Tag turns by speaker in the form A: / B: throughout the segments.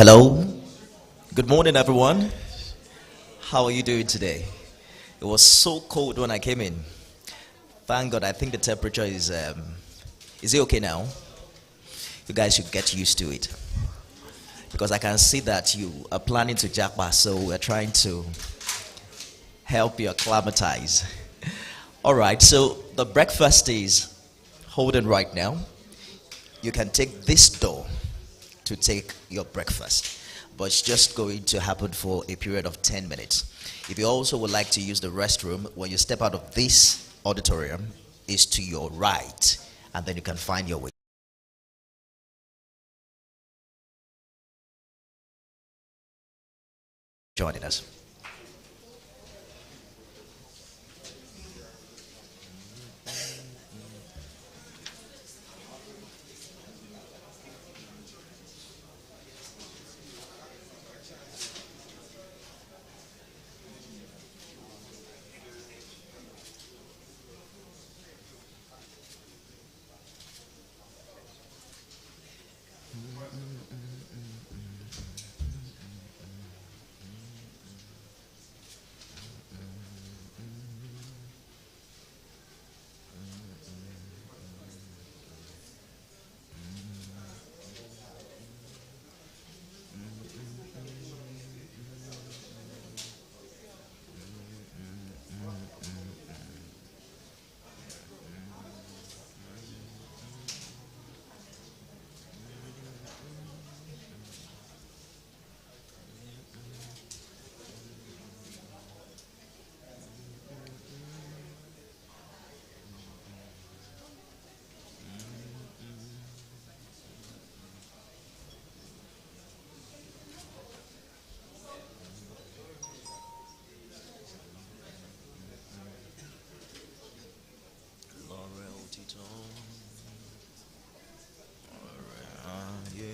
A: Hello. Good morning, everyone. How are you doing today? It was so cold when I came in. Thank God. I think the temperature is. Is it okay now? You guys should get used to it because I can see that you are planning to jackpot. So we're trying to help you acclimatize. All right. So the breakfast is holding right now. You can take this door to take your breakfast, but it's just going to happen for a period of 10 minutes. If you also would like to use the restroom, when you step out of this auditorium, is to your right, and then you can find your way. Joining us. Laurel Tito. Yeah.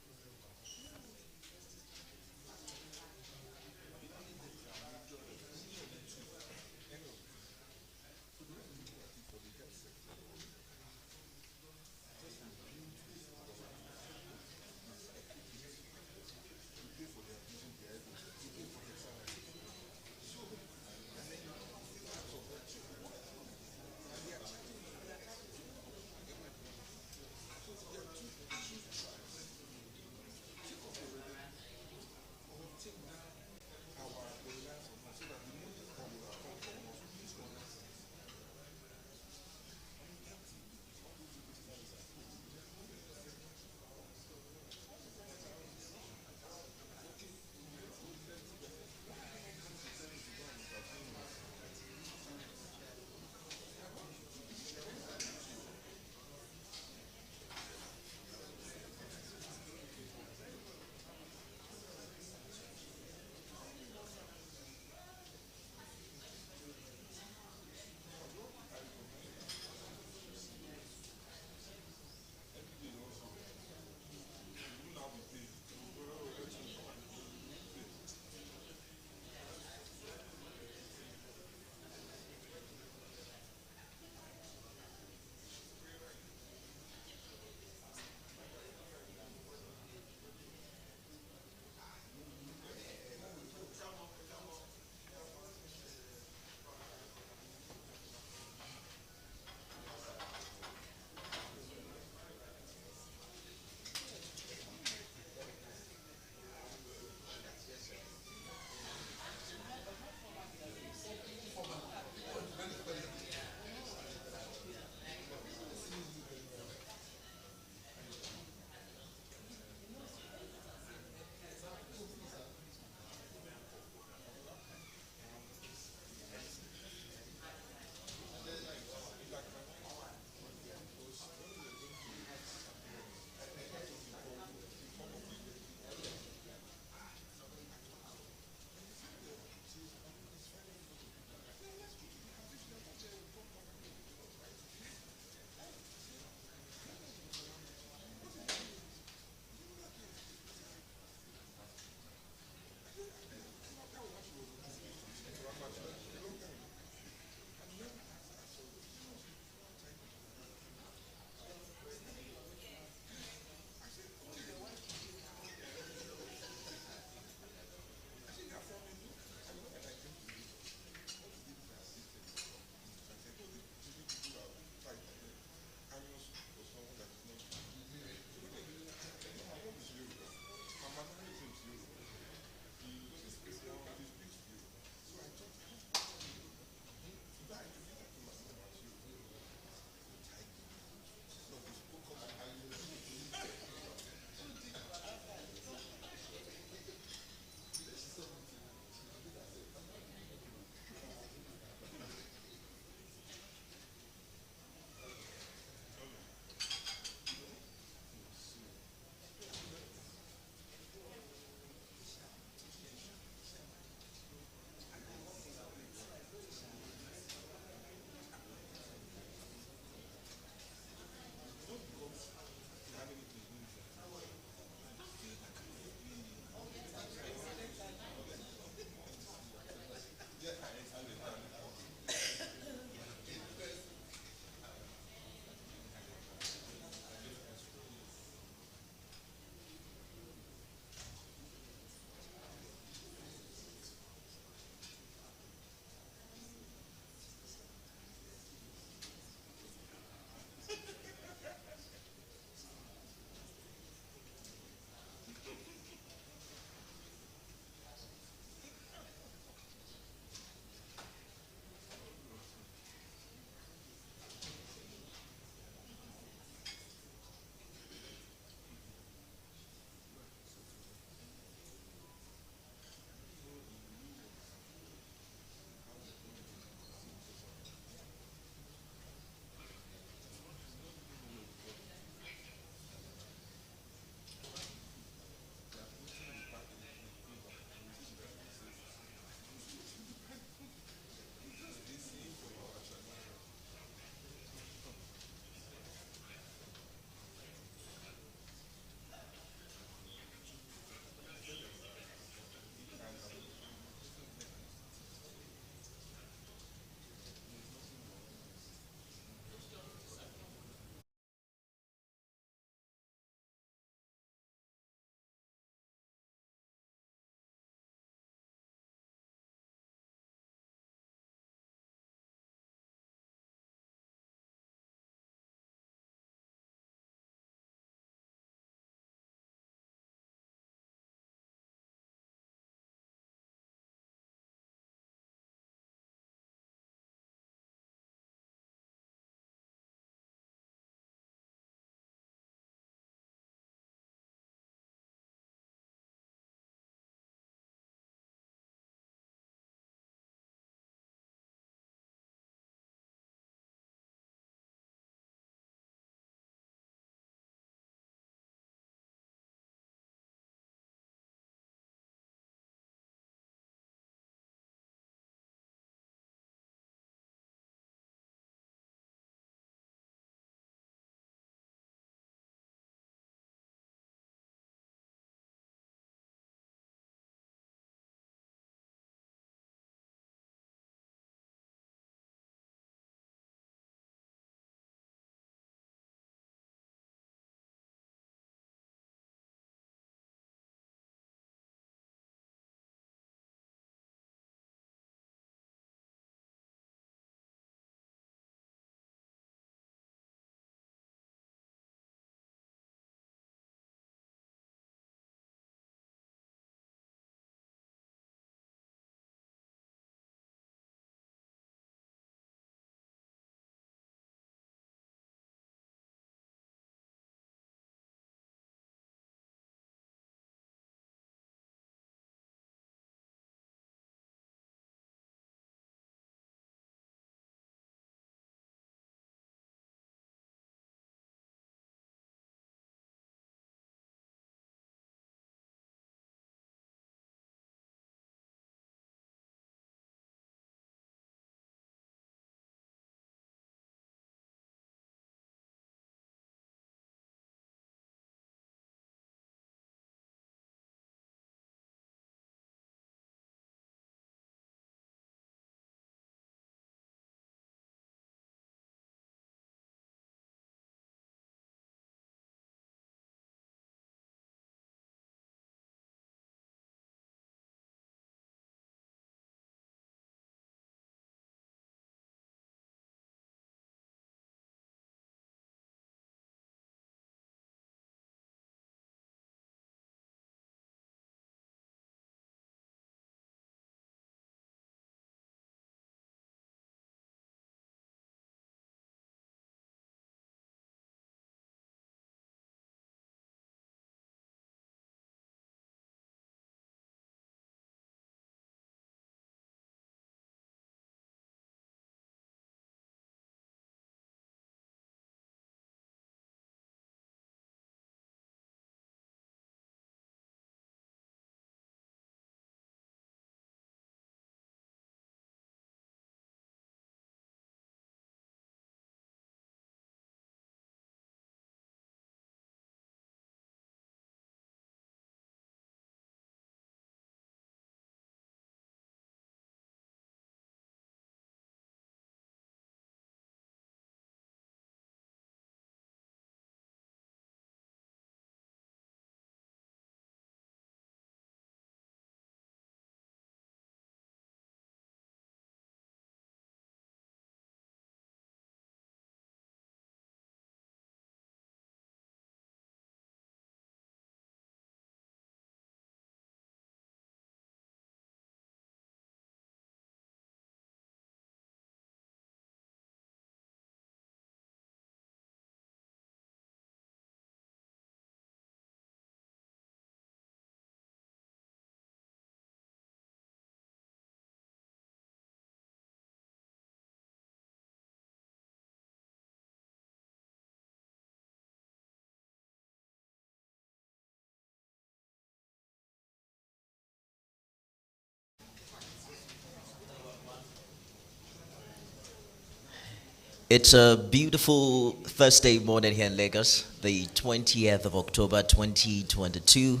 A: It's a beautiful Thursday morning here in Lagos, the 20th of October 2022.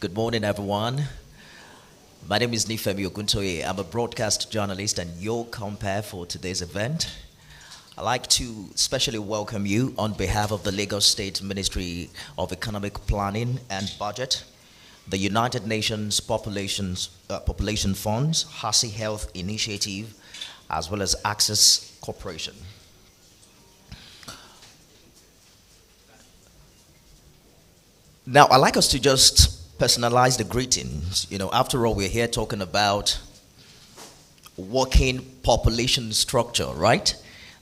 A: Good morning, everyone. My name is Nifemi Oguntoye. I'm a broadcast journalist and your compere for today's event. I'd like to specially welcome you on behalf of the Lagos State Ministry of Economic Planning and Budget, the United Nations Population Funds, Hasi Health Initiative, as well as Access Corporation. Now, I'd like us to just personalize the greetings. After all, we're here talking about working population structure, right?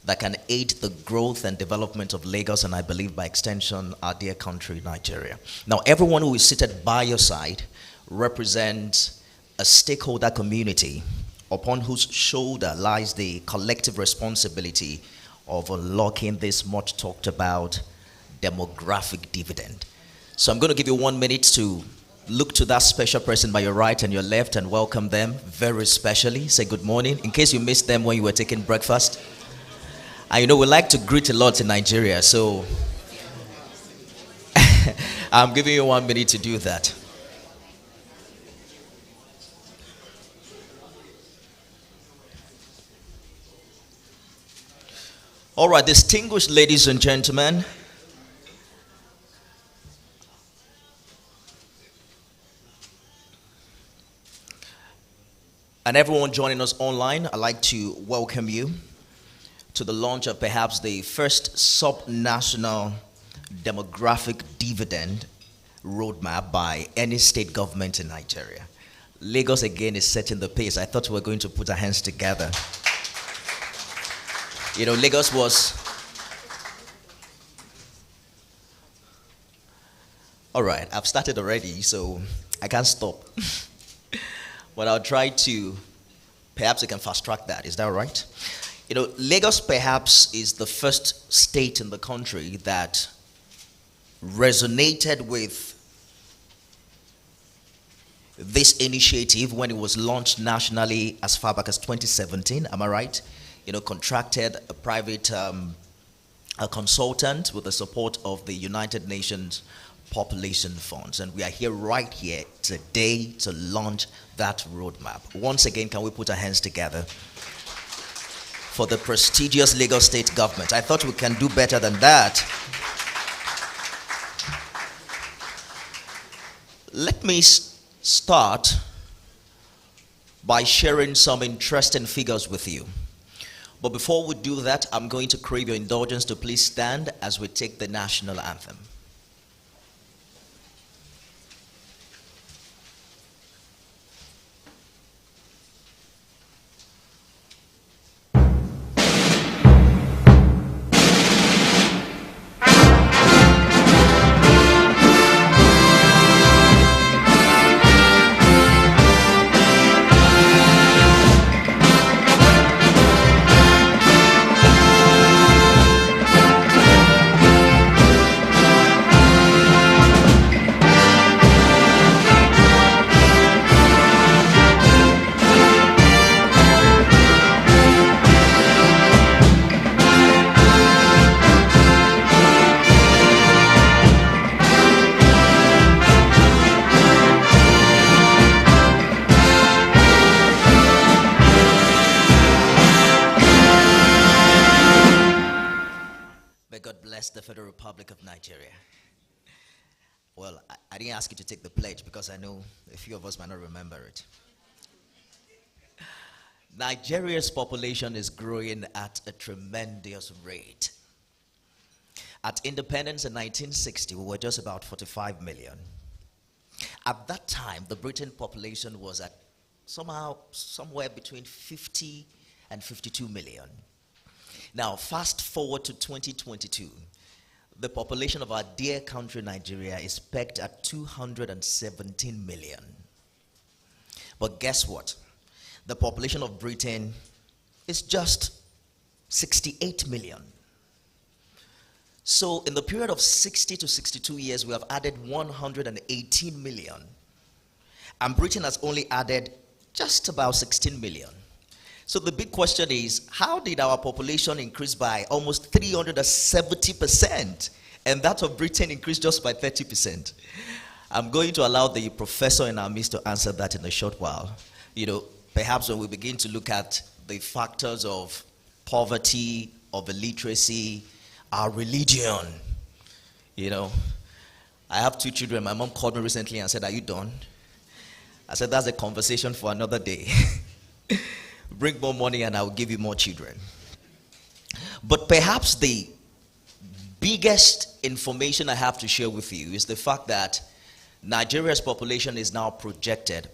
A: That can aid the growth and development of Lagos and I believe by extension our dear country, Nigeria. Now, everyone who is seated by your side represents a stakeholder community upon whose shoulder lies the collective responsibility of unlocking this much talked about demographic dividend. So I'm going to give you 1 minute to look to that special person by your right and your left and welcome them very specially. Say good morning, in case you missed them when you were taking breakfast. And we like to greet a lot in Nigeria, so I'm giving you 1 minute to do that. All right, distinguished ladies and gentlemen, and everyone joining us online, I'd like to welcome you to the launch of perhaps the first sub-national demographic dividend roadmap by any state government in Nigeria. Lagos again is setting the pace. I thought we were going to put our hands together. Lagos was... All right, I've started already, so I can't stop. But I'll try to, perhaps I can fast track that. Is that all right? Lagos perhaps is the first state in the country that resonated with this initiative when it was launched nationally as far back as 2017. Am I right? Contracted a private a consultant with the support of the United Nations Population Funds. And we are right here today to launch that roadmap. Once again, can we put our hands together for the prestigious Lagos State government? I thought we can do better than that. Let me start by sharing some interesting figures with you. But before we do that, I'm going to crave your indulgence to please stand as we take the national anthem. The Federal Republic of Nigeria. Well, I didn't ask you to take the pledge because I know a few of us might not remember it. Nigeria's population is growing at a tremendous rate. At independence in 1960, we were just about 45 million. At that time, the Britain population was at somewhere between 50 and 52 million. Now, fast forward to 2022. The population of our dear country, Nigeria, is pegged at 217 million. But guess what? The population of Britain is just 68 million. So in the period of 60 to 62 years, we have added 118 million. And Britain has only added just about 16 million. So the big question is, how did our population increase by almost 370%? And that of Britain increased just by 30%. I'm going to allow the professor in our midst to answer that in a short while. Perhaps when we begin to look at the factors of poverty, of illiteracy, our religion, I have 2 children. My mom called me recently and said, "Are you done?" I said, "That's a conversation for another day." Bring more money and I will give you more children. But perhaps the biggest information I have to share with you is the fact that Nigeria's population is now projected,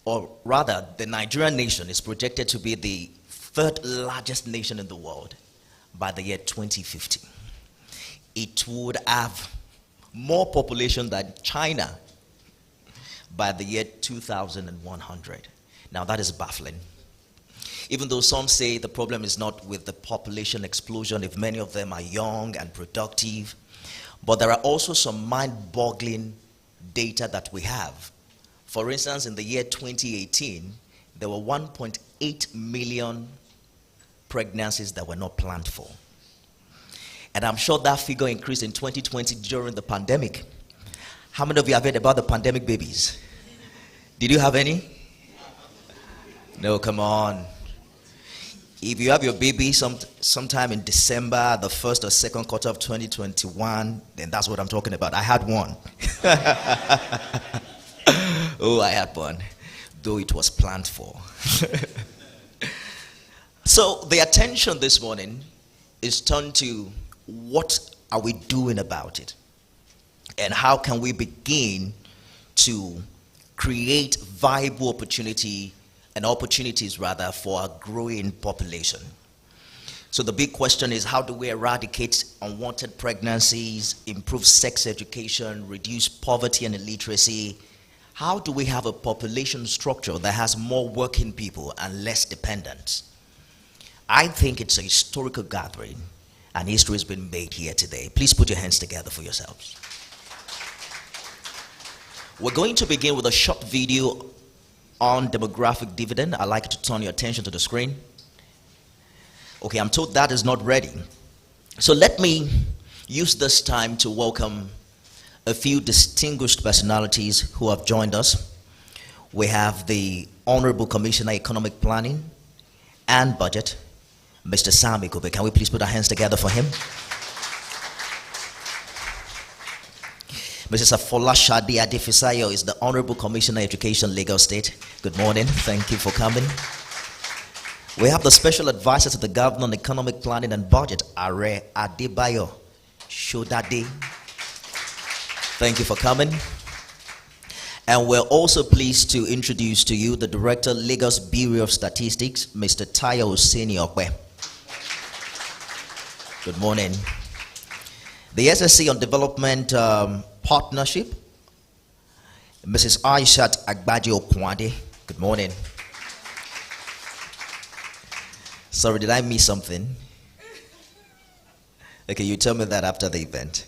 A: or rather, the Nigerian nation is projected to be the 3rd largest nation in the world by the year 2050. It would have more population than China by the year 2100. Now that is baffling. Even though some say the problem is not with the population explosion, if many of them are young and productive, but there are also some mind-boggling data that we have. For instance, in the year 2018, there were 1.8 million pregnancies that were not planned for. And I'm sure that figure increased in 2020 during the pandemic. How many of you have heard about the pandemic babies? Did you have any? No, come on. If you have your baby sometime in December, the 1st or 2nd quarter of 2021, then that's what I'm talking about. I had one. Oh, I had one, though it was planned for. So the attention this morning is turned to what are we doing about it? And how can we begin to create viable opportunities for a growing population? So the big question is, how do we eradicate unwanted pregnancies, improve sex education, reduce poverty and illiteracy? How do we have a population structure that has more working people and less dependents? I think it's a historical gathering, and history has been made here today. Please put your hands together for yourselves. We're going to begin with a short video on demographic dividend. I'd like to turn your attention to the screen. Okay, I'm told that is not ready. So let me use this time to welcome a few distinguished personalities who have joined us. We have the Honorable Commissioner Economic Planning and Budget, Mr. Sami Kobe. Can we please put our hands together for him? Mrs. Afola Shadi Adefisayo is the Honorable Commissioner Education, Lagos State. Good morning. Thank you for coming. We have the Special Advisor to the Governor on Economic Planning and Budget, Are Adebayo Shodade. Thank you for coming. And we're also pleased to introduce to you the Director, Lagos Bureau of Statistics, Mr. Tayo Oseni Okwe. Good morning. The SSC on Development Partnership, Mrs. Aishat Agbaji Okwade. Good morning. Sorry, did I miss something? Okay, you tell me that after the event.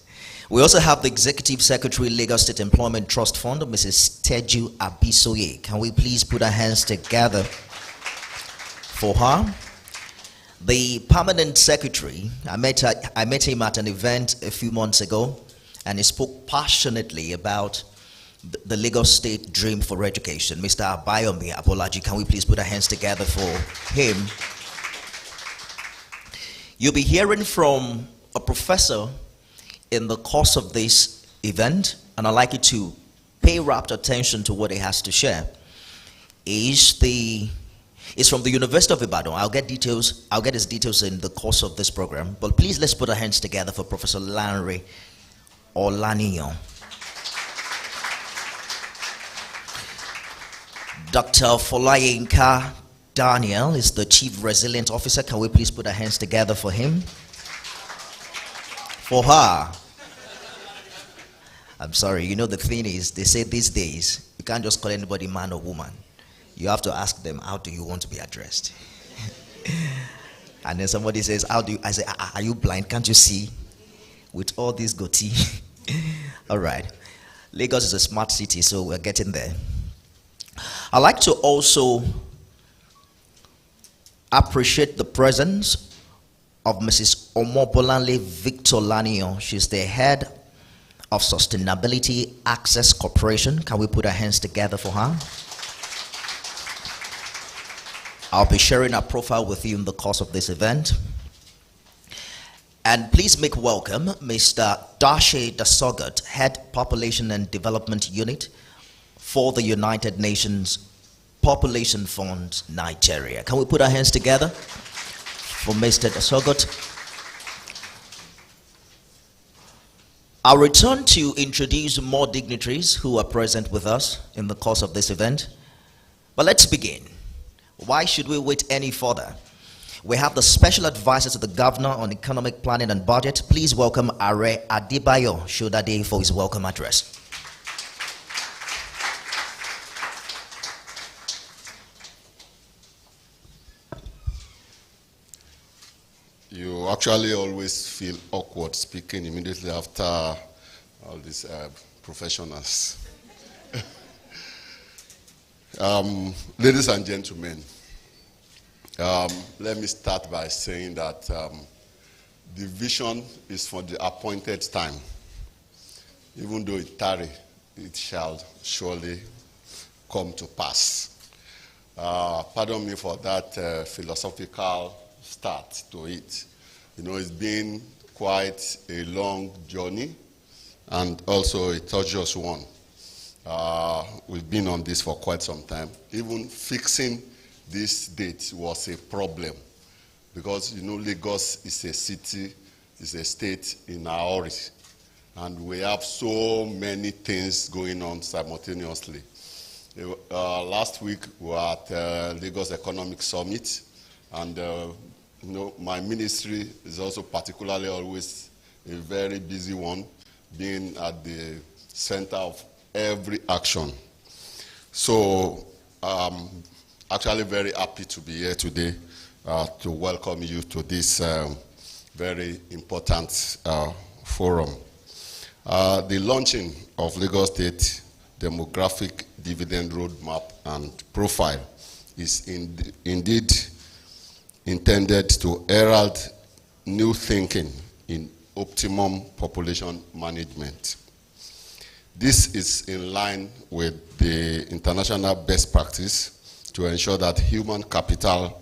A: We also have the Executive Secretary, Lagos State Employment Trust Fund, Mrs. Teju Abisoye. Can we please put our hands together for her? The Permanent Secretary, I met him at an event a few months ago, and he spoke passionately about the Lagos State dream for education. Mr. Abayomi Apolaji, can we please put our hands together for him? You'll be hearing from a professor in the course of this event, and I'd like you to pay rapt attention to what he has to share. It's from the University of Ibadan. I'll get his details in the course of this program, but please let's put our hands together for Professor Lanre Olaniyan. Dr. Folayinka Daniel is the Chief Resilient Officer. Can we please put our hands together for him? For her. I'm sorry, the thing is, they say these days, you can't just call anybody man or woman. You have to ask them, how do you want to be addressed? And then somebody says, I say, are you blind? Can't you see? With all this goatee. All right. Lagos is a smart city, so we're getting there. I'd like to also appreciate the presence of Mrs. Omobolanle Victor Lanio. She's the head of Sustainability Access Corporation. Can we put our hands together for her? I'll be sharing her profile with you in the course of this event. And please make welcome Mr. Dashe Dasogat, Head Population and Development Unit for the United Nations Population Fund, Nigeria. Can we put our hands together for Mr. Dasogat? I'll return to introduce more dignitaries who are present with us in the course of this event. But let's begin. Why should we wait any further? We have the Special Advisor to the Governor on Economic Planning and Budget. Please welcome Are Adebayo Shodade for his welcome address.
B: You actually always feel awkward speaking immediately after all these professionals. Ladies and gentlemen, let me start by saying that the vision is for the appointed time. Even though it tarry, it shall surely come to pass. Pardon me for that philosophical start to it. You know, it's been quite a long journey and also a tortuous one. We've been on this for quite some time. Even fixing this date was a problem because, you know, Lagos is a city, is a state in our origin, and we have so many things going on simultaneously. Last week we were at Lagos Economic Summit, and you know, my ministry is also particularly always a very busy one, being at the center of every action. So actually very happy to be here today to welcome you to this very important forum. The launching of Lagos State Demographic Dividend Roadmap and Profile is indeed intended to herald new thinking in optimum population management. This is in line with the international best practice to ensure that human capital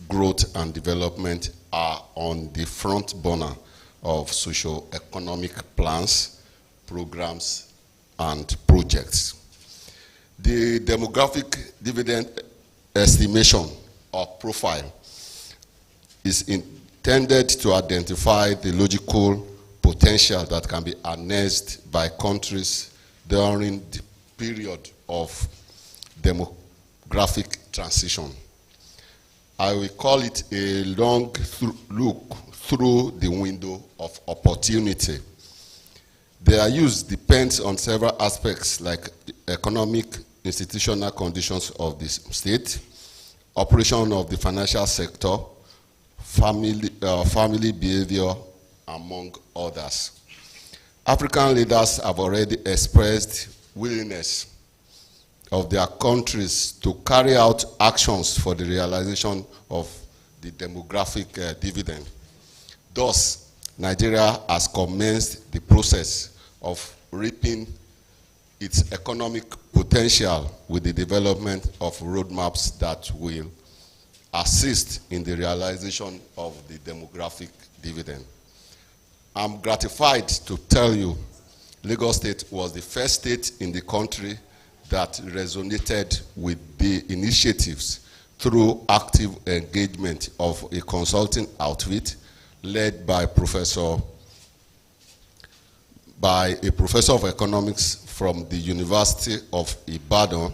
B: growth and development are on the front burner of socio-economic plans, programs, and projects. The demographic dividend estimation or profile is intended to identify the logical potential that can be harnessed by countries during the period of demographic transition. I will call it a long look through the window of opportunity. Their use depends on several aspects like economic, institutional conditions of the state, operation of the financial sector, family behavior, among others. African leaders have already expressed willingness of their countries to carry out actions for the realization of the demographic dividend. Thus, Nigeria has commenced the process of reaping its economic potential with the development of roadmaps that will assist in the realization of the demographic dividend. I'm gratified to tell you Lagos State was the first state in the country that resonated with the initiatives through active engagement of a consulting outfit led by a professor of economics from the University of Ibadan,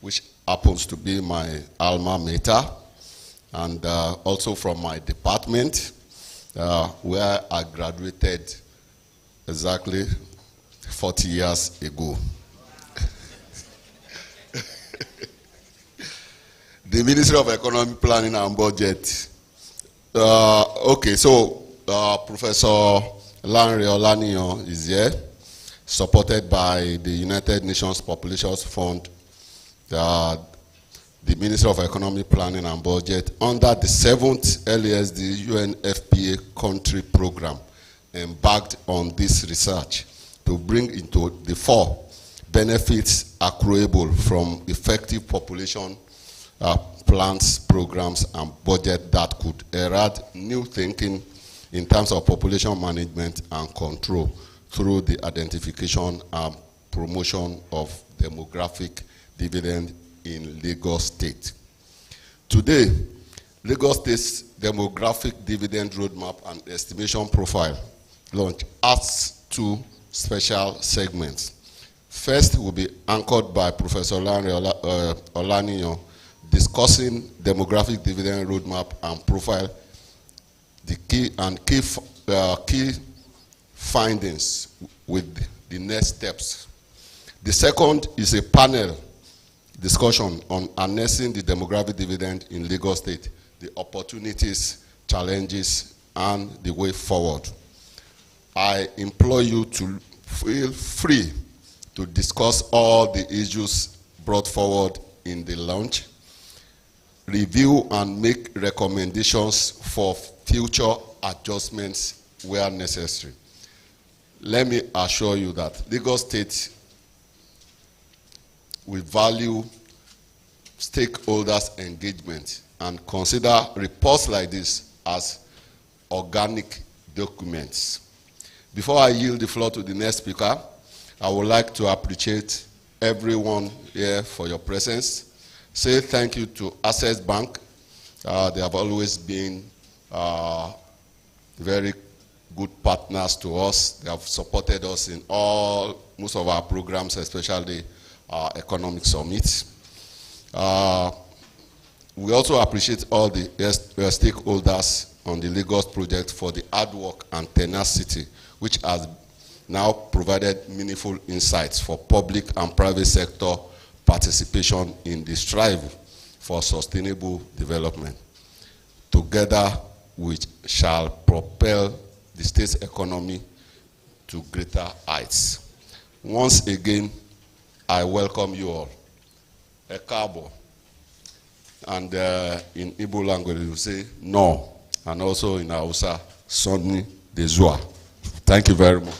B: which happens to be my alma mater, and also from my department, where I graduated exactly 40 years ago. The Ministry of Economic Planning and Budget. Okay, so Professor Lanre Olaniyan is here, supported by the United Nations Population Fund, the Ministry of Economic Planning and Budget, under the 7th LASD UNFPA country program, embarked on this research to bring into the fore benefits accruable from effective population plans, programs, and budget that could herald new thinking in terms of population management and control through the identification and promotion of demographic dividend in Lagos State. Today, Lagos State's demographic dividend roadmap and estimation profile launch has two special segments. First will be anchored by Professor Olaniyan, discussing demographic dividend roadmap and profile, the key findings with the next steps. The second is a panel discussion on harnessing the demographic dividend in Lagos State, the opportunities, challenges, and the way forward. I implore you to feel free to discuss all the issues brought forward in the launch, review and make recommendations for future adjustments where necessary. Let me assure you that Lagos State will value stakeholders' engagement and consider reports like this as organic documents. Before I yield the floor to the next speaker, I would like to appreciate everyone here for your presence. Say thank you to Access Bank. They have always been very good partners to us. They have supported us in most of our programs, especially our economic summits. We also appreciate all the stakeholders on the Lagos project for the hard work and tenacity, which has now provided meaningful insights for public and private sector participation in the strive for sustainable development. Together, we shall propel the state's economy to greater heights. Once again, I welcome you all. Ekabo. And in Igbo language, you say no. And also in Hausa, Sonni Dezua. Thank you very much.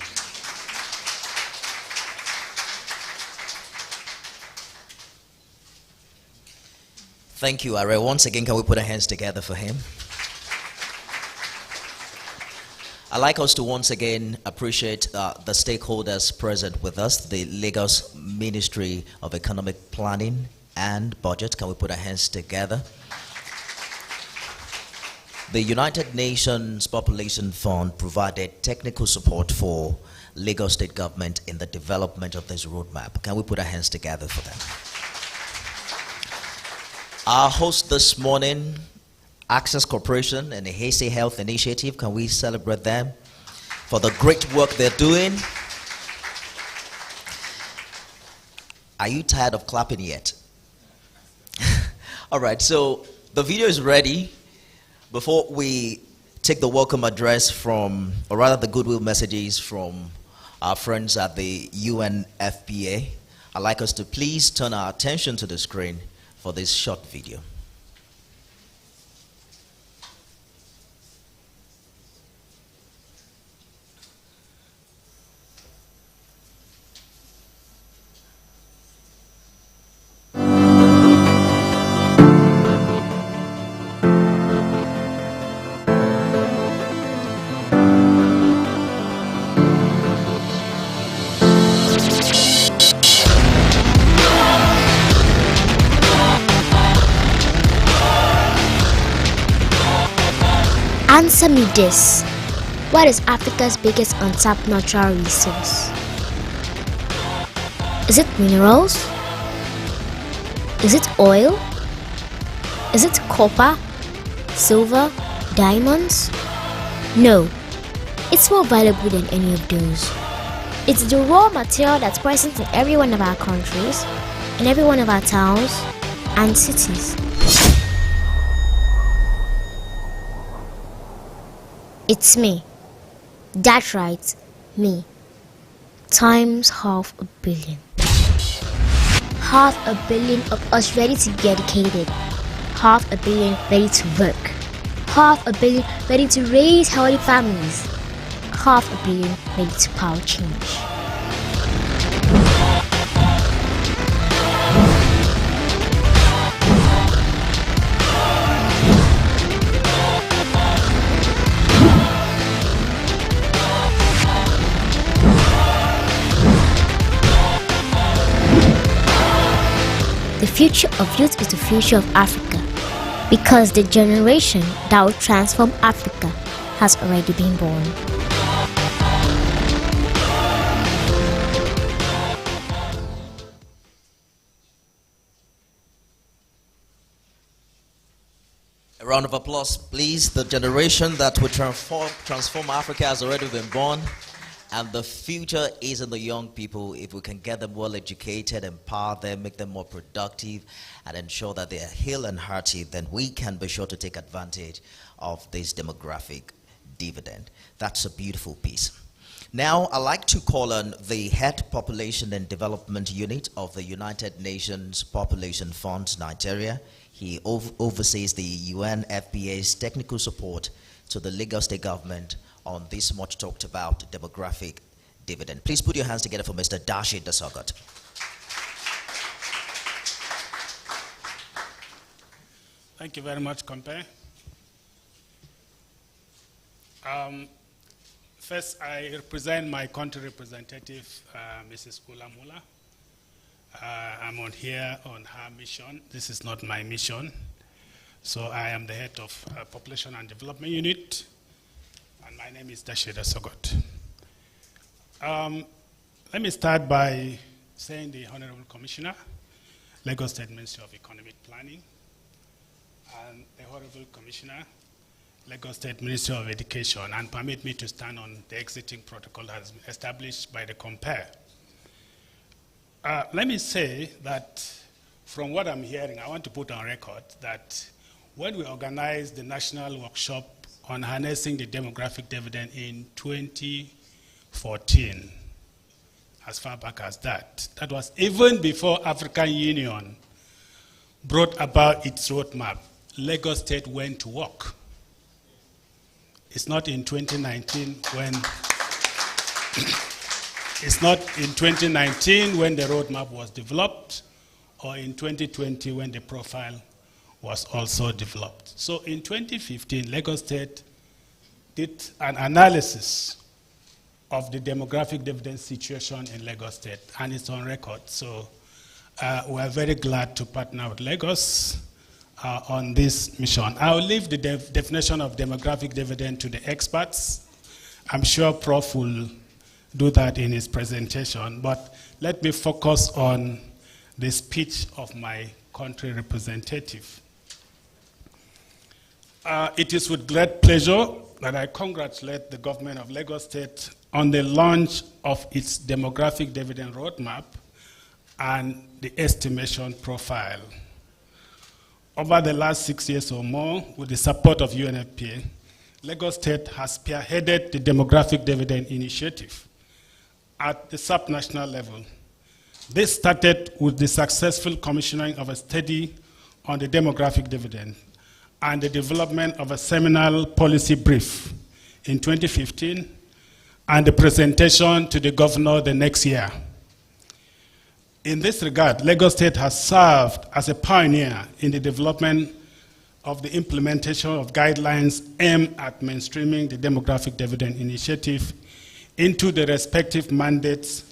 A: Thank you, Are. Once again, can we put our hands together for him? I'd like us to once again appreciate the stakeholders present with us, the Lagos Ministry of Economic Planning and Budget. Can we put our hands together? The United Nations Population Fund provided technical support for Lagos State government in the development of this roadmap. Can we put our hands together for them? Our host this morning, Access Corporation and the Heisei Health Initiative, can we celebrate them for the great work they're doing? Are you tired of clapping yet? All right, so the video is ready. Before we take the welcome address from, or rather the goodwill messages from our friends at the UNFPA, I'd like us to please turn our attention to the screen for this short video.
C: Answer me this. What is Africa's biggest untapped natural resource? Is it minerals? Is it oil? Is it copper, silver, diamonds? No, it's more valuable than any of those. It's the raw material that's present in every one of our countries, in every one of our towns and cities. It's me. That's right, me. Times 500 million. 500 million of us ready to be educated, 500 million ready to work, 500 million ready to raise healthy families, 500 million ready to power change. The future of youth is the future of Africa, because the generation that will transform Africa has already been born.
A: A round of applause, please. The generation that will transform Africa has already been born. And the future is in the young people. If we can get them well educated, empower them, make them more productive, and ensure that they are hale and hearty, then we can be sure to take advantage of this demographic dividend. That's a beautiful piece. Now, I'd like to call on the Head Population and Development Unit of the United Nations Population Fund, Nigeria. He oversees the UNFPA's technical support to the Lagos State government on this much talked about demographic dividend. Please put your hands together for Mr. Dashi Dasogot.
D: Thank you very much, Compe. First, I represent my country representative, Mrs. Ulamula. I'm on here on her mission. This is not my mission. So I am the head of Population and Development Unit. And my name is Dashida Sogot. Let me start by saying the Honorable Commissioner, Lagos State Ministry of Economic Planning, and the Honorable Commissioner, Lagos State Ministry of Education, and permit me to stand on the exiting protocol that has been established by the Compare. Let me say that from what I'm hearing, I want to put on record that when we organized the national workshop on harnessing the demographic dividend in 2014, as far back as that. That was even before African Union brought about its roadmap. Lagos State went to work. It's not in 2019 when it's not in 2019 when the roadmap was developed, or in 2020 when the profile was also developed. So in 2015, Lagos State did an analysis of the demographic dividend situation in Lagos State, and it's on record. So we're very glad to partner with Lagos on this mission. I'll leave the definition of demographic dividend to the experts. I'm sure Prof will do that in his presentation, but let me focus on the speech of my country representative. It is with great pleasure that I congratulate the government of Lagos State on the launch of its demographic dividend roadmap and the estimation profile. Over the last 6 years or more, with the support of UNFPA, Lagos State has spearheaded the demographic dividend initiative at the subnational level. This started with the successful commissioning of a study on the demographic dividend and the development of a seminal policy brief in 2015 and the presentation to the governor the next year. In this regard, Lagos State has served as a pioneer in the development of the implementation of guidelines aimed at mainstreaming the demographic dividend initiative into the respective mandates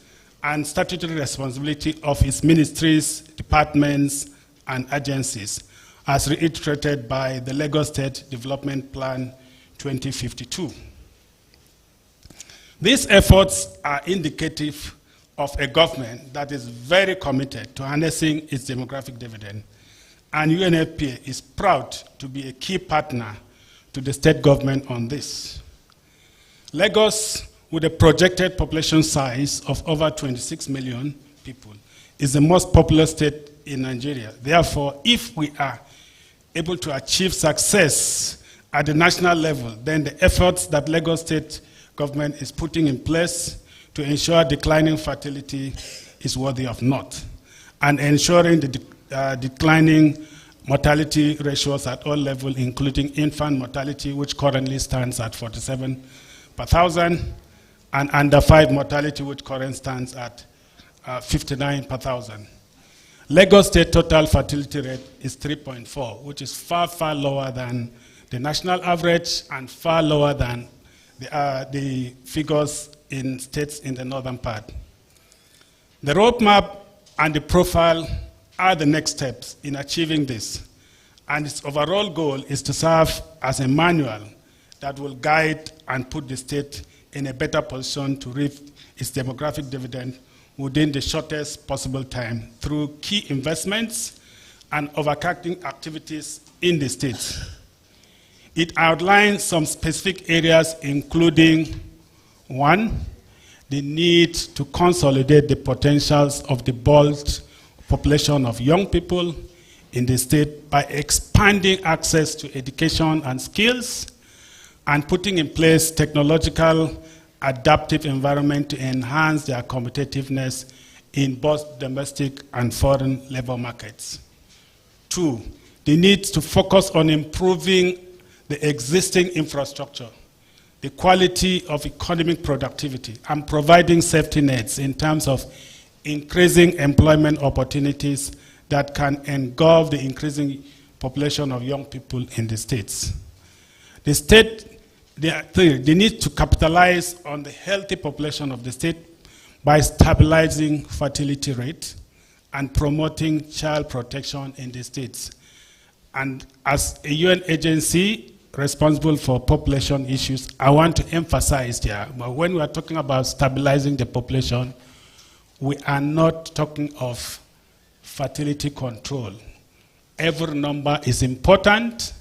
D: and statutory responsibility of its ministries, departments, and agencies, as reiterated by the Lagos State Development Plan 2052. These efforts are indicative of a government that is very committed to harnessing its demographic dividend, and UNFPA is proud to be a key partner to the state government on this. Lagos, with a projected population size of over 26 million people, is the most populous state in Nigeria. Therefore, if we are able to achieve success at the national level, then the efforts that Lagos State government is putting in place to ensure declining fertility is worthy of note. and ensuring the declining mortality ratios at all levels, including infant mortality, which currently stands at 47 per thousand, and under 5 mortality, which currently stands at 59 per thousand. Lagos State total fertility rate is 3.4, which is far, far lower than the national average and far lower than the figures in states in the northern part. The roadmap and the profile are the next steps in achieving this, and its overall goal is to serve as a manual that will guide and put the state in a better position to reap its demographic dividend within the shortest possible time through key investments and overcracking activities in the state. It outlines some specific areas, including 1, the need to consolidate the potentials of the bulk population of young people in the state by expanding access to education and skills and putting in place technological adaptive environment to enhance their competitiveness in both domestic and foreign labor markets. 2, the need to focus on improving the existing infrastructure, the quality of economic productivity, and providing safety nets in terms of increasing employment opportunities that can engulf the increasing population of young people in the states. The state, the need to capitalize on the healthy population of the state by stabilizing fertility rate and promoting child protection in the states. And as a UN agency responsible for population issues, I want to emphasize here, when we are talking about stabilizing the population, we are not talking of fertility control. Every number is important.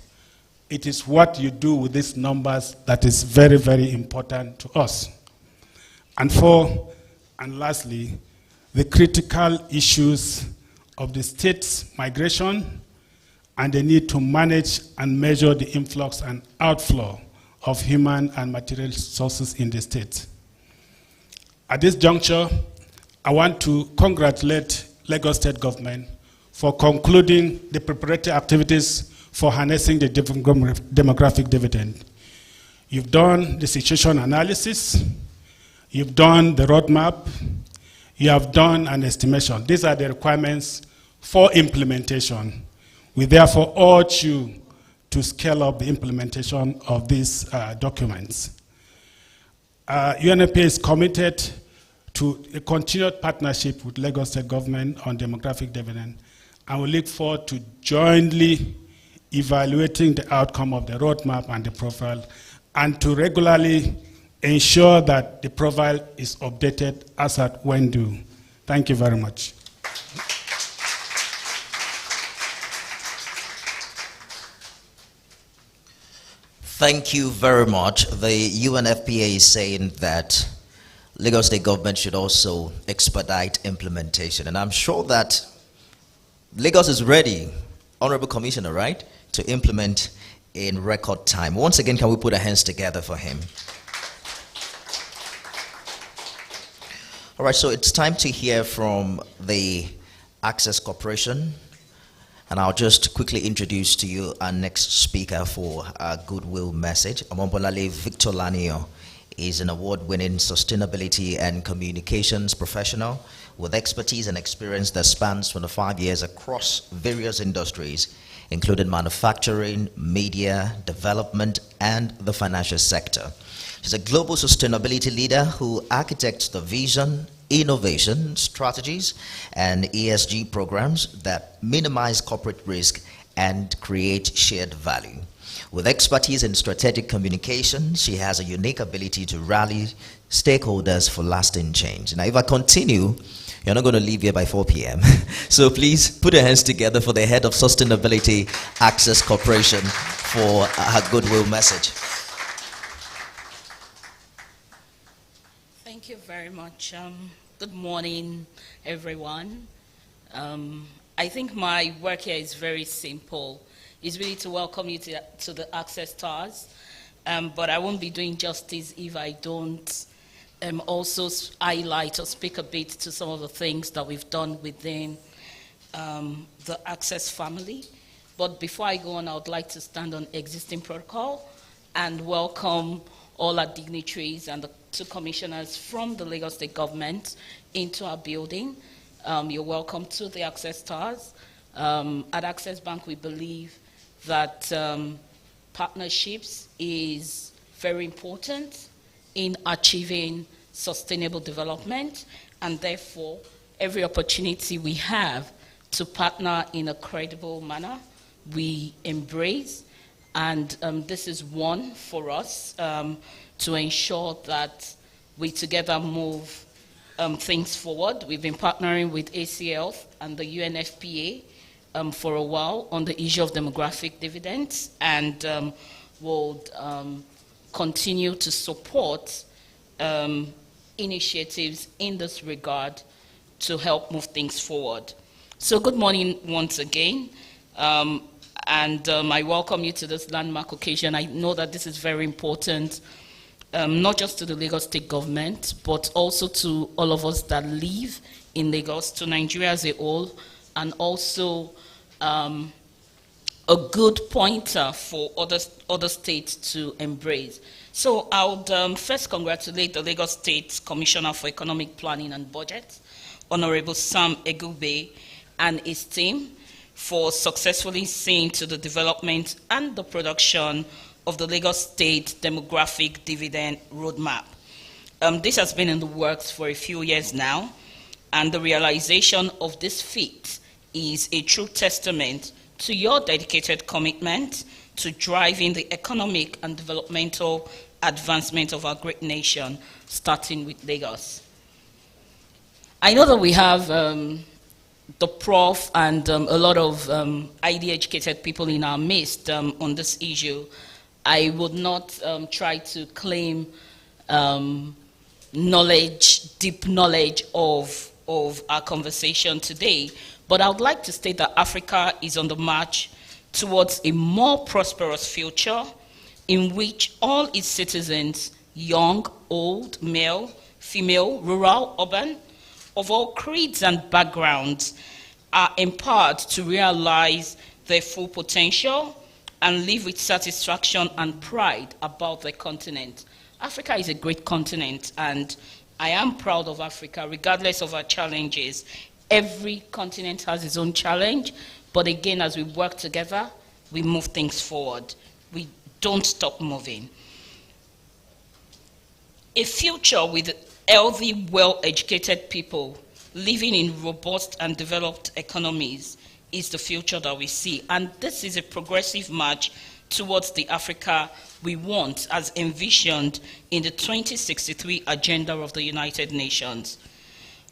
D: It is what you do with these numbers that is very, very important to us. And lastly, the critical issues of the state's migration and the need to manage and measure the influx and outflow of human and material resources in the state. At this juncture, I want to congratulate Lagos State government for concluding the preparatory activities for harnessing the demographic dividend. You've done the situation analysis, you've done the roadmap, you have done an estimation. These are the requirements for implementation. We therefore urge you to scale up the implementation of these documents. UNFPA is committed to a continued partnership with Lagos State government on demographic dividend, and we look forward to jointly evaluating the outcome of the roadmap and the profile, and to regularly ensure that the profile is updated as at when due. Thank you very much.
A: Thank you very much. The UNFPA is saying that Lagos State government should also expedite implementation. And I'm sure that Lagos is ready, Honorable Commissioner, right, to implement in record time. Once again, can we put our hands together for him? All right, so it's time to hear from the Access Corporation. And I'll just quickly introduce to you our next speaker for our goodwill message. Amombolale Victor Lanio is an award-winning sustainability and communications professional with expertise and experience that spans 25 years across various industries, including manufacturing, media, development, and the financial sector. She's a global sustainability leader who architects the vision, innovation, strategies, and ESG programs that minimize corporate risk and create shared value. With expertise in strategic communication, she has a unique ability to rally stakeholders for lasting change. Now, if I continue, you're not going to leave here by 4 p.m. So please put your hands together for the head of Sustainability Access Corporation for her goodwill message.
E: Thank you very much. Good morning, everyone. I think my work here is very simple. It's really to welcome you to the Access Stars, but I won't be doing justice if I don't also highlight or speak a bit to some of the things that we've done within the Access family. But before I go on, I would like to stand on existing protocol and welcome all our dignitaries and the two commissioners from the Lagos State government into our building. You're welcome to the Access Stars. At Access Bank, we believe that partnerships is very important in achieving sustainable development, and therefore every opportunity we have to partner in a credible manner, we embrace. And this is one for us to ensure that we together move things forward. We've been partnering with ACL and the UNFPA for a while on the issue of demographic dividends, and will continue to support initiatives in this regard to help move things forward. So good morning once again, and I welcome you to this landmark occasion. I know that this is very important, not just to the Lagos State government, but also to all of us that live in Lagos, to Nigeria as a whole, and also a good pointer for other states to embrace. So I would first congratulate the Lagos State Commissioner for Economic Planning and Budget, Honorable Sam Egube, and his team for successfully seeing to the development and the production of the Lagos State Demographic Dividend Roadmap. This has been in the works for a few years now, and the realization of this feat is a true testament to your dedicated commitment to driving the economic and developmental advancement of our great nation, starting with Lagos. I know that we have the Prof and a lot of highly educated people in our midst on this issue. I would not try to claim knowledge, deep knowledge of our conversation today, but I would like to state that Africa is on the march towards a more prosperous future in which all its citizens, young, old, male, female, rural, urban, of all creeds and backgrounds, are empowered to realize their full potential and live with satisfaction and pride about their continent. Africa is a great continent, and I am proud of Africa, regardless of our challenges. Every continent has its own challenge, but again, as we work together, we move things forward. We don't stop moving. A future with healthy, well-educated people living in robust and developed economies is the future that we see. And this is a progressive march towards the Africa we want, as envisioned in the 2063 Agenda of the United Nations.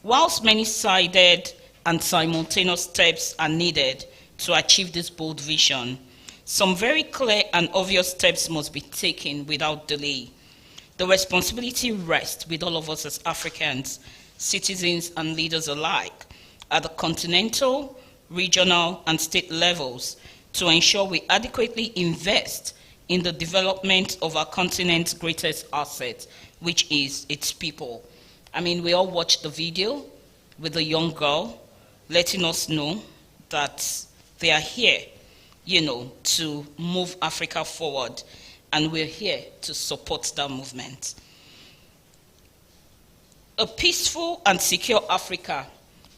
E: Whilst many-sided and simultaneous steps are needed to achieve this bold vision, some very clear and obvious steps must be taken without delay. The responsibility rests with all of us as Africans, citizens and leaders alike, at the continental, regional, and state levels to ensure we adequately invest in the development of our continent's greatest asset, which is its people. I mean, we all watched the video with the young girl letting us know that they are here, to move Africa forward, and we're here to support that movement. A peaceful and secure Africa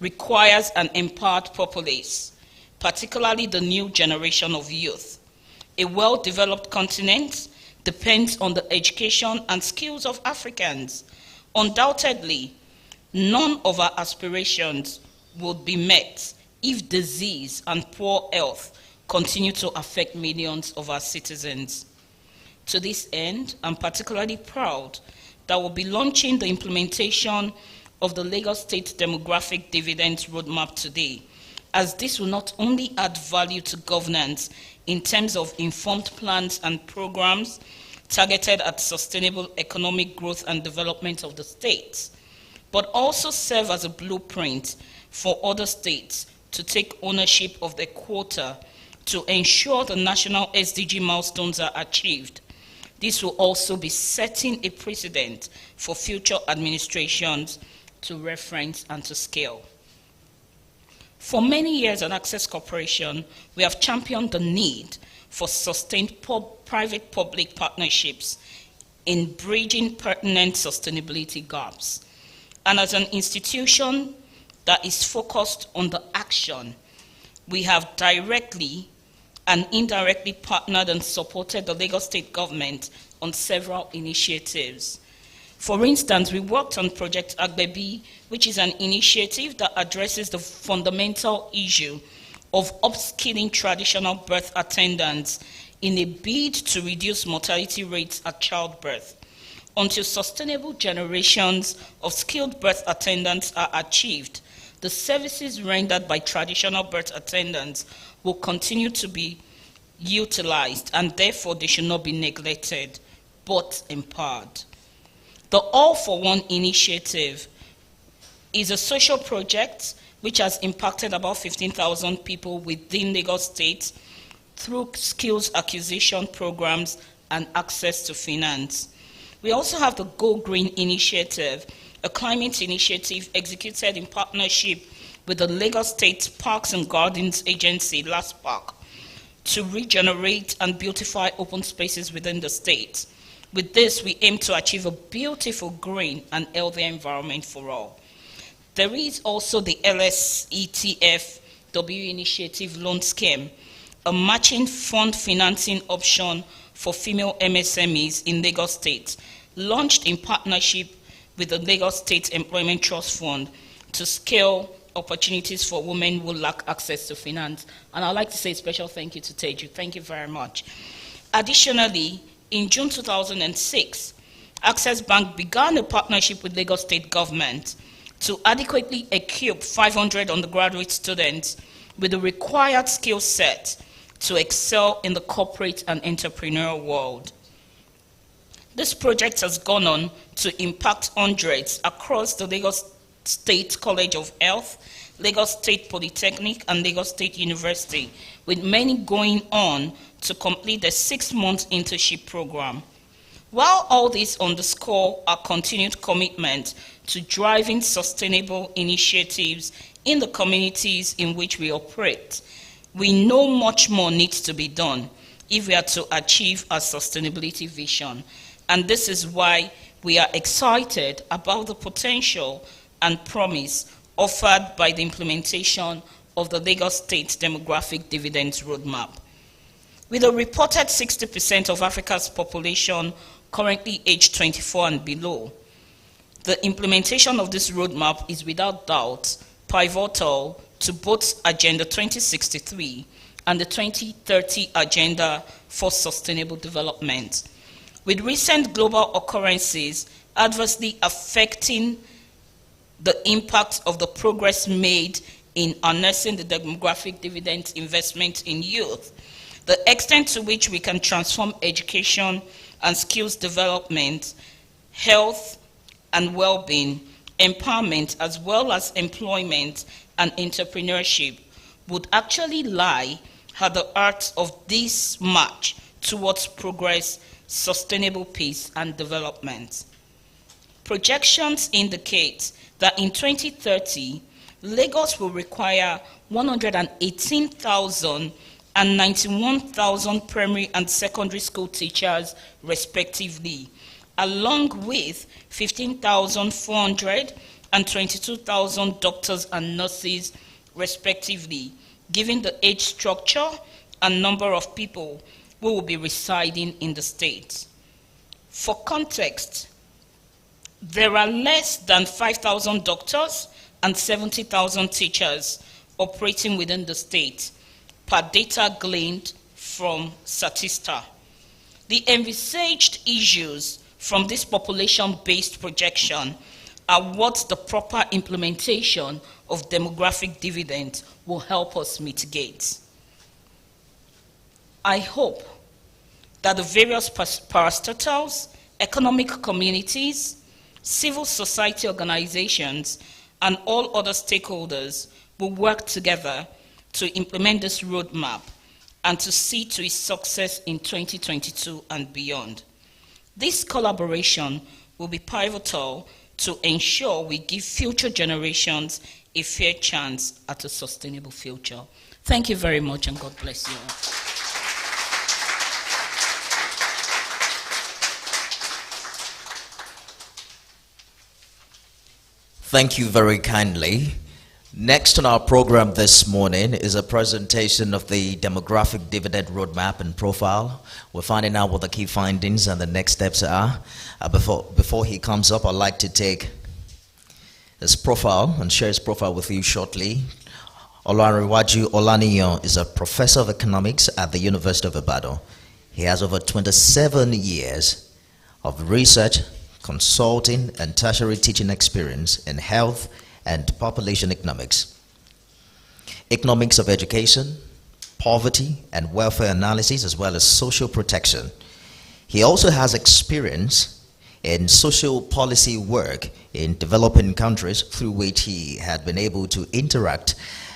E: requires an empowered populace, particularly the new generation of youth. A well-developed continent depends on the education and skills of Africans. Undoubtedly, none of our aspirations would be met if disease and poor health continue to affect millions of our citizens. To this end, I'm particularly proud that we'll be launching the implementation of the Lagos State Demographic Dividends Roadmap today, as this will not only add value to governance in terms of informed plans and programs targeted at sustainable economic growth and development of the states, but also serve as a blueprint for other states to take ownership of their quota to ensure the national SDG milestones are achieved. This will also be setting a precedent for future administrations to reference and to scale. For many years at Access Corporation, we have championed the need for sustained private-public partnerships in bridging pertinent sustainability gaps. And as an institution that is focused on the action, we have directly and indirectly partnered and supported the Lagos State government on several initiatives. For instance, we worked on Project Agbebi, which is an initiative that addresses the fundamental issue of upskilling traditional birth attendants in a bid to reduce mortality rates at childbirth. Until sustainable generations of skilled birth attendants are achieved, the services rendered by traditional birth attendants will continue to be utilized, and therefore they should not be neglected, but empowered. The All for One initiative is a social project which has impacted about 15,000 people within Lagos State through skills acquisition programs and access to finance. We also have the Go Green initiative, a climate initiative executed in partnership with the Lagos State Parks and Gardens Agency, LASPARC, to regenerate and beautify open spaces within the state. With this, we aim to achieve a beautiful, green, and healthier environment for all. There is also the LSETFW Initiative Loan Scheme, a matching fund financing option for female MSMEs in Lagos State, launched in partnership with the Lagos State Employment Trust Fund to scale opportunities for women who lack access to finance. And I'd like to say a special thank you to Teju. Thank you very much. Additionally, in June 2006, Access Bank began a partnership with Lagos State government to adequately equip 500 undergraduate students with the required skill set to excel in the corporate and entrepreneurial world. This project has gone on to impact hundreds across the Lagos State College of Health, Lagos State Polytechnic, and Lagos State University, with many going on to complete the 6-month internship program. While all this underscore our continued commitment to driving sustainable initiatives in the communities in which we operate, we know much more needs to be done if we are to achieve our sustainability vision. And this is why we are excited about the potential and promise offered by the implementation of the Lagos State Demographic Dividends Roadmap. With a reported 60% of Africa's population currently aged 24 and below, the implementation of this roadmap is without doubt pivotal to both Agenda 2063 and the 2030 Agenda for Sustainable Development. With recent global occurrences adversely affecting the impact of the progress made in harnessing the demographic dividend investment in youth, the extent to which we can transform education and skills development, health and well-being, empowerment, as well as employment and entrepreneurship would actually lie at the heart of this march towards progress, sustainable peace and development. Projections indicate that in 2030, Lagos will require 118,000 and 91,000 primary and secondary school teachers, respectively, along with 15,400 and 22,000 doctors and nurses, respectively, given the age structure and number of people who will be residing in the state. For context, there are less than 5,000 doctors and 70,000 teachers operating within the state, per data gleaned from Statista. The envisaged issues from this population-based projection are what the proper implementation of demographic dividend will help us mitigate. I hope that the various parastatals, economic communities, civil society organizations, and all other stakeholders will work together to implement this roadmap and to see to its success in 2022 and beyond. This collaboration will be pivotal to ensure we give future generations a fair chance at a sustainable future. Thank you very much, and God bless you all.
A: Thank you very kindly. Next on our program this morning is a presentation of the demographic dividend roadmap and profile. We're finding out what the key findings and the next steps are. Before he comes up, I'd like to take his profile and share his profile with you shortly. Olaniwaju Olaniyan is a professor of economics at the University of Ibadan. He has over 27 years of research, consulting, and tertiary teaching experience in health and population economics, economics of education, poverty and welfare analysis, as well as social protection. He also has experience in social policy work in developing countries, through which he had been able to interact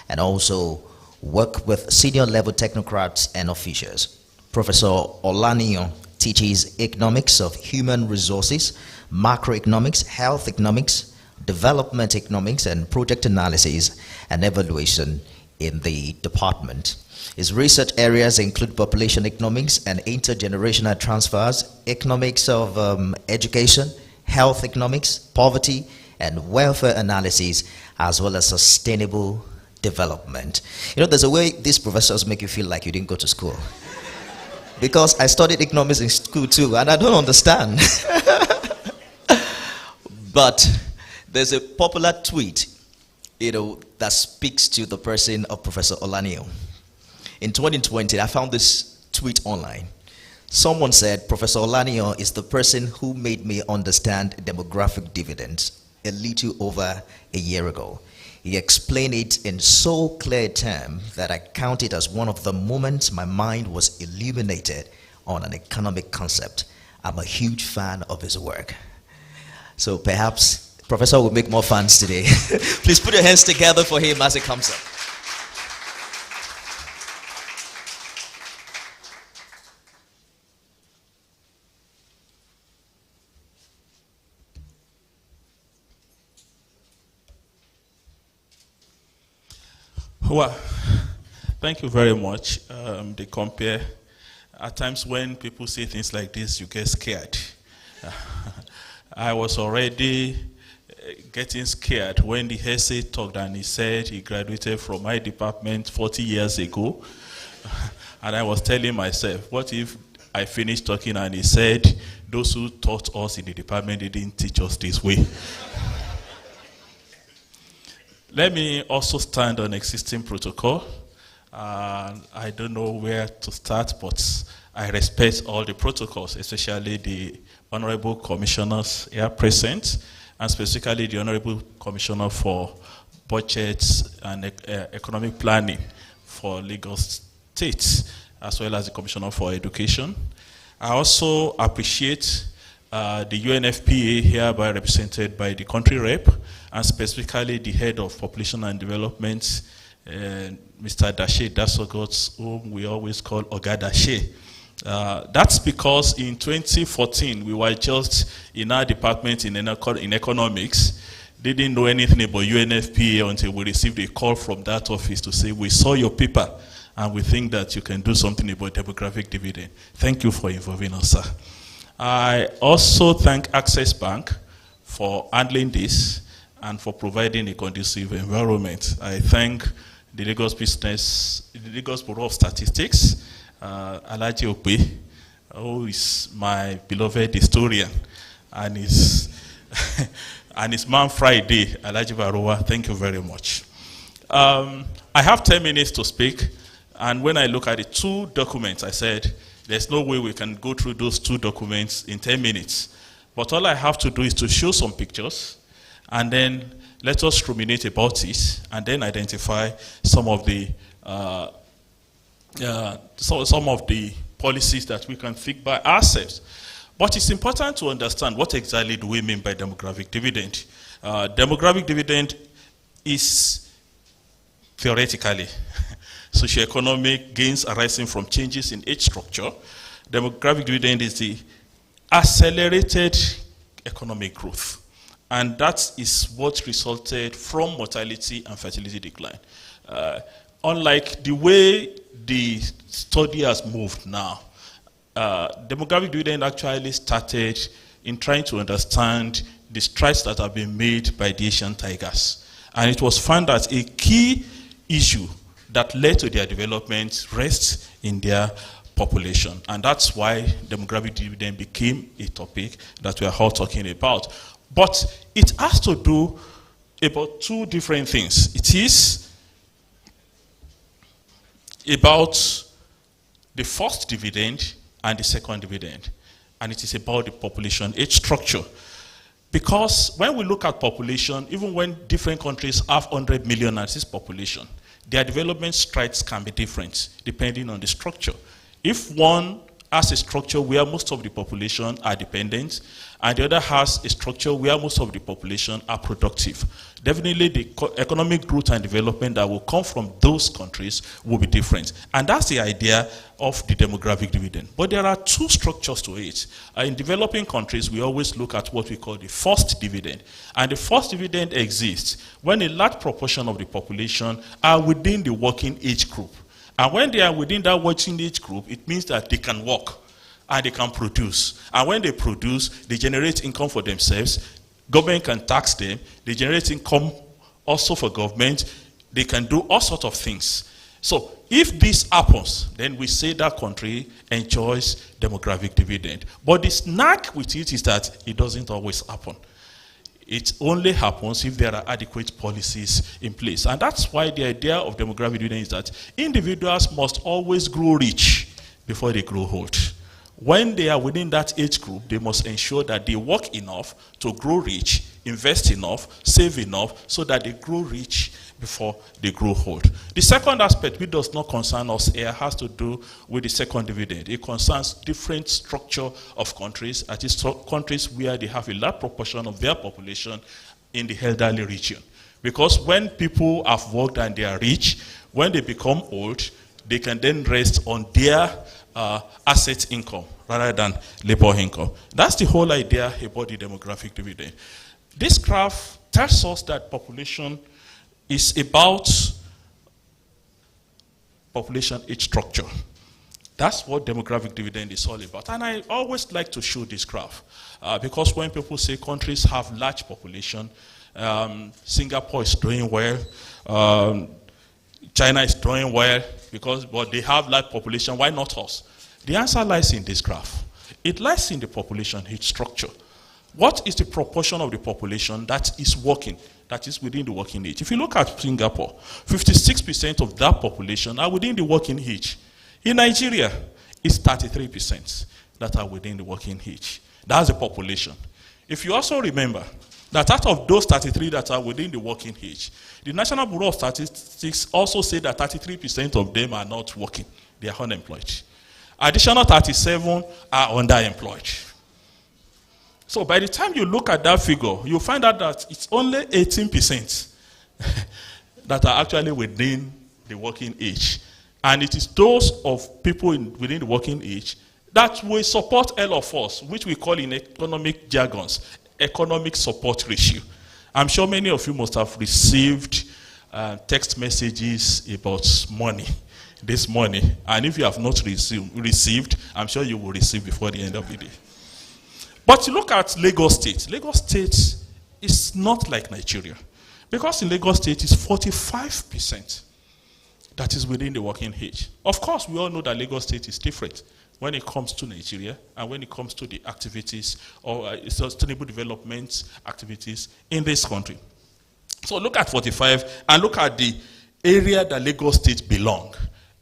A: and also work with senior level technocrats and officials. Professor Olaniyan teaches economics of human resources, macroeconomics, health economics, development economics, and project analysis and evaluation in the department. His research areas include population economics and intergenerational transfers, economics of education, health economics, poverty and welfare analysis, as well as sustainable development. You know, there's a way these professors make you feel like you didn't go to school. Because I studied economics in school too, and I don't understand. But there's a popular tweet, that speaks to the person of Professor Olaniyan. In 2020, I found this tweet online. Someone said, Professor Olaniyan is the person who made me understand demographic dividends a little over a year ago. He explained it in so clear terms that I count it as one of the moments my mind was illuminated on an economic concept. I'm a huge fan of his work. So perhaps Professor will make more fans today. Please put your hands together for him as he comes up.
F: Well, thank you very much. They compare. At times when people say things like this, you get scared. I was already getting scared when the essay talked and he said he graduated from my department 40 years ago. And I was telling myself, what if I finished talking and he said, those who taught us in the department, they didn't teach us this way. Let me also stand on existing protocol. I don't know where to start, but I respect all the protocols, especially the honorable commissioners here present, and specifically the honorable commissioner for budgets and economic planning for Lagos State, as well as the commissioner for education. I also appreciate the UNFPA, hereby represented by the country rep, and specifically the head of population and development, Mr. Dashe Dasogot, whom we always call Oga Dashe. That's because in 2014, we were just in our department in economics, didn't know anything about UNFPA until we received a call from that office to say, we saw your paper and we think that you can do something about demographic dividend. Thank you for involving us, sir. I also thank Access Bank for handling this and for providing a conducive environment. I thank the Lagos Bureau of Statistics, Alaji Okpe, who is my beloved historian, and his and his Man Friday, Alaji Barowa. Thank you very much. I have 10 minutes to speak, and when I look at the two documents, I said, there's no way we can go through those two documents in 10 minutes. But all I have to do is to show some pictures, and then let us ruminate about it, and then identify some of the policies that we can think by ourselves. But it's important to understand what exactly do we mean by demographic dividend. Demographic dividend is theoretically socioeconomic gains arising from changes in age structure. Demographic dividend is the accelerated economic growth And that is what resulted from mortality and fertility decline. Unlike the way the study has moved now, demographic dividend actually started in trying to understand the strides that have been made by the Asian tigers. And it was found that a key issue that led to their development rests in their population. And that's why demographic dividend became a topic that we are all talking about. But it has to do about two different things. It is about the first dividend and the second dividend. And it is about the population age structure. Because when we look at population, even when different countries have 100 million as this population, their development strides can be different depending on the structure. If one has a structure where most of the population are dependent, and the other has a structure where most of the population are productive, definitely the economic growth and development that will come from those countries will be different. And that's the idea of the demographic dividend. But there are two structures to it. In developing countries, we always look at what we call the first dividend. And the first dividend exists when a large proportion of the population are within the working age group. And when they are within that working age group, it means that they can work and they can produce. And when they produce, they generate income for themselves. Government can tax them. They generate income also for government. They can do all sorts of things. So if this happens, then we say that country enjoys demographic dividend. But the snag with it is that it doesn't always happen. It only happens if there are adequate policies in place. And that's why the idea of demographic dividend is that individuals must always grow rich before they grow old. When they are within that age group, they must ensure that they work enough to grow rich, invest enough, save enough, so that they grow rich before they grow old. The second aspect, which does not concern us here, has to do with the second dividend. It concerns different structure of countries, that is countries where they have a large proportion of their population in the elderly region. Because when people have worked and they are rich, when they become old, they can then rest on their asset income rather than labor income. That's the whole idea about the demographic dividend. This graph tells us that population is about population age structure. That's what demographic dividend is all about. And I always like to show this graph because when people say countries have large population, Singapore is doing well, China is doing well, but they have large population, why not us? The answer lies in this graph. It lies in the population age structure. What is the proportion of the population that is working, that is within the working age? If you look at Singapore, 56% of that population are within the working age. In Nigeria, it's 33% that are within the working age. That's the population. If you also remember that out of those 33 that are within the working age, the National Bureau of Statistics also say that 33% of them are not working. They are unemployed. Additional 37 are underemployed. So by the time you look at that figure, you find out that it's only 18% that are actually within the working age. And it is those of people within the working age that will support all of us, which we call in economic jargons, economic support ratio. I'm sure many of you must have received text messages about money this morning. And if you have not received, I'm sure you will receive before the end of the day. But you look at Lagos State. Lagos State is not like Nigeria. Because in Lagos State, it's 45% that is within the working age. Of course, we all know that Lagos State is different when it comes to Nigeria and when it comes to the activities or sustainable development activities in this country. So look at 45 and look at the area that Lagos State belongs.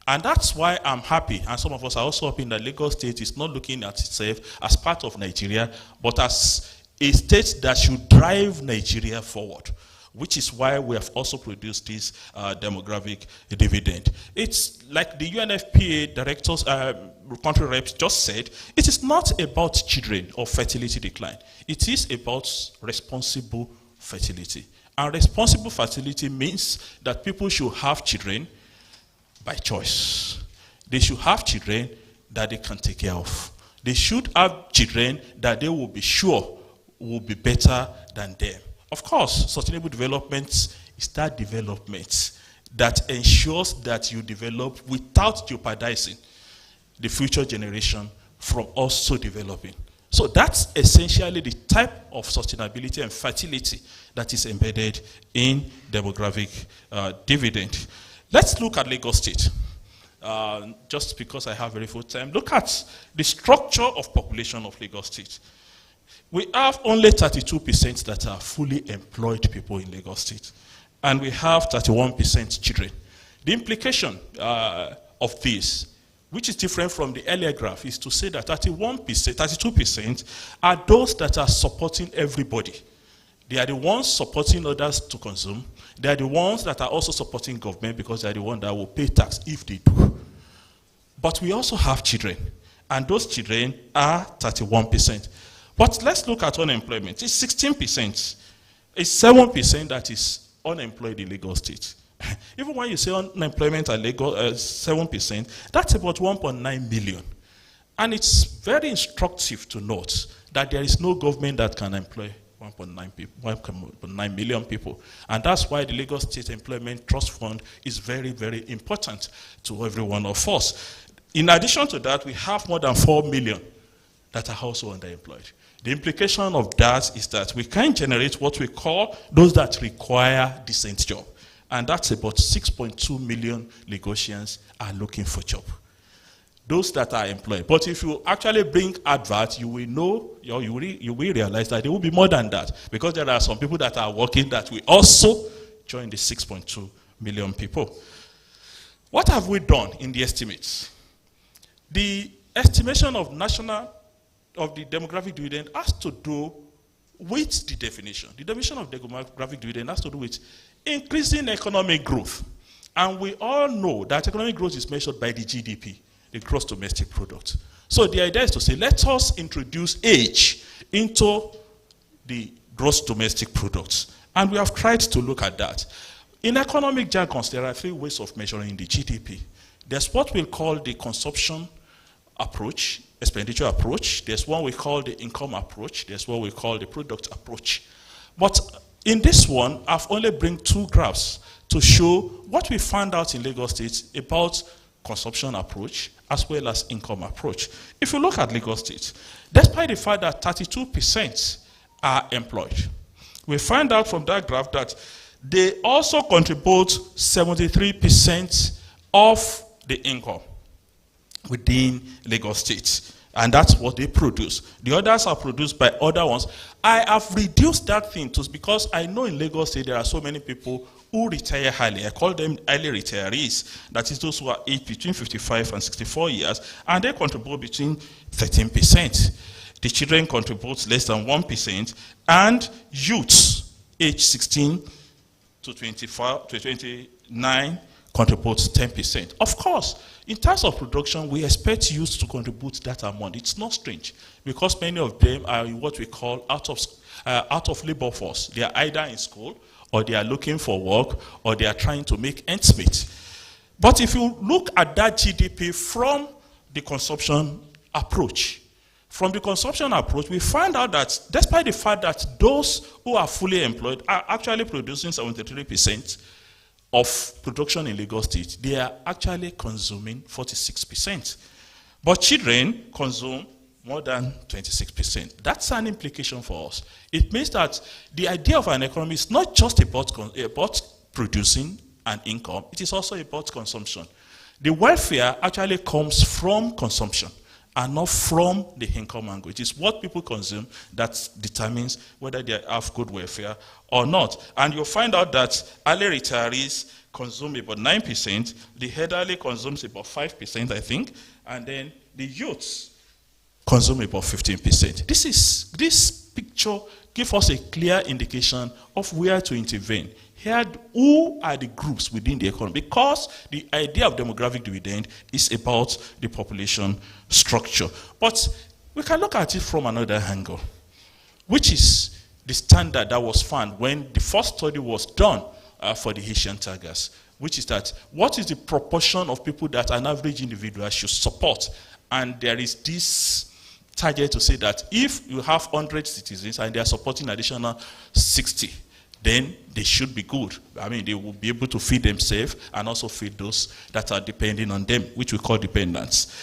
F: And that's why I'm happy, and some of us are also happy that Lagos State is not looking at itself as part of Nigeria, but as a state that should drive Nigeria forward, which is why we have also produced this demographic dividend. It's like the UNFPA directors, country reps just said, it is not about children or fertility decline. It is about responsible fertility. And responsible fertility means that people should have children by choice. They should have children that they can take care of. They should have children that they will be sure will be better than them. Of course, sustainable development is that development that ensures that you develop without jeopardizing the future generation from also developing. So that's essentially the type of sustainability and fertility that is embedded in demographic dividend. Let's look at Lagos State. Just because I have very full time, look at the structure of population of Lagos State. We have only 32% that are fully employed people in Lagos State, and we have 31% children. The implication of this, which is different from the earlier graph, is to say that 32% are those that are supporting everybody. They are the ones supporting others to consume. They are the ones that are also supporting government because they are the ones that will pay tax if they do. But we also have children, and those children are 31%. But let's look at unemployment. It's 16%. It's 7% that is unemployed in Lagos State. Even when you say unemployment at Lagos, 7%, that's about 1.9 million. And it's very instructive to note that there is no government that can employ 1.9 million people. And that's why the Lagos State Employment Trust Fund is very, very important to every one of us. In addition to that, we have more than 4 million that are also underemployed. The implication of that is that we can generate what we call those that require decent job. And that's about 6.2 million Lagosians are looking for job. Those that are employed. But if you actually bring advert, you will know, you will realize that there will be more than that, because there are some people that are working that will also join the 6.2 million people. What have we done in the estimates? The estimation of the demographic dividend has to do with the definition. The definition of demographic dividend has to do with increasing economic growth. And we all know that economic growth is measured by the GDP, the gross domestic product. So the idea is to say, let us introduce age into the gross domestic product. And we have tried to look at that. In economic jargons, there are 3 ways of measuring the GDP. There's what we call the consumption approach, expenditure approach. There's one we call the income approach. There's what we call the product approach. But in this one, I've only bring 2 graphs to show what we found out in Lagos State about consumption approach as well as income approach. If you look at Lagos State, despite the fact that 32% are employed, we find out from that graph that they also contribute 73% of the income within Lagos State. And that's what they produce. The others are produced by other ones. I have reduced that thing because I know in Lagos State there are so many people who retire early. I call them early retirees. That is those who are aged between 55 and 64 years, and they contribute between 13%. The children contribute less than 1%, and youths aged 16 to 29 contributes 10%. Of course, in terms of production, we expect youth to contribute that amount. It's not strange, because many of them are in what we call out of labor force. They are either in school, or they are looking for work, or they are trying to make ends meet. But if you look at that GDP from the consumption approach, we find out that despite the fact that those who are fully employed are actually producing 73% of production in Lagos State, they are actually consuming 46%. But children consume more than 26%. That's an implication for us. It means that the idea of an economy is not just about producing an income, it is also about consumption. The welfare actually comes from consumption and not from the income angle. It is what people consume that determines whether they have good welfare or not. And you'll find out that early retirees consume about 9%, the elderly consumes about 5%, I think, and then the youths consume about 15%. This picture gives us a clear indication of where to intervene. Here, who are the groups within the economy? Because the idea of demographic dividend is about the population structure. But we can look at it from another angle, which is the standard that was found when the first study was done for the Asian tigers, which is that what is the proportion of people that an average individual should support? And there is this target to say that if you have 100 citizens and they are supporting additional 60, then they should be good. I mean, they will be able to feed themselves and also feed those that are depending on them, which we call dependents.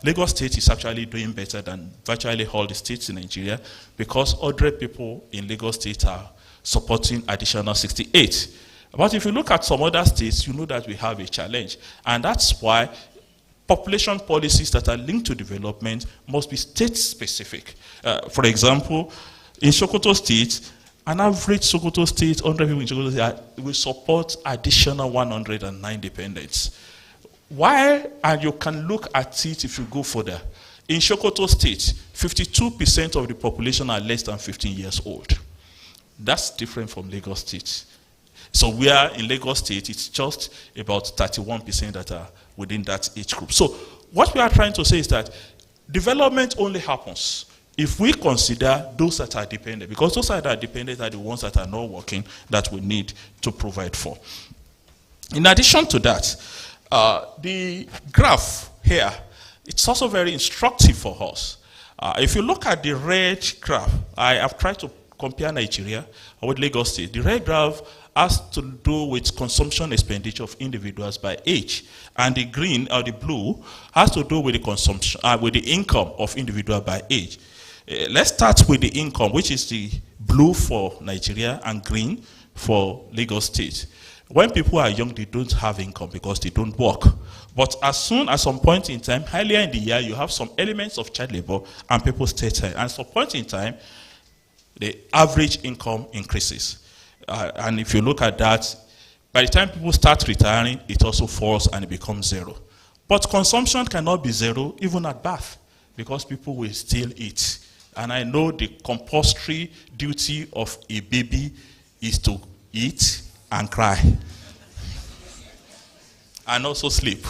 F: Lagos State is actually doing better than virtually all the states in Nigeria because 100 people in Lagos State are supporting additional 68. But if you look at some other states, you know that we have a challenge. And that's why population policies that are linked to development must be state-specific. For example, in Sokoto State, an average Sokoto State, 100 people in Sokoto State, will support additional 109 dependents. While, and you can look at it if you go further, in Sokoto State, 52% of the population are less than 15 years old. That's different from Lagos State. So we are in Lagos State, it's just about 31% that are within that age group. So what we are trying to say is that development only happens if we consider those that are dependent, because those that are dependent are the ones that are not working that we need to provide for. In addition to that, the graph here, it's also very instructive for us. If you look at the red graph, I have tried to compare Nigeria with Lagos State. The red graph has to do with consumption expenditure of individuals by age, and the green or the blue has to do with the consumption, with the income of individual by age. Let's start with the income, which is the blue for Nigeria and green for Lagos State. When people are young, they don't have income because they don't work. But as soon as some point in time, earlier in the year, you have some elements of child labor and people stay tight. And at some point in time, the average income increases. And if you look at that, by the time people start retiring, it also falls and it becomes zero. But consumption cannot be zero even at birth because people will still eat. And I know the compulsory duty of a baby is to eat and cry. And also sleep.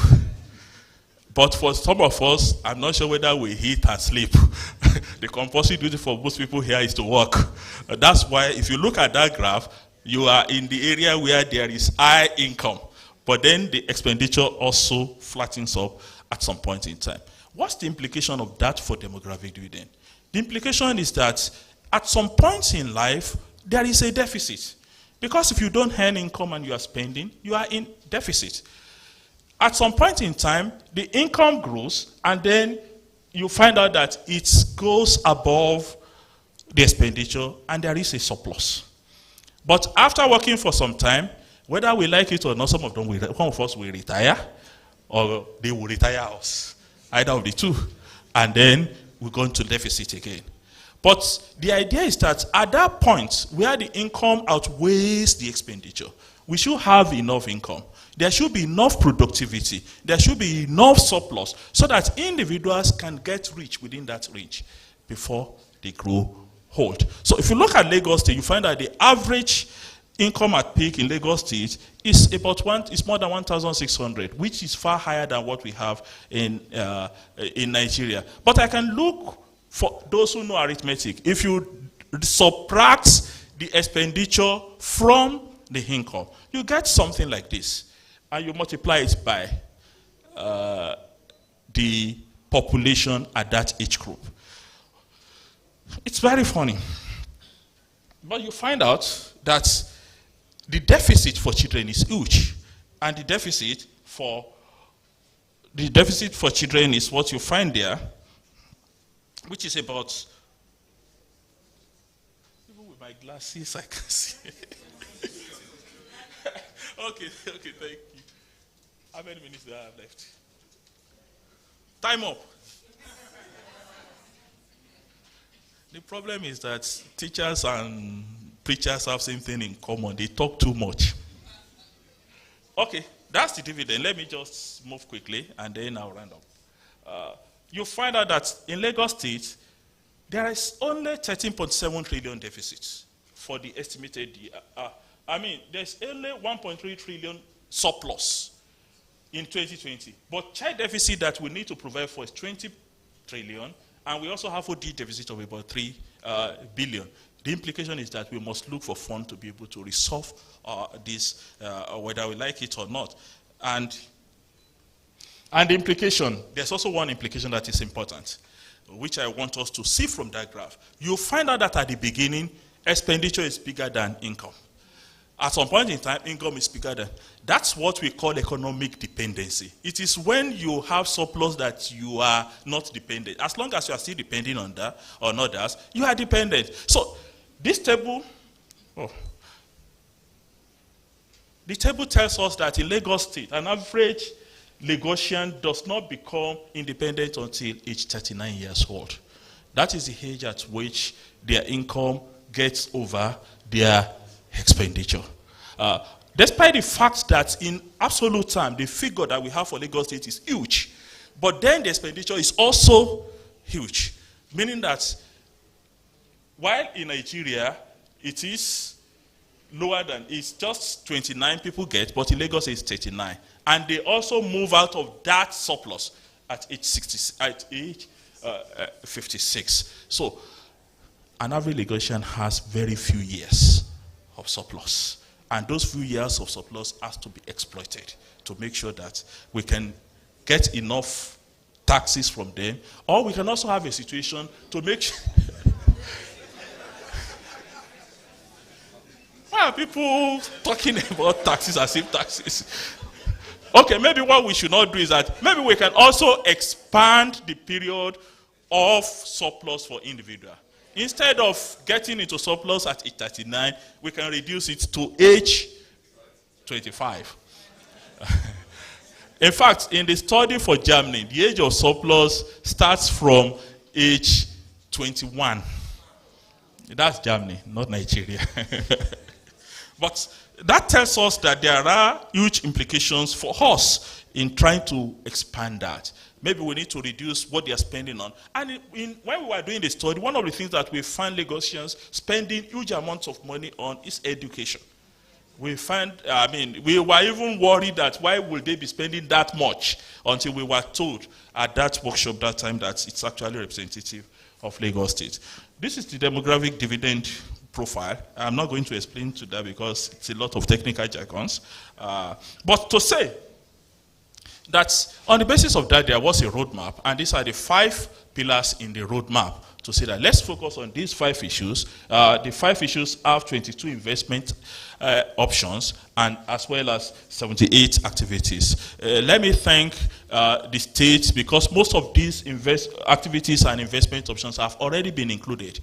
F: But for some of us, I'm not sure whether we eat and sleep. The compulsory duty for most people here is to work. That's why if you look at that graph, you are in the area where there is high income. But then the expenditure also flattens up at some point in time. What's the implication of that for demographic dividend? The implication is that at some point in life, there is a deficit. Because if you don't earn income and you are spending, you are in deficit. At some point in time, the income grows, and then you find out that it goes above the expenditure, and there is a surplus. But after working for some time, whether we like it or not, some of us will retire, or they will retire us. Either of the two. And then we go into deficit again. But the idea is that at that point, where the income outweighs the expenditure, we should have enough income. There should be enough productivity. There should be enough surplus so that individuals can get rich within that range before they grow old. So if you look at Lagos State, you find that the average income at peak in Lagos State is more than 1,600, which is far higher than what we have in Nigeria. But I can look for those who know arithmetic. If you subtract the expenditure from the income, you get something like this. And you multiply it by the population at that age group. It's very funny. But you find out that the deficit for children is huge. And the deficit for children is what you find there, which is about, even with my glasses I can see. Okay, thank you. How many minutes do I have left? Time up. The problem is that teachers and preachers have same thing in common. They talk too much. Okay, that's the dividend. Let me just move quickly and then I'll round up. You find out that in Lagos State, there is only 13.7 trillion deficit for the estimated year. There's only 1.3 trillion surplus in 2020. But child deficit that we need to provide for is 20 trillion, and we also have OD deficit of about 3 billion. The implication is that we must look for funds to be able to resolve this, whether we like it or not. And the implication, there's also one implication that is important. which I want us to see from that graph, you'll find out that at the beginning, expenditure is bigger than income. At some point in time, income is bigger than. That's what we call economic dependency. It is when you have surplus that you are not dependent. As long as you are still depending on that or not others, you are dependent. So this table, the table tells us that in Lagos State, an average Lagosian does not become independent until age 39 years old. That is the age at which their income gets over their expenditure. Despite the fact that in absolute time, the figure that we have for Lagos State is huge, but then the expenditure is also huge, meaning that while in Nigeria, it is lower than, it's just 29 people get, but in Lagos it's 39. And they also move out of that surplus at age 56. So an average Lagosian has very few years of surplus. And those few years of surplus has to be exploited to make sure that we can get enough taxes from them, or we can also have a situation to make sure. Why are people talking about taxes as if taxes? Okay, maybe what we should not do is that maybe we can also expand the period of surplus for individual. Instead of getting into surplus at age 39, we can reduce it to age 25. In fact, in the study for Germany, the age of surplus starts from age 21. That's Germany, not Nigeria. But that tells us that there are huge implications for us in trying to expand that. Maybe we need to reduce what they are spending on. And when we were doing the study, one of the things that we find Lagosians spending huge amounts of money on is education. We we were even worried that why would they be spending that much, until we were told at that workshop that time that it's actually representative of Lagos State. This is the demographic dividend profile. I'm not going to explain to that because it's a lot of technical jargons. But to say that on the basis of that, there was a roadmap, and these are the 5 pillars in the roadmap to say that let's focus on these 5 issues. The 5 issues have 22 investment options, and as well as 78 activities. Let me thank the state, because most of these activities and investment options have already been included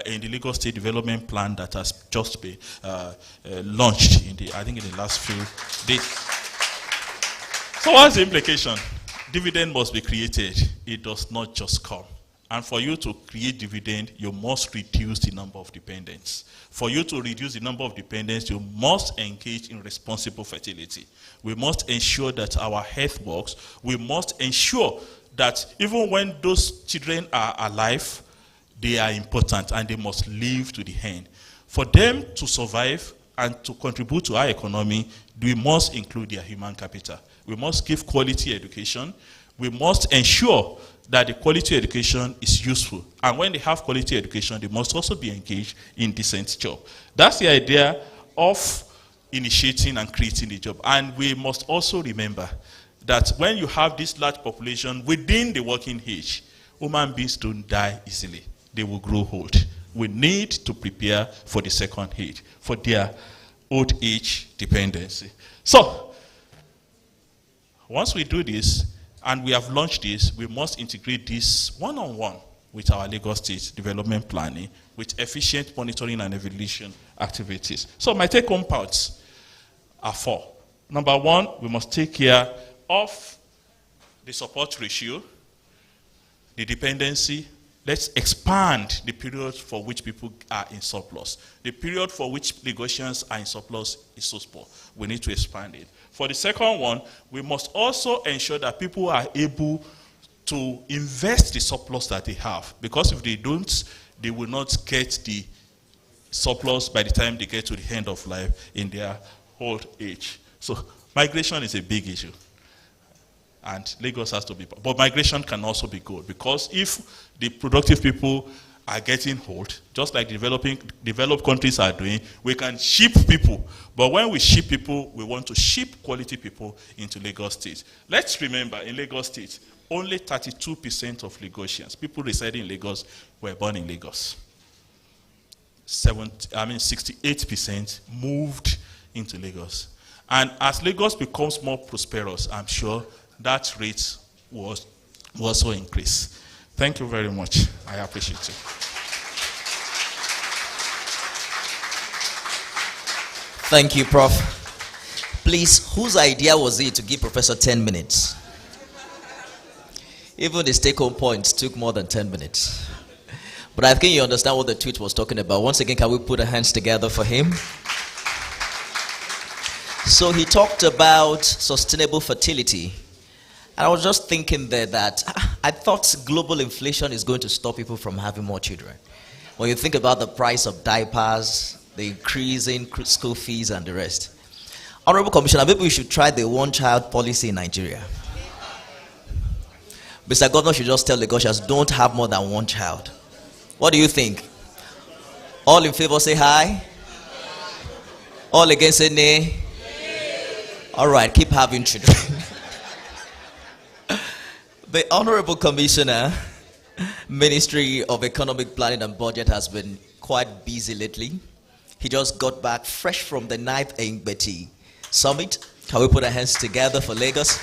F: in the Lagos State Development Plan that has just been launched I think in the last few days. So what's the implication? Dividend must be created. It does not just come. And for you to create dividend, you must reduce the number of dependents. For you to reduce the number of dependents, you must engage in responsible fertility. We must ensure that our health works. We must ensure that even when those children are alive, they are important and they must live to the end. For them to survive and to contribute to our economy, we must include their human capital. We must give quality education. We must ensure that the quality education is useful. And when they have quality education, they must also be engaged in decent job. That's the idea of initiating and creating the job. And we must also remember that when you have this large population within the working age, human beings don't die easily. They will grow old. We need to prepare for the second age, for their old age dependency. So, once we do this, and we have launched this, we must integrate this one-on-one with our Lagos State development planning, with efficient monitoring and evaluation activities. So my take-home parts are 4. Number 1, we must take care of the support ratio, the dependency. Let's expand the period for which people are in surplus. The period for which Lagosians are in surplus is so small. We need to expand it. For the second one, we must also ensure that people are able to invest the surplus that they have. Because if they don't, they will not get the surplus by the time they get to the end of life in their old age. So migration is a big issue. And Lagos has to be, but migration can also be good, because if the productive people are getting old, just like developed countries are doing, we can ship people. But when we ship people, we want to ship quality people into Lagos State. Let's remember, in Lagos State, only 32% of Lagosians, people residing in Lagos, were born in Lagos. 68% moved into Lagos. And as Lagos becomes more prosperous, I'm sure that rate will also increase. Thank you very much. I appreciate it.
A: Thank you, Prof. Please, whose idea was it to give Professor 10 minutes? Even the take-home points took more than 10 minutes. But I think you understand what the tweet was talking about. Once again, can we put our hands together for him? So he talked about sustainable fertility. And I was just thinking there that I thought global inflation is going to stop people from having more children. When you think about the price of diapers, the increase in school fees and the rest. Honorable Commissioner, maybe we should try the one-child policy in Nigeria. Mr. Governor should just tell Lagosians, don't have more than one child. What do you think? All in favor say hi. All against say nay. All right, keep having children. The Honorable Commissioner, Ministry of Economic Planning and Budget, has been quite busy lately. He just got back fresh from the 9th Engbeti Summit. Can we put our hands together for Lagos?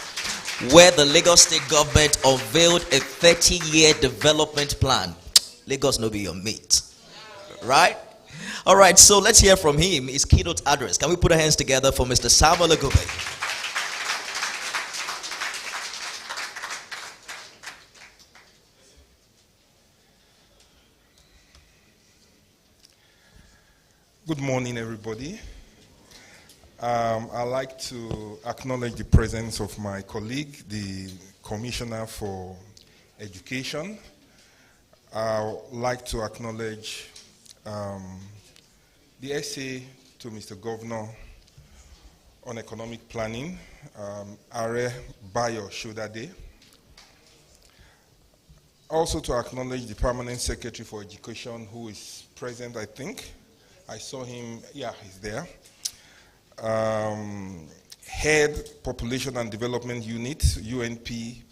A: Where the Lagos State government unveiled a 30-year development plan. Lagos no be your mate. Right? All right, so let's hear from him, his keynote address. Can we put our hands together for Mr. Samuel Agube?
G: Good morning, everybody. I'd like to acknowledge the presence of my colleague, the Commissioner for Education. I'd like to acknowledge the essay to Mr. Governor on economic planning, Are Bayo Shodade. Also to acknowledge the Permanent Secretary for Education, who is present, I think. I saw him, yeah, he's there. Head Population and Development Unit, UNPA,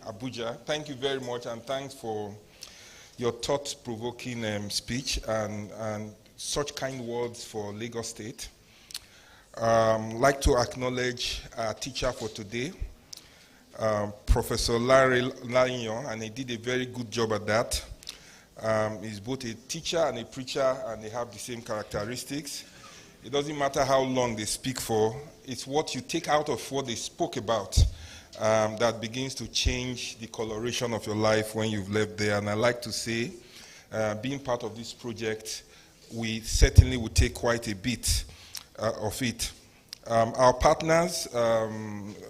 G: Abuja. Thank you very much, and thanks for your thought-provoking speech and such kind words for Lagos State. Like to acknowledge our teacher for today, Professor Larry Lanyon, and he did a very good job at that. He's both a teacher and a preacher, and they have the same characteristics. It doesn't matter how long they speak for, it's what you take out of what they spoke about that begins to change the coloration of your life when you've left there. And I like to say, being part of this project, we certainly will take quite a bit of it. Our partners,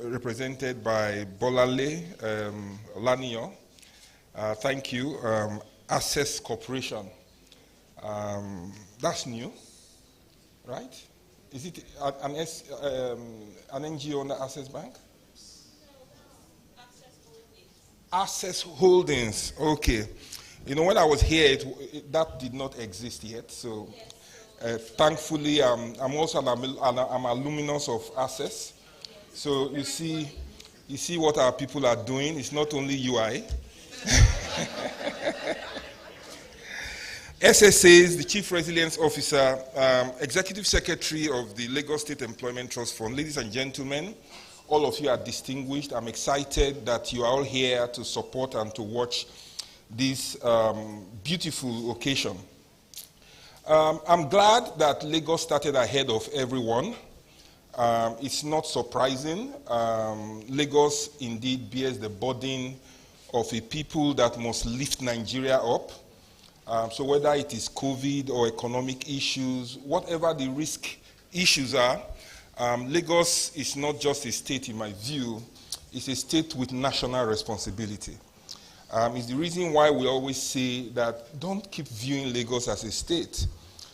G: represented by Bolale Lanio, thank you. Access Corporation. That's new, right? Is it an NGO under Access Bank? Access Holdings. Okay. You know, when I was here, that did not exist yet. So, thankfully, I'm also I'm alumnus of Access. So you see what our people are doing. It's not only UI. SSAs, the Chief Resilience Officer, Executive Secretary of the Lagos State Employment Trust Fund. Ladies and gentlemen, all of you are distinguished. I'm excited that you are all here to support and to watch this beautiful occasion. I'm glad that Lagos started ahead of everyone. It's not surprising. Lagos indeed bears the burden of a people that must lift Nigeria up. So whether it is COVID or economic issues, whatever the risk issues are, Lagos is not just a state, in my view, it's a state with national responsibility. It's the reason why we always say that don't keep viewing Lagos as a state,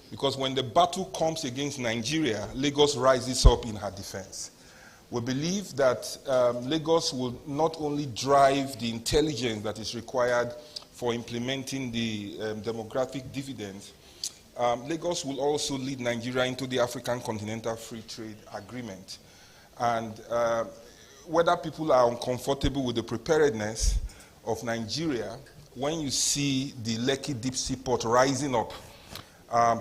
G: because when the battle comes against Nigeria, Lagos rises up in her defense. We believe that Lagos will not only drive the intelligence that is required for implementing the demographic dividend, Lagos will also lead Nigeria into the African Continental Free Trade Agreement. And whether people are uncomfortable with the preparedness of Nigeria, when you see the Lekki deep sea port rising up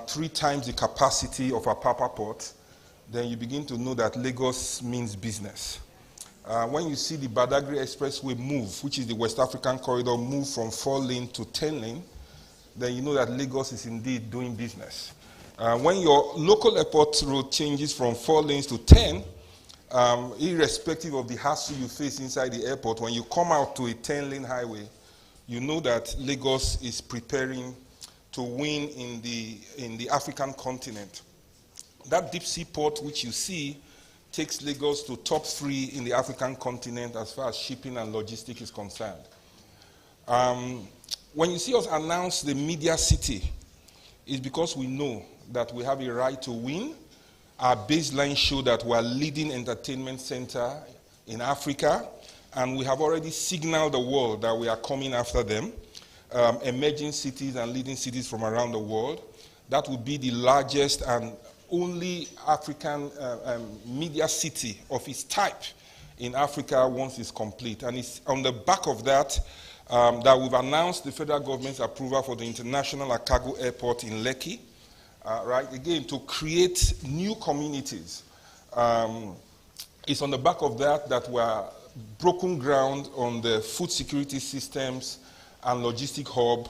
G: 3 times the capacity of Apapa port, then you begin to know that Lagos means business. When you see the Badagry Expressway move, which is the West African corridor, move from 4-lane to 10-lane, then you know that Lagos is indeed doing business. When your local airport road changes from 4 lanes to 10, irrespective of the hassle you face inside the airport, when you come out to a 10-lane highway, you know that Lagos is preparing to win in the African continent. That deep sea port which you see takes Lagos to top 3 in the African continent as far as shipping and logistics is concerned. When you see us announce the media city, it's because we know that we have a right to win. Our baseline show that we are leading entertainment center in Africa, and we have already signaled the world that we are coming after them, emerging cities and leading cities from around the world. That would be the largest and only African media city of its type in Africa once it's complete. And it's on the back of that that we've announced the federal government's approval for the International Cargo Airport in Lekki, right? Again, to create new communities. It's on the back of that we're broken ground on the food security systems and logistic hub.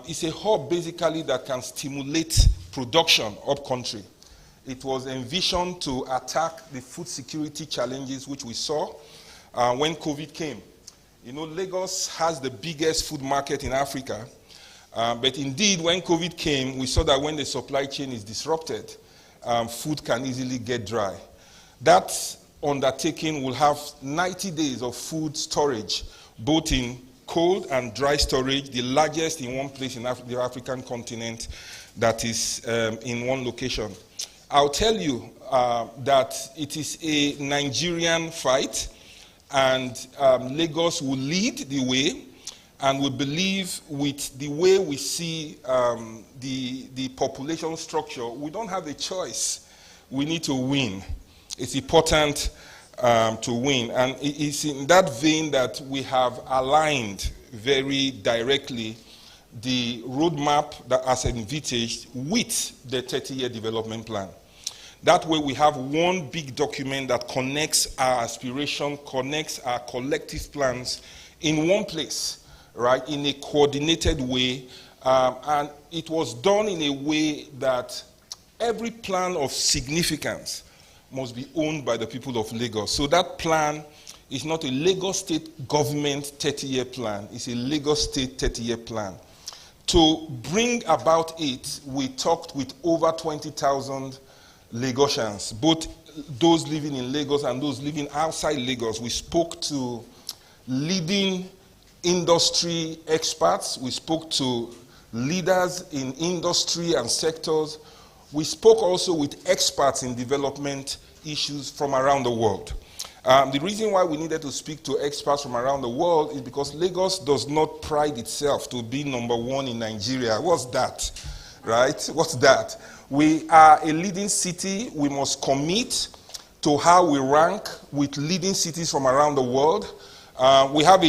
G: It's a hub basically that can stimulate production up country. It was envisioned to attack the food security challenges which we saw when COVID came. You know, Lagos has the biggest food market in Africa, but indeed when COVID came, we saw that when the supply chain is disrupted, food can easily get dry. That undertaking will have 90 days of food storage, both in cold and dry storage, the largest in one place in the African continent that is in one location. I'll tell you that it is a Nigerian fight, and Lagos will lead the way, and we believe with the way we see the population structure, we don't have a choice. We need to win. It's important to win. And it's in that vein that we have aligned very directly the roadmap that has envisaged with the 30-year development plan. That way we have one big document that connects our aspiration, connects our collective plans in one place, right, in a coordinated way. And it was done in a way that every plan of significance must be owned by the people of Lagos. So that plan is not a Lagos State government 30-year plan. It's a Lagos State 30-year plan. To bring about it, we talked with over 20,000 Lagosians, both those living in Lagos and those living outside Lagos. We spoke to leading industry experts. We spoke to leaders in industry and sectors. We spoke also with experts in development issues from around the world. The reason why we needed to speak to experts from around the world is because Lagos does not pride itself to be number 1 in Nigeria. What's that? Right? What's that? We are a leading city. We must commit to how we rank with leading cities from around the world. We have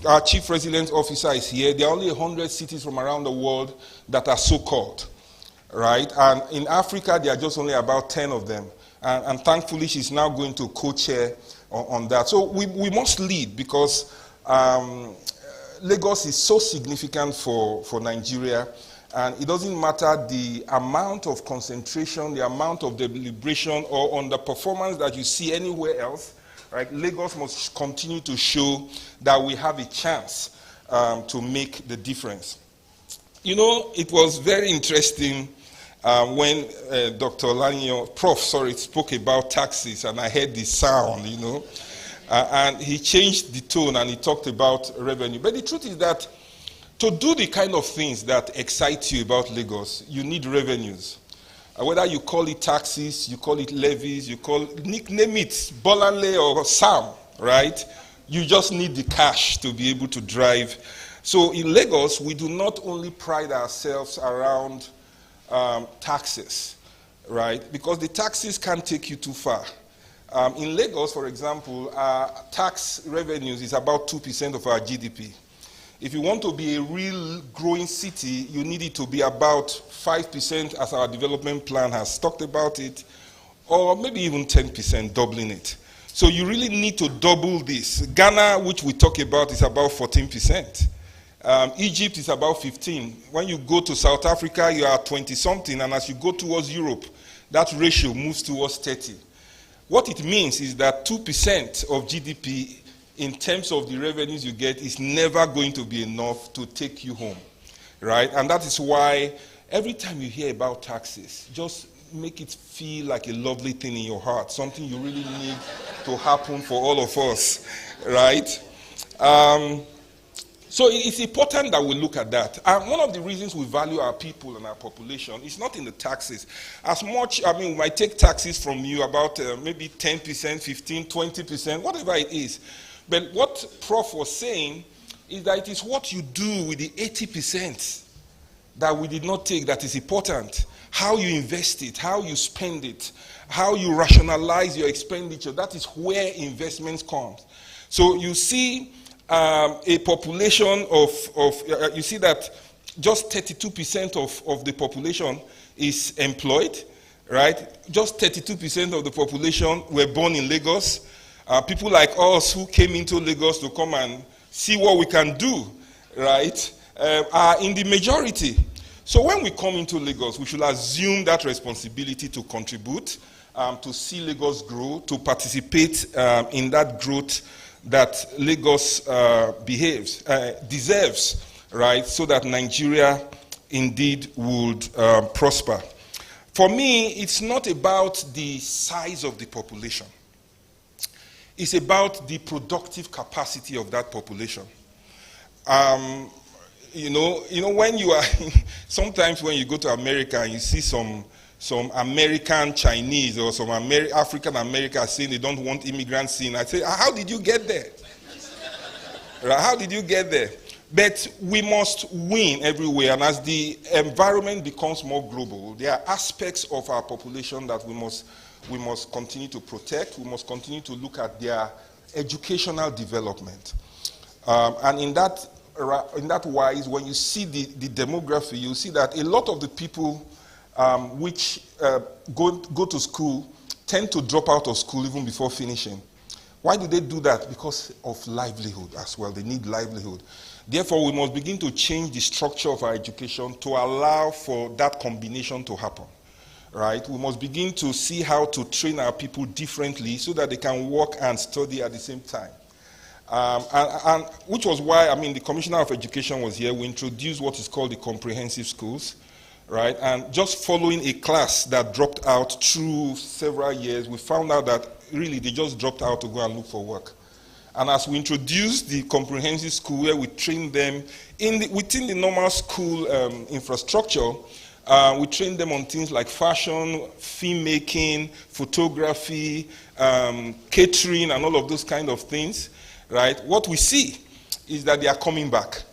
G: our chief resident officer is here. There are only 100 cities from around the world that are so-called, right? And in Africa, there are just only about 10 of them. And thankfully, she's now going to co-chair on that. So we must lead because Lagos is so significant for Nigeria. And it doesn't matter the amount of concentration, the amount of deliberation or underperformance that you see anywhere else, right? Lagos must continue to show that we have a chance to make the difference. You know, it was very interesting when Dr. Lanyo, spoke about taxes, and I heard the sound, you know, and he changed the tone and he talked about revenue. But the truth is that to do the kind of things that excite you about Lagos, you need revenues. Whether you call it taxes, you call it levies, nickname it Bolanle or Sam, right? You just need the cash to be able to drive. So in Lagos, we do not only pride ourselves around taxes, right? Because the taxes can't take you too far. In Lagos, for example, tax revenues is about 2% of our GDP. If you want to be a real growing city, you need it to be about 5%, as our development plan has talked about it, or maybe even 10%, doubling it. So you really need to double this. Ghana, which we talk about, is about 14%. Egypt is about 15. When you go to South Africa, you are 20-something, and as you go towards Europe, that ratio moves towards 30. What it means is that 2% of GDP in terms of the revenues you get is never going to be enough to take you home, right? And that is why every time you hear about taxes, just make it feel like a lovely thing in your heart, something you really need to happen for all of us, right? So it's important that we look at that. And one of the reasons we value our people and our population is not in the taxes. As much, we might take taxes from you about maybe 10%, 15, 20%, whatever it is. But what Prof was saying is that it is what you do with the 80% that we did not take that is important. How you invest it, how you spend it, how you rationalize your expenditure. That is where investments come. So you see a population you see that just 32% of the population is employed, right? Just 32% of the population were born in Lagos. People like us who came into Lagos to come and see what we can do, right, are in the majority. So when we come into Lagos, we should assume that responsibility to contribute, to see Lagos grow, to participate in that growth that Lagos deserves, right, so that Nigeria indeed would prosper. For me, it's not about the size of the population. It's about the productive capacity of that population. When you are, sometimes when you go to America and you see some American Chinese or some African Americans saying they don't want immigrants in, I say, how did you get there? Right? How did you get there? But we must win everywhere, and as the environment becomes more global, there are aspects of our population that we must continue to protect. We must continue to look at their educational development. And in that wise, when you see the demography, you see that a lot of the people which go to school tend to drop out of school even before finishing. Why do they do that? Because of livelihood as well. They need livelihood. Therefore, we must begin to change the structure of our education to allow for that combination to happen. Right? We must begin to see how to train our people differently so that they can work and study at the same time. And which was why, the Commissioner of Education was here. We introduced what is called the comprehensive schools, right? And just following a class that dropped out through several years, we found out that really they just dropped out to go and look for work. And as we introduced the comprehensive school where we trained them within the normal school infrastructure, we train them on things like fashion, film making, photography, catering, and all of those kind of things, right? What we see is that they are coming back.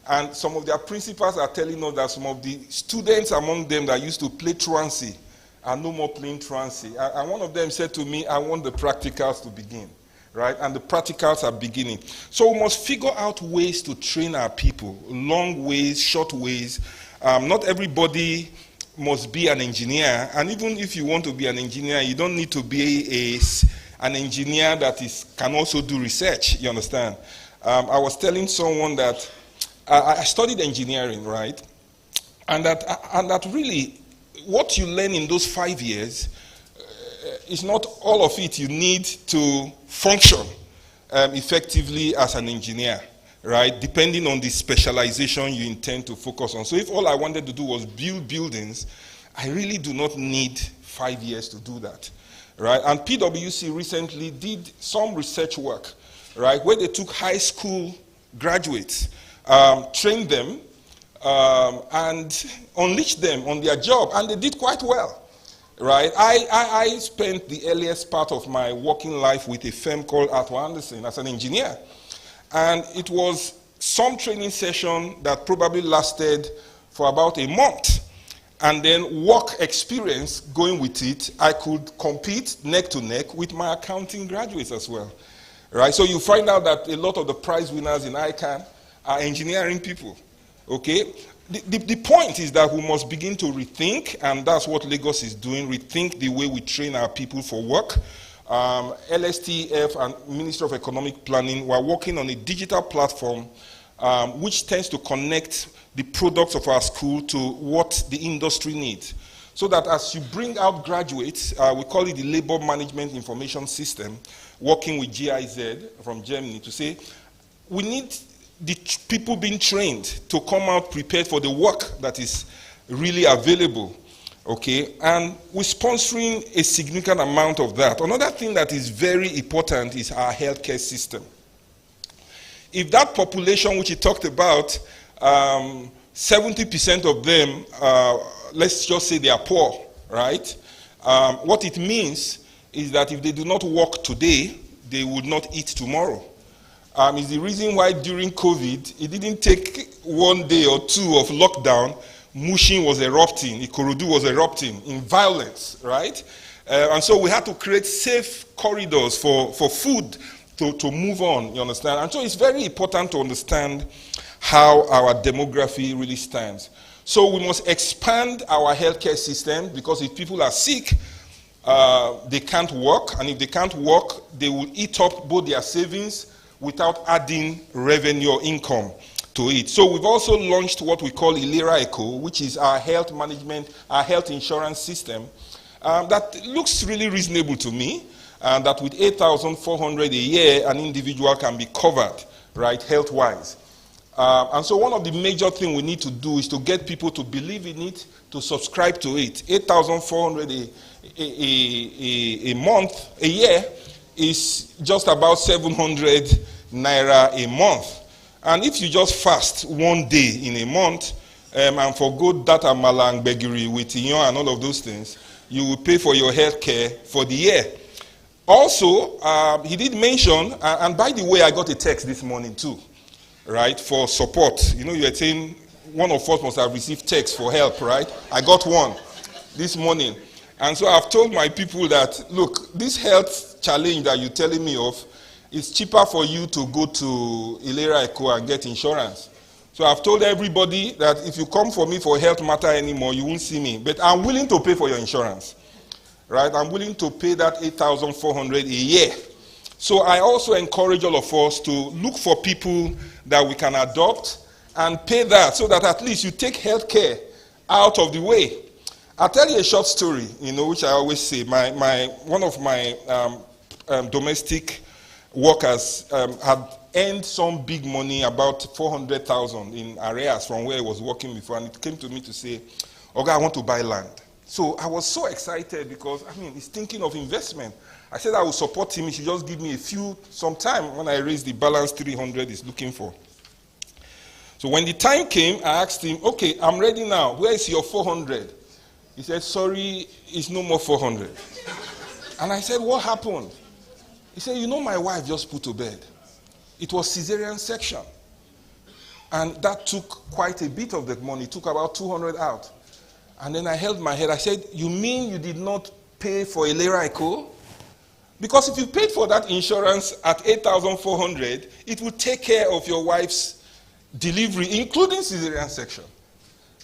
G: And some of their principals are telling us that some of the students among them that used to play truancy are no more playing truancy. And one of them said to me, I want the practicals to begin, right? And the practicals are beginning. So we must figure out ways to train our people, long ways, short ways. Not everybody must be an engineer, and even if you want to be an engineer, you don't need to be an engineer that can also do research, you understand? I was telling someone that I studied engineering, right? And that really, what you learn in those 5 years is not all of it you need to function effectively as an engineer. Right, depending on the specialization you intend to focus on. So if all I wanted to do was build buildings, I really do not need 5 years to do that. Right, and PwC recently did some research work, right, where they took high school graduates, trained them, and unleashed them on their job, and they did quite well. Right, I spent the earliest part of my working life with a firm called Arthur Andersen as an engineer. And it was some training session that probably lasted for about a month. and then work experience going with it, I could compete neck to neck with my accounting graduates as well. Right? So you find out that a lot of the prize winners in ICANN are engineering people. Okay? The point is that we must begin to rethink, and that's what Lagos is doing, rethink the way we train our people for work. LSTF and Ministry of Economic Planning were working on a digital platform which tends to connect the products of our school to what the industry needs. So that as you bring out graduates, we call it the Labor Management Information System, working with GIZ from Germany to say, we need the people being trained to come out prepared for the work that is really available. Okay, and we're sponsoring a significant amount of that. Another thing that is very important is our healthcare system. If that population which you talked about, 70% of them, let's just say they are poor, right? What it means is that if they do not work today, they would not eat tomorrow. It's the reason why during COVID, it didn't take 1 day or two of lockdown. Mushin was erupting, Ikorodu was erupting in violence, right? And so we had to create safe corridors for food to move on, you understand? And so it's very important to understand how our demography really stands. So we must expand our healthcare system, because if people are sick, they can't work, and if they can't work, they will eat up both their savings without adding revenue or income to it. So we've also launched what we call Ilera Eco, which is our health management, our health insurance system, that looks really reasonable to me, and that with 8,400 a year, an individual can be covered, right, health-wise. And so one of the major things we need to do is to get people to believe in it, to subscribe to it. 8,400 a month, a year, is just about 700 naira a month. And if you just fast 1 day in a month, and forgo that amalang begiri with Iyon and all of those things, you will pay for your health care for the year. Also, he did mention, and by the way, I got a text this morning too, right, for support. You know, you were saying one of us must have received text for help, right? I got one this morning. And so I've told my people that, look, this health challenge that you're telling me of, it's cheaper for you to go to Ilera Eco and get insurance. So I've told everybody that if you come for me for health matter anymore, you won't see me. But I'm willing to pay for your insurance. Right? I'm willing to pay that 8,400 a year. So I also encourage all of us to look for people that we can adopt and pay that, so that at least you take healthcare out of the way. I'll tell you a short story, you know, which I always say. One of my domestic workers had earned some big money, about 400,000 in arrears from where he was working before, and it came to me to say, "Oga, I want to buy land." So I was so excited because, I mean, he's thinking of investment. I said I will support him. He should just give me some time when I raise the balance 300 he's looking for. So when the time came, I asked him, "Okay, I'm ready now. Where is your 400? He said, "Sorry, it's no more 400. And I said, "What happened?" He said, "You know, my wife just put to bed. It was cesarean section. And that took quite a bit of the money. It took about 200 out. And then I held my head. I said, "You mean you did not pay for Ilera Eco? Because if you paid for that insurance at 8,400, it would take care of your wife's delivery, including cesarean section."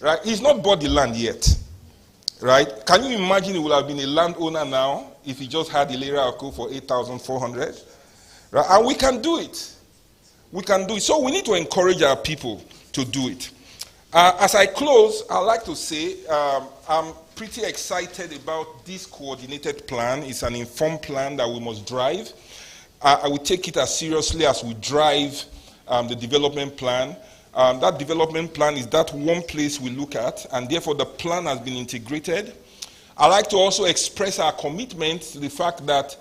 G: Right? He's not bought the land yet. Right? Can you imagine he would have been a landowner now if he just had Ilera Eco for 8,400? Right? And we can do it. We can do it. So we need to encourage our people to do it. As I close, I'd like to say I'm pretty excited about this coordinated plan. It's an informed plan that we must drive. I will take it as seriously as we drive the development plan. That development plan is that one place we look at, and therefore the plan has been integrated. I'd like to also express our commitment to the fact that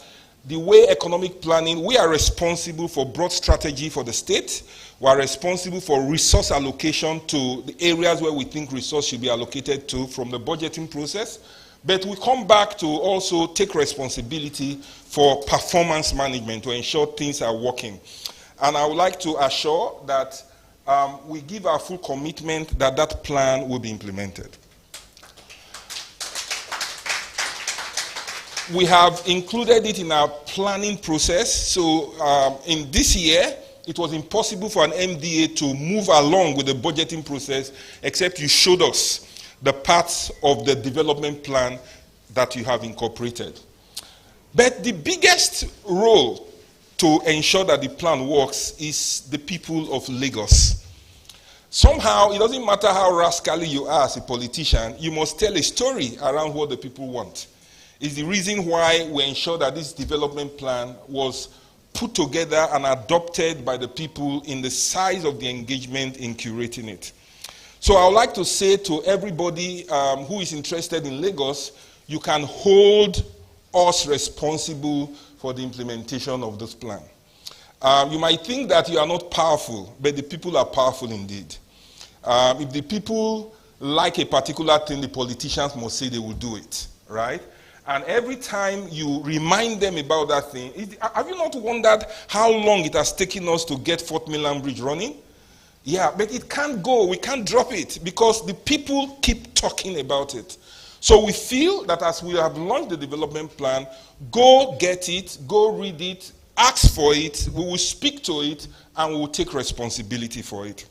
G: the way economic planning, we are responsible for broad strategy for the state. We are responsible for resource allocation to the areas where we think resource should be allocated to from the budgeting process. But we come back to also take responsibility for performance management to ensure things are working. And I would like to assure that we give our full commitment that that plan will be implemented. we have included it in our planning process. So in this year, it was impossible for an MDA to move along with the budgeting process except you showed us the parts of the development plan that you have incorporated. But the biggest role to ensure that the plan works is the people of Lagos. Somehow, it doesn't matter how rascally you are as a politician, you must tell a story around what the people want. It's the reason why we ensure that this development plan was put together and adopted by the people in the size of the engagement in curating it. So I would like to say to everybody who is interested in Lagos, you can hold us responsible for the implementation of this plan. You might think that you are not powerful, but the people are powerful indeed. If the people like a particular thing, the politicians must say they will do it, right? And every time you remind them about that thing, have you not wondered how long it has taken us to get Fort Mainland Bridge running? Yeah, but it can't go. We can't drop it because the people keep talking about it. So we feel that as we have launched the development plan, go get it, go read it, ask for it, we will speak to it, and we will take responsibility for it.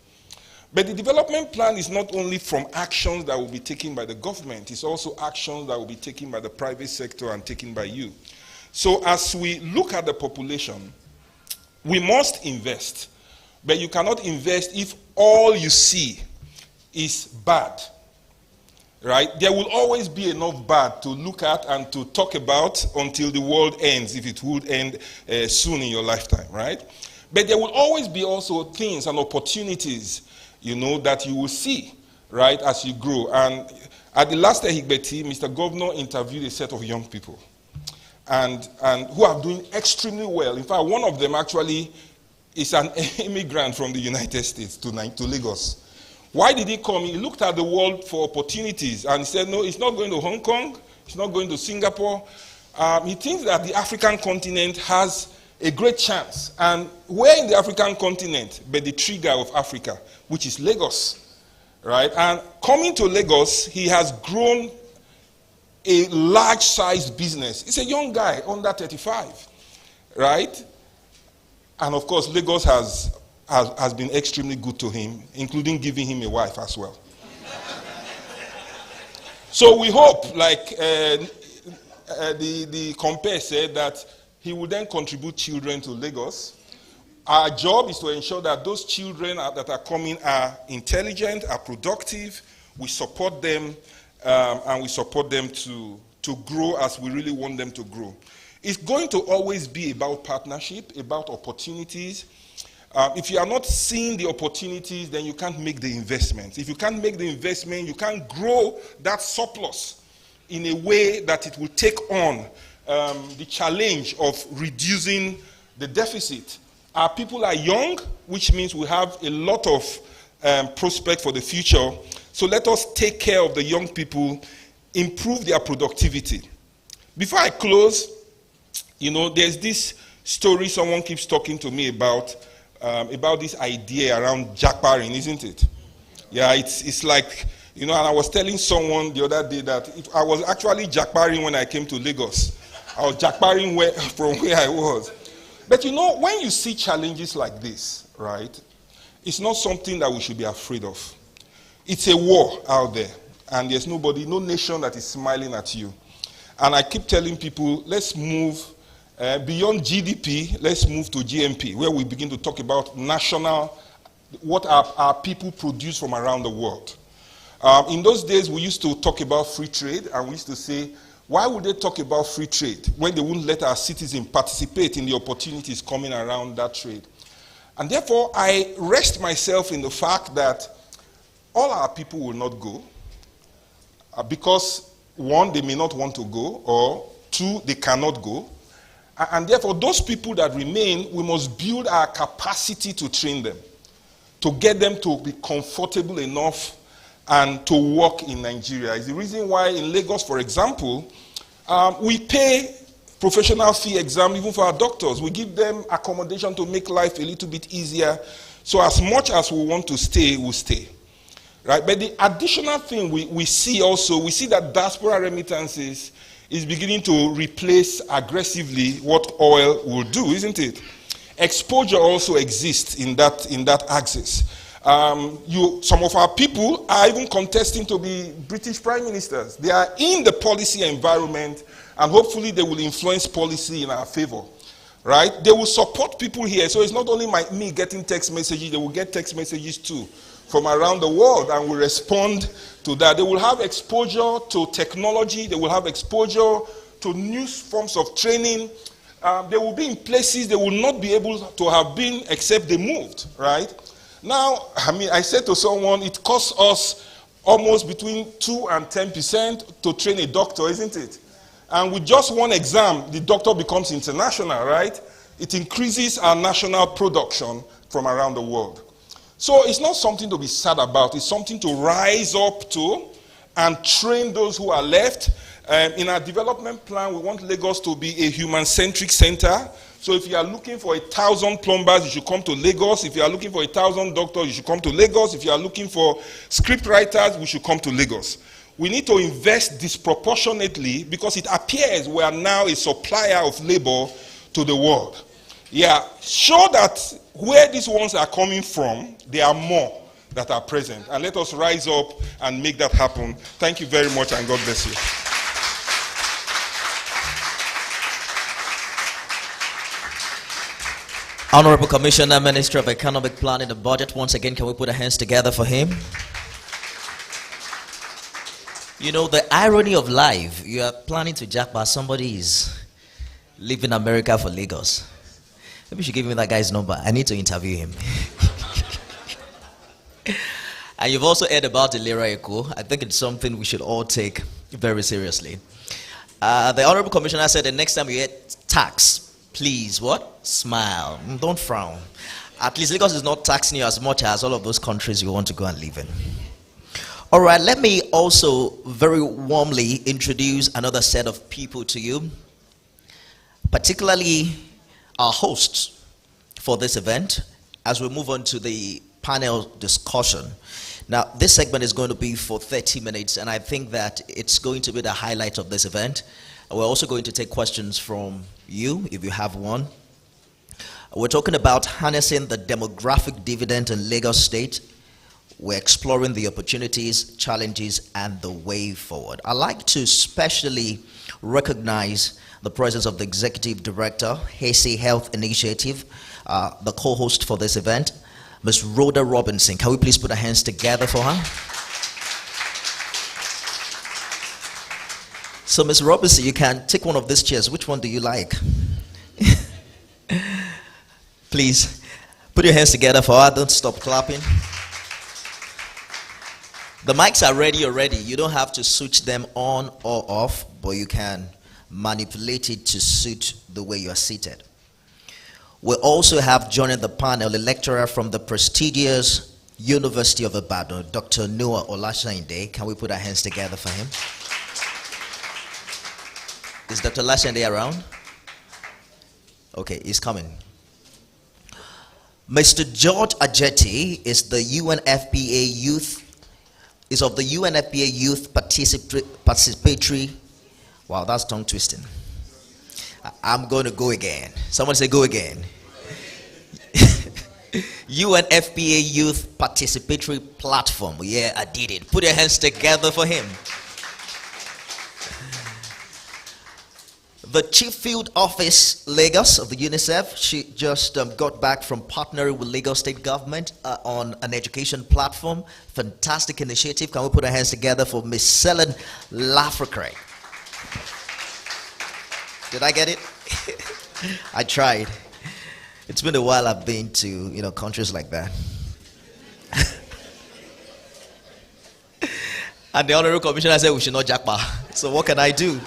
G: But the development plan is not only from actions that will be taken by the government, it's also actions that will be taken by the private sector and taken by you. So as we look at the population, we must invest. But you cannot invest if all you see is bad. Right? There will always be enough bad to look at and to talk about until the world ends, if it would end soon in your lifetime, right? But there will always be also things and opportunities, you know, that you will see, right, as you grow. And at the last Ehigbeti, Mr. Governor interviewed a set of young people and who are doing extremely well. In fact, one of them actually is an immigrant from the United States to Lagos. Why did he come? He looked at the world for opportunities and he said, no, he's not going to Hong Kong, he's not going to Singapore. He thinks that the African continent has a great chance. And where in the African continent but the trigger of Africa, which is Lagos, right? And coming to Lagos, he has grown a large-sized business. He's a young guy, under 35, right? And of course, Lagos has been extremely good to him, including giving him a wife as well. So we hope, like the compare said, that he will then contribute children to Lagos. Our job is to ensure that those children that are coming are intelligent, are productive. We support them, and we support them to grow as we really want them to grow. It's going to always be about partnership, about opportunities. If you are not seeing the opportunities, then you can't make the investment. If you can't make the investment, you can't grow that surplus in a way that it will take on the challenge of reducing the deficit. Our people are young, which means we have a lot of prospect for the future. So let us take care of the young people, improve their productivity. Before I close, you know, there's this story someone keeps talking to me about this idea around jackparing, isn't it? Yeah, it's like, you know, and I was telling someone the other day that I was actually jackparing when I came to Lagos. I was jackparing from where I was. But you know, when you see challenges like this, right, it's not something that we should be afraid of. It's a war out there, and there's no nation that is smiling at you. And I keep telling people, let's move beyond GDP, let's move to GMP, where we begin to talk about what our people produce from around the world. In those days, we used to talk about free trade, and we used to say, why would they talk about free trade when they wouldn't let our citizens participate in the opportunities coming around that trade? And therefore, I rest myself in the fact that all our people will not go because, one, they may not want to go, or two, they cannot go. And therefore, those people that remain, we must build our capacity to train them, to get them to be comfortable enough and to work in Nigeria. It's the reason why in Lagos, for example, we pay professional fee exam even for our doctors. We give them accommodation to make life a little bit easier. So as much as we want to stay, we'll stay. Right? But the additional thing we see also, we see that diaspora remittances is beginning to replace aggressively what oil will do, isn't it? Exposure also exists in that axis. Some of our people are even contesting to be British prime ministers. They are in the policy environment, and hopefully they will influence policy in our favor, right? They will support people here. So it's not only me getting text messages, they will get text messages too from around the world, and will respond to that. They will have exposure to technology. They will have exposure to new forms of training. They will be in places they will not be able to have been except they moved, right? Now, I said to someone, it costs us almost between 2 and 10% to train a doctor, isn't it? And with just one exam, the doctor becomes international, right? It increases our national production from around the world. So it's not something to be sad about. It's something to rise up to and train those who are left. In our development plan, we want Lagos to be a human-centric center. So if you are looking for 1,000 plumbers, you should come to Lagos. If you are looking for 1,000 doctors, you should come to Lagos. If you are looking for script writers, we should come to Lagos. We need to invest disproportionately because it appears we are now a supplier of labor to the world. Yeah, show that where these ones are coming from, there are more that are present. And let us rise up and make that happen. Thank you very much, and God bless you.
A: Honorable Commissioner, Minister of Economic Planning and Budget, once again, can we put our hands together for him? You know, the irony of life, you are planning to jackpot somebody is leaving America for Lagos. Maybe you should give me that guy's number. I need to interview him. And you've also heard about the Lira Eco. I think it's something we should all take very seriously. The Honorable Commissioner said the next time you get tax, please, what? Smile. Don't frown. At least Lagos is not taxing you as much as all of those countries you want to go and live in. All right, let me also very warmly introduce another set of people to you, particularly our hosts for this event, as we move on to the panel discussion. Now, this segment is going to be for 30 minutes, and I think that it's going to be the highlight of this event. We're also going to take questions from you, if you have one. We're talking about harnessing the demographic dividend in Lagos State. We're exploring the opportunities, challenges, and the way forward. I'd like to especially recognize the presence of the Executive Director, Hasey Health Initiative, the co-host for this event, Ms. Rhoda Robinson. Can we please put our hands together for her? So, Ms. Robinson, you can take one of these chairs. Which one do you like? Please, put your hands together for her. Don't stop clapping. The mics are ready already. You don't have to switch them on or off, but you can manipulate it to suit the way you are seated. We also have joining the panel a lecturer from the prestigious University of Ibadan, Dr. Noah Olasande. Can we put our hands together for him? Is Dr. Olasande around? Okay, he's coming. Mr. George Ajeti is the UNFPA of the UNFPA Youth Participatory. Wow, that's tongue twisting. I'm going to go again. Someone say go again. UNFPA Youth Participatory Platform. Yeah, I did it. Put your hands together for him. The Chief Field Office Lagos of the UNICEF, she just got back from partnering with Lagos State Government on an education platform. Fantastic initiative. Can we put our hands together for Miss Selen Lafricre? Did I get it? I tried. It's been a while I've been to, countries like that. And the Honorable Commissioner said we should not jackpot. So what can I do?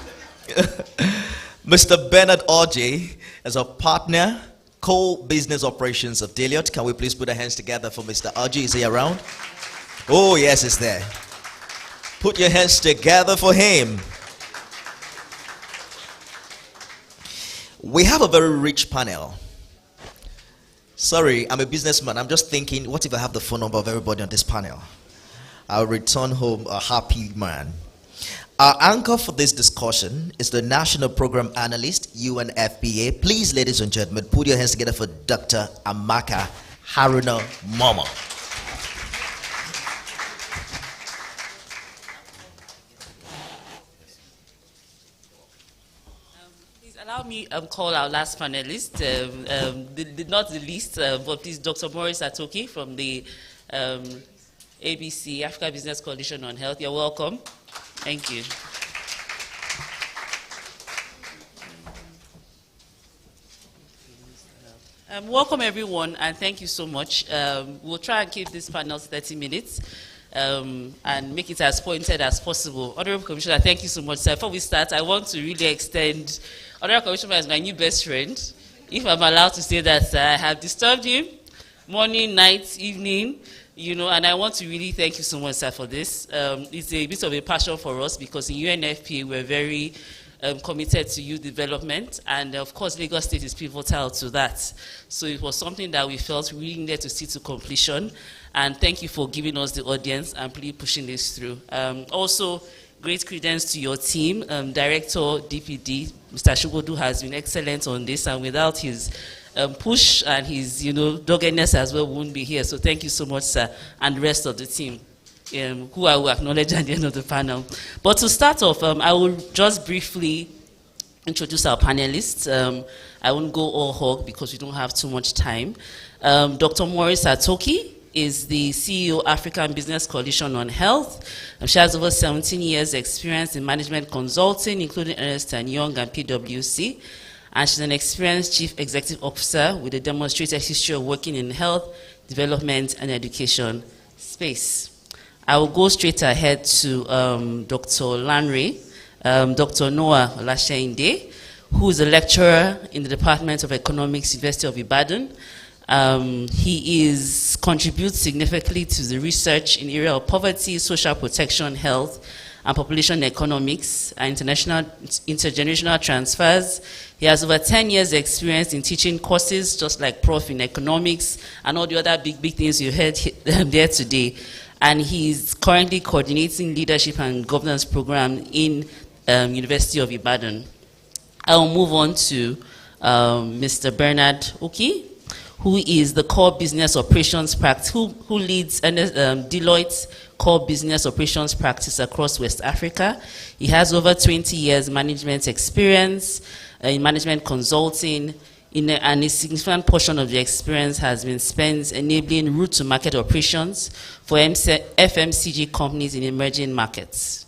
A: Mr. Bernard Orji is a partner, co-business operations of Deloitte. Can we please put our hands together for Mr. Orji? Is he around? Oh, yes, he's there. Put your hands together for him. We have a very rich panel. Sorry, I'm a businessman. I'm just thinking, what if I have the phone number of everybody on this panel? I'll return home a happy man. Our anchor for this discussion is the National Program Analyst, UNFPA. Please, ladies and gentlemen, put your hands together for Dr. Amaka Haruna Momo.
E: Please allow me call our last panelist, not the least, but please Dr. Morris Atoki from the ABC, Africa Business Coalition on Health. You're welcome. Thank you. Welcome everyone, and thank you so much. We'll try and keep this panel 30 minutes and make it as pointed as possible. Honorable Commissioner, thank you so much, sir. Before we start, I want to really extend, Honorable Commissioner is my new best friend. If I'm allowed to say that, sir, I have disturbed him morning, night, evening, you know, and I want to really thank you so much, sir, for this. It's a bit of a passion for us because in UNFPA we're very committed to youth development, and of course Lagos State is pivotal to that. So it was something that we felt we really needed to see to completion, and thank you for giving us the audience and please pushing this through. Also, great credence to your team. Director DPD, Mr. Shugodu, has been excellent on this, and without his push and his doggedness as well, we wouldn't be here. So thank you so much, sir, and the rest of the team. Who I will acknowledge at the end of the panel. But to start off, I will just briefly introduce our panelists. I won't go all hog because we don't have too much time. Dr. Morris Atoki is the CEO of African Business Coalition on Health. She has over 17 years experience in management consulting, including Ernst & Young and PwC. And she's an experienced chief executive officer with a demonstrated history of working in health, development, and education space. I will go straight ahead to Dr. Lanre, Dr. Noah Olasheinde, who is a lecturer in the Department of Economics, University of Ibadan. He contributes significantly to the research in the area of poverty, social protection, health, and population economics, and intergenerational transfers. He has over 10 years experience in teaching courses, just like Prof in economics, and all the other big things you heard there today. And he's currently coordinating leadership and governance program in University of Ibadan. I'll move on to Mr. Bernard Oki, who is the core business operations practice, who leads Deloitte's core business operations practice across West Africa. He has over 20 years management experience in management consulting, and a significant portion of the experience has been spent enabling route-to-market operations for FMCG companies in emerging markets.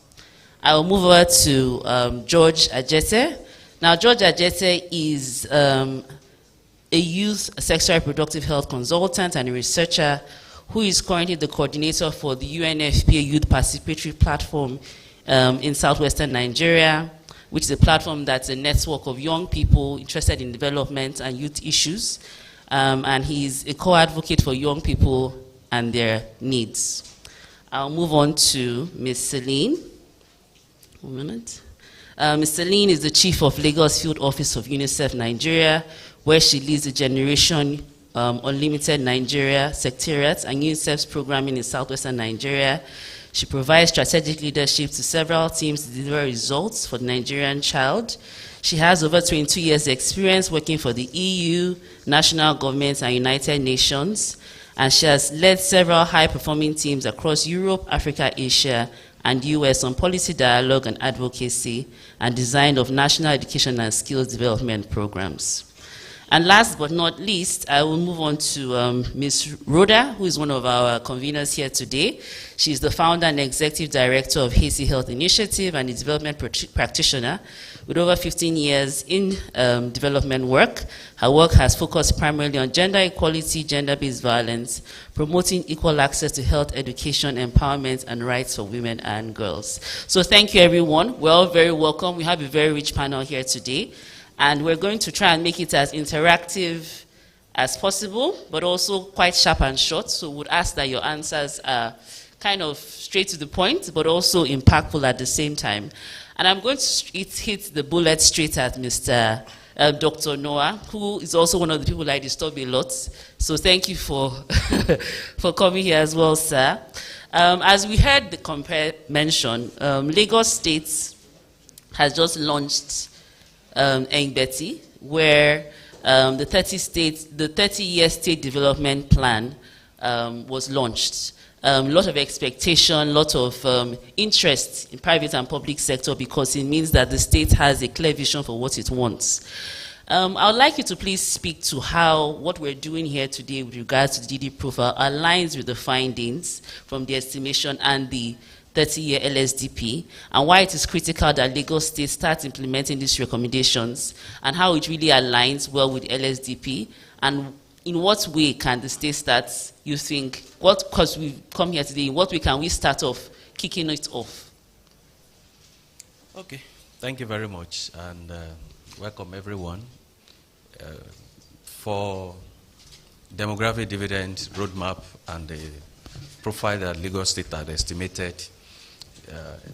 E: I will move over to George Ajete. Now, George Ajete is a youth sexual reproductive health consultant and a researcher who is currently the coordinator for the UNFPA Youth Participatory Platform in southwestern Nigeria, which is a platform that's a network of young people interested in development and youth issues. And he's a co-advocate for young people and their needs. I'll move on to Ms. Celine. 1 minute. Ms. Celine is the chief of Lagos Field Office of UNICEF Nigeria, where she leads the Generation Unlimited Nigeria Secretariat and UNICEF's programming in southwestern Nigeria. She provides strategic leadership to several teams to deliver results for the Nigerian child. She has over 22 years experience working for the EU, national governments, and United Nations, and she has led several high-performing teams across Europe, Africa, Asia, and US on policy dialogue and advocacy and design of national education and skills development programs. And last but not least, I will move on to Ms. Rhoda, who is one of our conveners here today. She's the founder and executive director of Hazy Health Initiative and a development practitioner with over 15 years in development work. Her work has focused primarily on gender equality, gender-based violence, promoting equal access to health, education, empowerment, and rights for women and girls. So thank you, everyone. We're all very welcome. We have a very rich panel here today. And we're going to try and make it as interactive as possible, but also quite sharp and short. So would ask that your answers are kind of straight to the point, but also impactful at the same time. And I'm going to hit the bullet straight at Mr. Dr. Noah, who is also one of the people I disturb a lot. So thank you for, for coming here as well, sir. As we heard the compare mention, Lagos State has just launched Betty, where the 30-year state development plan was launched. A lot of expectation, a lot of interest in private and public sector because it means that the state has a clear vision for what it wants. I would like you to please speak to how what we're doing here today with regards to the DD profile aligns with the findings from the estimation and the 30-year LSDP, and why it is critical that Lagos State starts implementing these recommendations, and how it really aligns well with LSDP, and in what way can the state start, you think, because we've come here today, in what way can we start off kicking it off?
H: Okay, thank you very much, and welcome everyone. For demographic dividend roadmap and the profile that Lagos State had estimated,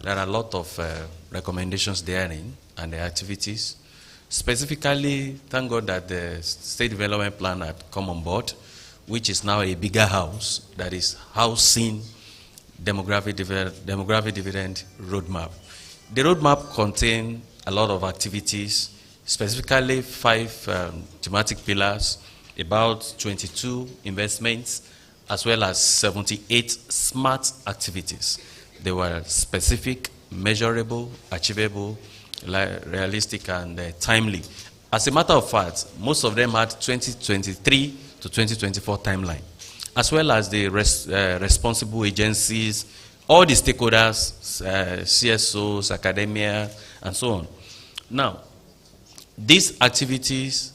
H: there are a lot of recommendations therein and the activities. Specifically, thank God that the State Development Plan had come on board, which is now a bigger house that is housing demographic dividend roadmap. The roadmap contains a lot of activities, specifically 5 thematic pillars, about 22 investments, as well as 78 smart activities. They were specific, measurable, achievable, realistic, and timely. As a matter of fact, most of them had 2023 to 2024 timeline, as well as the responsible agencies, all the stakeholders, CSOs, academia, and so on. Now, these activities,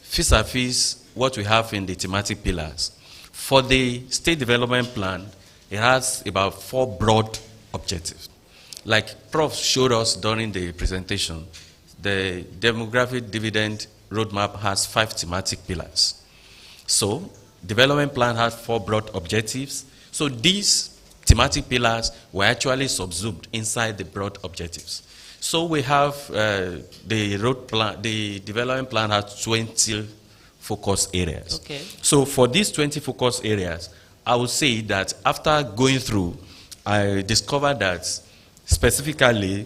H: vis-a-vis what we have in the thematic pillars, for the State Development Plan, it has about 4 broad objectives. Like Prof showed us during the presentation, the demographic dividend roadmap has 5 thematic pillars. So, development plan has 4 broad objectives. So these thematic pillars were actually subsumed inside the broad objectives. So we have the development plan has 20 focus areas.
E: Okay.
H: So for these 20 focus areas, I would say that after going through, I discovered that specifically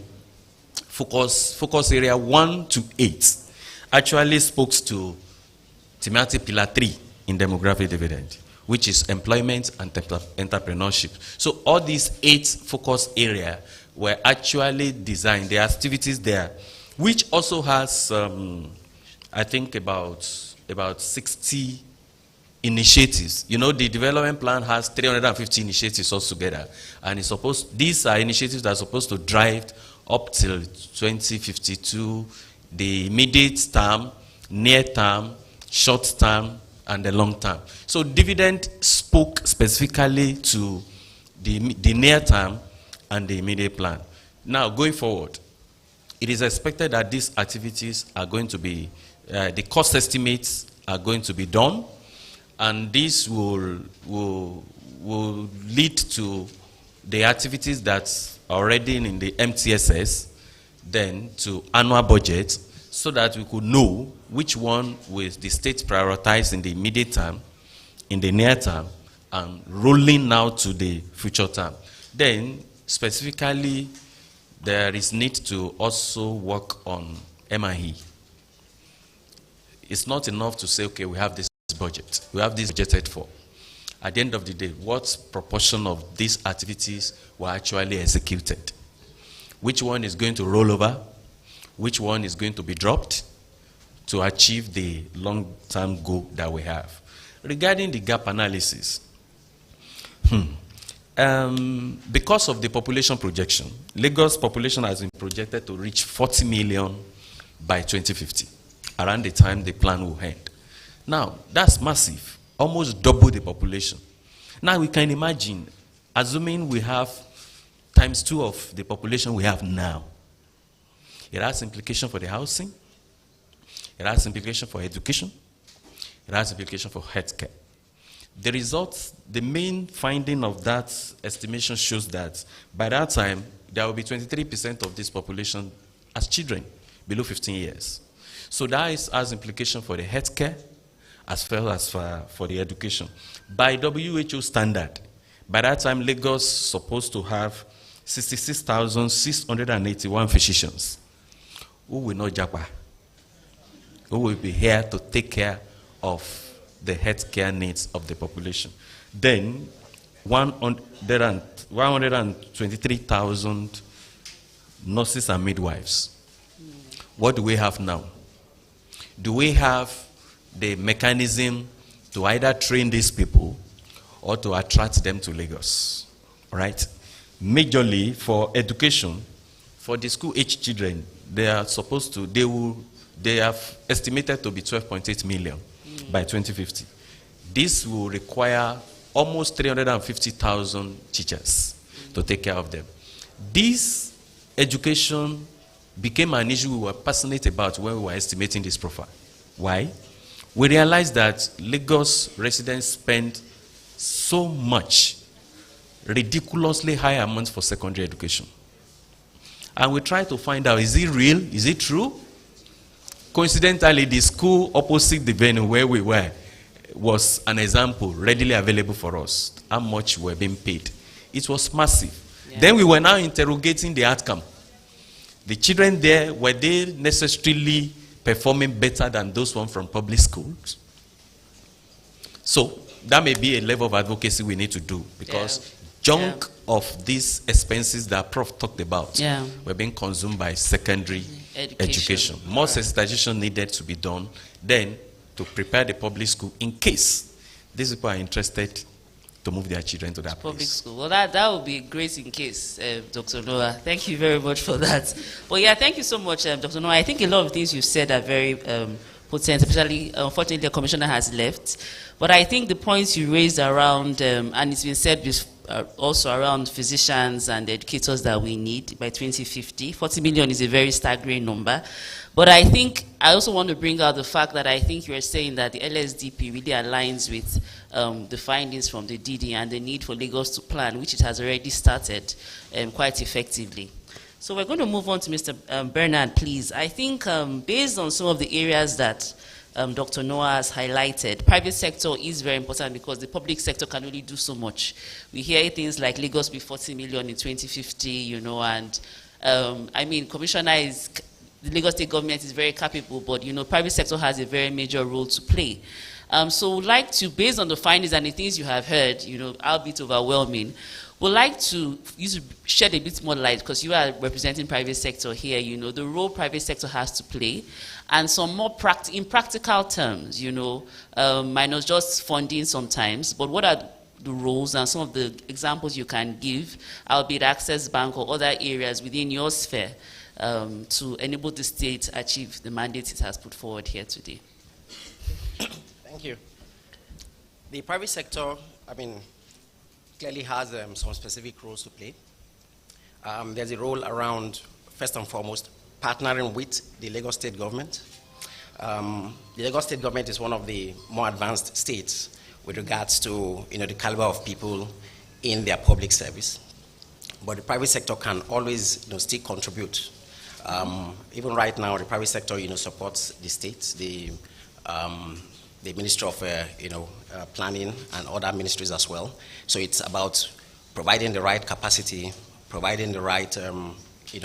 H: focus area 1 to 8 actually spoke to thematic pillar 3 in demographic dividend, which is employment and entrepreneurship. So all these 8 focus areas were actually designed, the activities there, which also has, I think, about 60 initiatives. You know, the development plan has 350 initiatives altogether, and it's supposed, these are initiatives that are supposed to drive up till 2052, the immediate term, near term, short term, and the long term. So dividend spoke specifically to the near term and the immediate plan. Now, going forward, it is expected that these activities are going to be, the cost estimates are going to be done, and this will lead to the activities that's already in the MTSS, then to annual budget, so that we could know which one will the state prioritize in the immediate term, in the near term, and rolling now to the future term. Then, specifically, there is need to also work on M&E. It's not enough to say, okay, we have this budget. We have this budgeted for. At the end of the day, what proportion of these activities were actually executed? Which one is going to roll over? Which one is going to be dropped to achieve the long-term goal that we have? Regarding the gap analysis, because of the population projection, Lagos population has been projected to reach 40 million by 2050, around the time the plan will end. Now, that's massive, almost double the population. Now, we can imagine, assuming we have times 2 of the population we have now, it has implication for the housing, it has implication for education, it has implication for healthcare. The results, the main finding of that estimation shows that by that time, there will be 23% of this population as children below 15 years. So that has implication for the healthcare as well as for the education. By WHO standard, by that time, Lagos supposed to have 66,681 physicians who will not japa, who will be here to take care of the healthcare needs of the population. Then 123,000 nurses and midwives. What do we have now? Do we have the mechanism to either train these people or to attract them to Lagos? Right? Majorly for education, for the school-age children, they are supposed to, they have estimated to be 12.8 million by 2050. This will require almost 350,000 teachers to take care of them. This education became an issue we were passionate about when we were estimating this profile. Why? We realized that Lagos residents spend so much, ridiculously high amounts for secondary education. And we tried to find out, is it real? Is it true? Coincidentally, the school opposite the venue where we were was an example readily available for us, how much we were being paid. It was massive. Yeah. Then we were now interrogating the outcome. The children there, were they necessarily performing better than those ones from public schools? So that may be a level of advocacy we need to do, because chunk of these expenses that Prof talked about were being consumed by secondary education. More sensitization needed to be done then to prepare the public school in case these people are interested to move their children to that
E: public school. Well, that would be great in case, Dr. Noah. Thank you very much for that. But yeah, thank you so much, Dr. Noah. I think a lot of things you said are very potent, especially, unfortunately, the commissioner has left. But I think the points you raised around, and it's been said also around physicians and educators that we need by 2050. 40 million is a very staggering number. But I think I also want to bring out the fact that I think you're saying that the LSDP really aligns with the findings from the DD and the need for Lagos to plan, which it has already started quite effectively. So we're going to move on to Mr. Bernard, please. I think based on some of the areas that Dr. Noah has highlighted, private sector is very important because the public sector can only do so much. We hear things like Lagos be 40 million in 2050, you know, and I mean, the Lagos state government is very capable, but you know, private sector has a very major role to play. So we'd like to, based on the findings and the things you have heard, you know, albeit overwhelming, we'd like to shed a bit more light, because you are representing private sector here, you know, the role private sector has to play, and some more in practical terms, you know, minus just funding sometimes, but what are the roles and some of the examples you can give, albeit Access Bank or other areas within your sphere, to enable the state to achieve the mandate it has put forward here today.
I: Thank you. The private sector, I mean, clearly has some specific roles to play. There's a role around, first and foremost, partnering with the Lagos state government. The Lagos state government is one of the more advanced states with regards to, you know, the caliber of people in their public service. But the private sector can always, you know, still contribute. Even right now, the private sector, you know, supports the state, the Ministry of, Planning and other ministries as well. So it's about providing the right capacity, providing the right,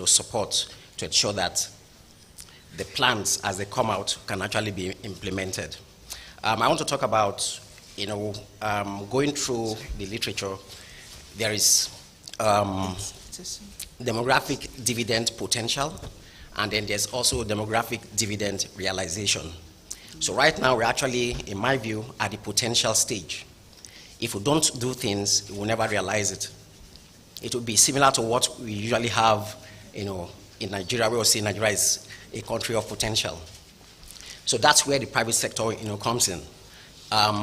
I: support to ensure that the plans as they come out can actually be implemented. I want to talk about, going through the literature. There is demographic dividend potential, and then there's also demographic dividend realization. So right now, we're actually, in my view, at the potential stage. If we don't do things, we will never realize it. It would be similar to what we usually have, in Nigeria. We will say Nigeria is a country of potential. So that's where the private sector, comes in.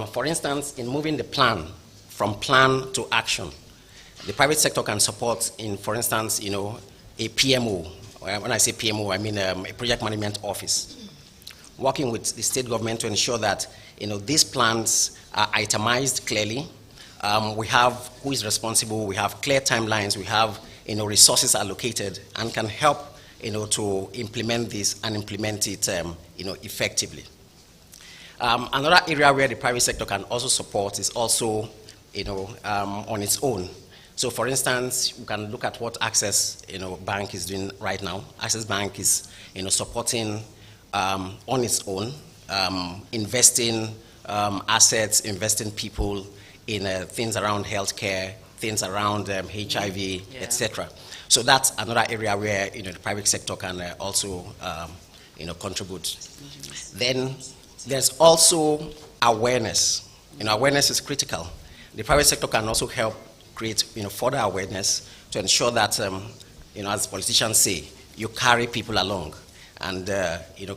I: For instance, in moving the plan from plan to action, the private sector can support in, for instance, a PMO. When I say PMO, I mean a project management office, working with the state government to ensure that these plans are itemized clearly. We have who is responsible. We have clear timelines. We have resources allocated, and can help to implement this and implement it effectively. Another area where the private sector can also support is also, on its own. So, for instance, we can look at what Access, Bank is doing right now. Access Bank is, supporting on its own, investing assets, investing people in things around healthcare, things around HIV, etc. So that's another area where the private sector can also contribute. Then there's also awareness. Awareness is critical. The private sector can also help create further awareness to ensure that as politicians say, you carry people along and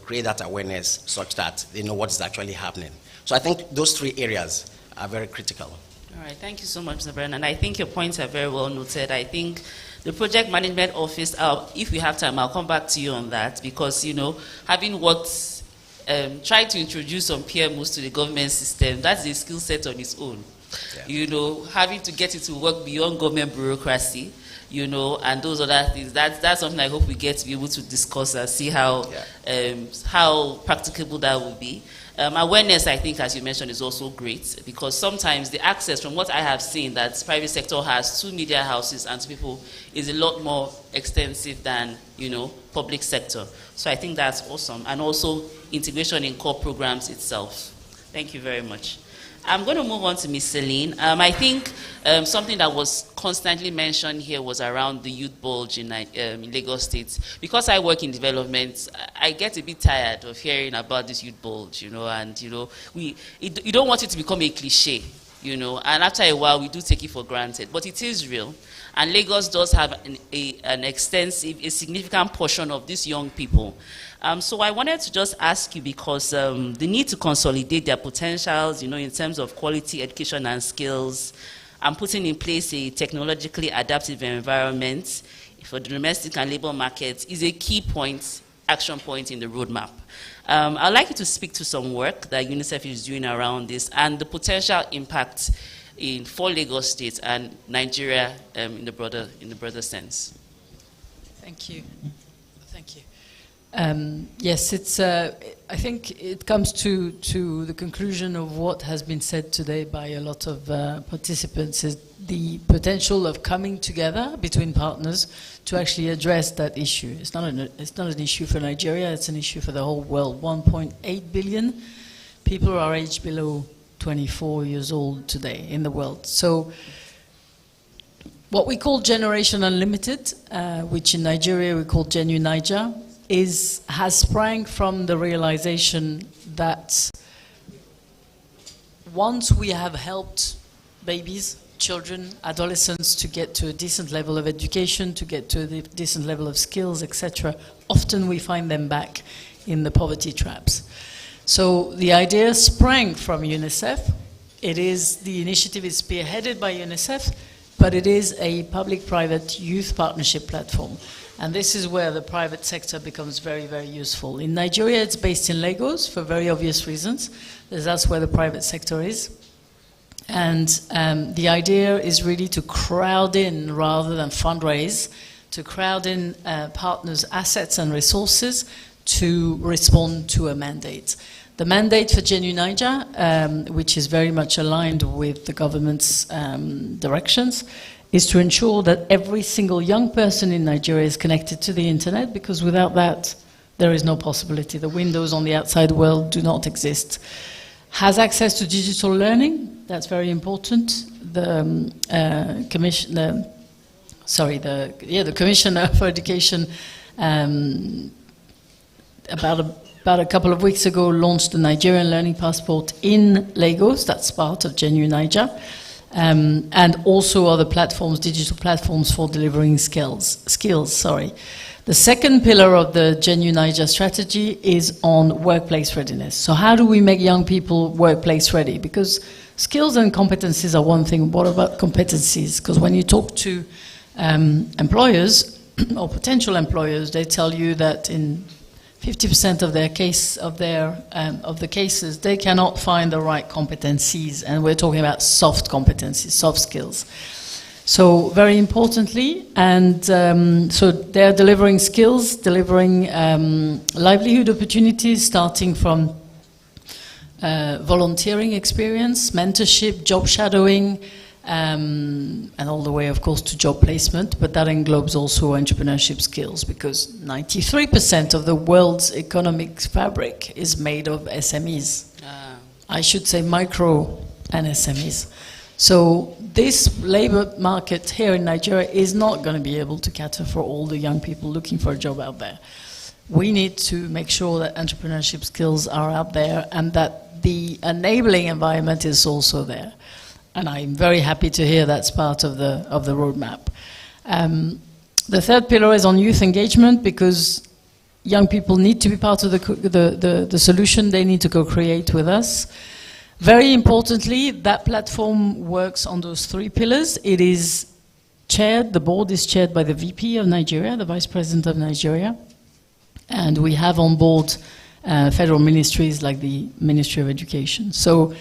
I: create that awareness such that they know what is actually happening. So I think those three areas are very critical.
E: All right, thank you so much, Mr. Brennan. I think your points are very well noted. I think the project management office, if we have time, I'll come back to you on that because, having worked, tried to introduce some PMOs to the government system, that's a skill set on its own. Yeah. Having to get it to work beyond government bureaucracy, and those other things. That's something I hope we get to be able to discuss and see how practicable that will be. Awareness, I think, as you mentioned, is also great because sometimes the access, from what I have seen, that private sector has to media houses and to people is a lot more extensive than, public sector. So I think that's awesome. And also integration in core programs itself. Thank you very much. I'm going to move on to Ms. Celine. I think something that was constantly mentioned here was around the youth bulge in Lagos State. Because I work in development, I get a bit tired of hearing about this youth bulge, and, you don't want it to become a cliche, and after a while we do take it for granted. But it is real. And Lagos does have a significant portion of these young people. So I wanted to just ask you because the need to consolidate their potentials, in terms of quality education and skills, and putting in place a technologically adaptive environment for the domestic and labor markets is a key point, action point in the roadmap. I'd like you to speak to some work that UNICEF is doing around this and the potential impact for Lagos State and Nigeria in the broader sense.
J: Thank you. Thank you. Yes, it's. I think it comes to the conclusion of what has been said today by a lot of participants is the potential of coming together between partners to actually address that issue. It's not an issue for Nigeria. It's an issue for the whole world. 1.8 billion people are aged below 24 years old today in the world. So what we call Generation Unlimited, which in Nigeria we call Genu Niger, has sprang from the realization that once we have helped babies, children, adolescents to get to a decent level of education, to get to a decent level of skills, etc., often we find them back in the poverty traps. So the idea sprang from UNICEF. The initiative is spearheaded by UNICEF, but it is a public-private youth partnership platform. And this is where the private sector becomes very, very useful. In Nigeria, it's based in Lagos for very obvious reasons. That's where the private sector is. And the idea is really to crowd in, rather than fundraise, to crowd in partners' assets and resources to respond to a mandate. The mandate for Genu Niger, which is very much aligned with the government's directions, is to ensure that every single young person in Nigeria is connected to the internet, because without that, there is no possibility. The windows on the outside world do not exist. Has access to digital learning, that's very important. The Commissioner for Education about a couple of weeks ago launched the Nigerian Learning Passport in Lagos. That's part of Genu Niger. And also other platforms, digital platforms for delivering skills. The second pillar of the Genu Niger strategy is on workplace readiness. So how do we make young people workplace ready? Because skills and competencies are one thing. What about competencies? Because when you talk to employers or potential employers, they tell you that in 50% of the cases, they cannot find the right competencies, and we're talking about soft competencies, soft skills. So very importantly, and so they're delivering skills, delivering livelihood opportunities, starting from volunteering experience, mentorship, job shadowing, and all the way, of course, to job placement. But that englobes also entrepreneurship skills, because 93% of the world's economic fabric is made of SMEs. I should say micro and SMEs. So this labor market here in Nigeria is not going to be able to cater for all the young people looking for a job out there. We need to make sure that entrepreneurship skills are out there and that the enabling environment is also there. And I'm very happy to hear that's part of the roadmap. The third pillar is on youth engagement, because young people need to be part of the solution. They need to co-create with us. Very importantly, that platform works on those three pillars. It is chaired, the board is chaired by the VP of Nigeria, the Vice President of Nigeria. And we have on board federal ministries like the Ministry of Education. So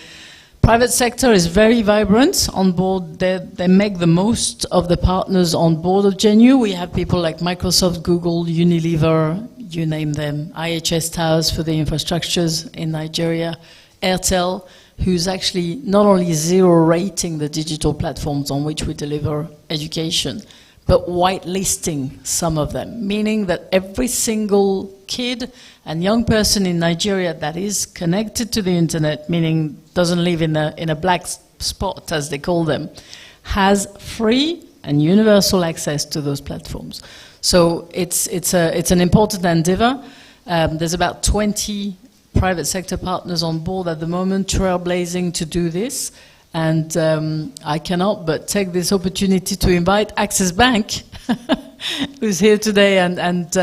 J: private sector is very vibrant on board. They make the most of the partners on board of GenU. We have people like Microsoft, Google, Unilever, you name them, IHS Towers for the infrastructures in Nigeria, Airtel, who's actually not only zero rating the digital platforms on which we deliver education, but whitelisting some of them, meaning that every single kid and young person in Nigeria that is connected to the internet, meaning doesn't live in a black spot, as they call them, has free and universal access to those platforms. So it's an important endeavor. There's about 20 private sector partners on board at the moment, trailblazing to do this. And I cannot but take this opportunity to invite Access Bank, who's here today, and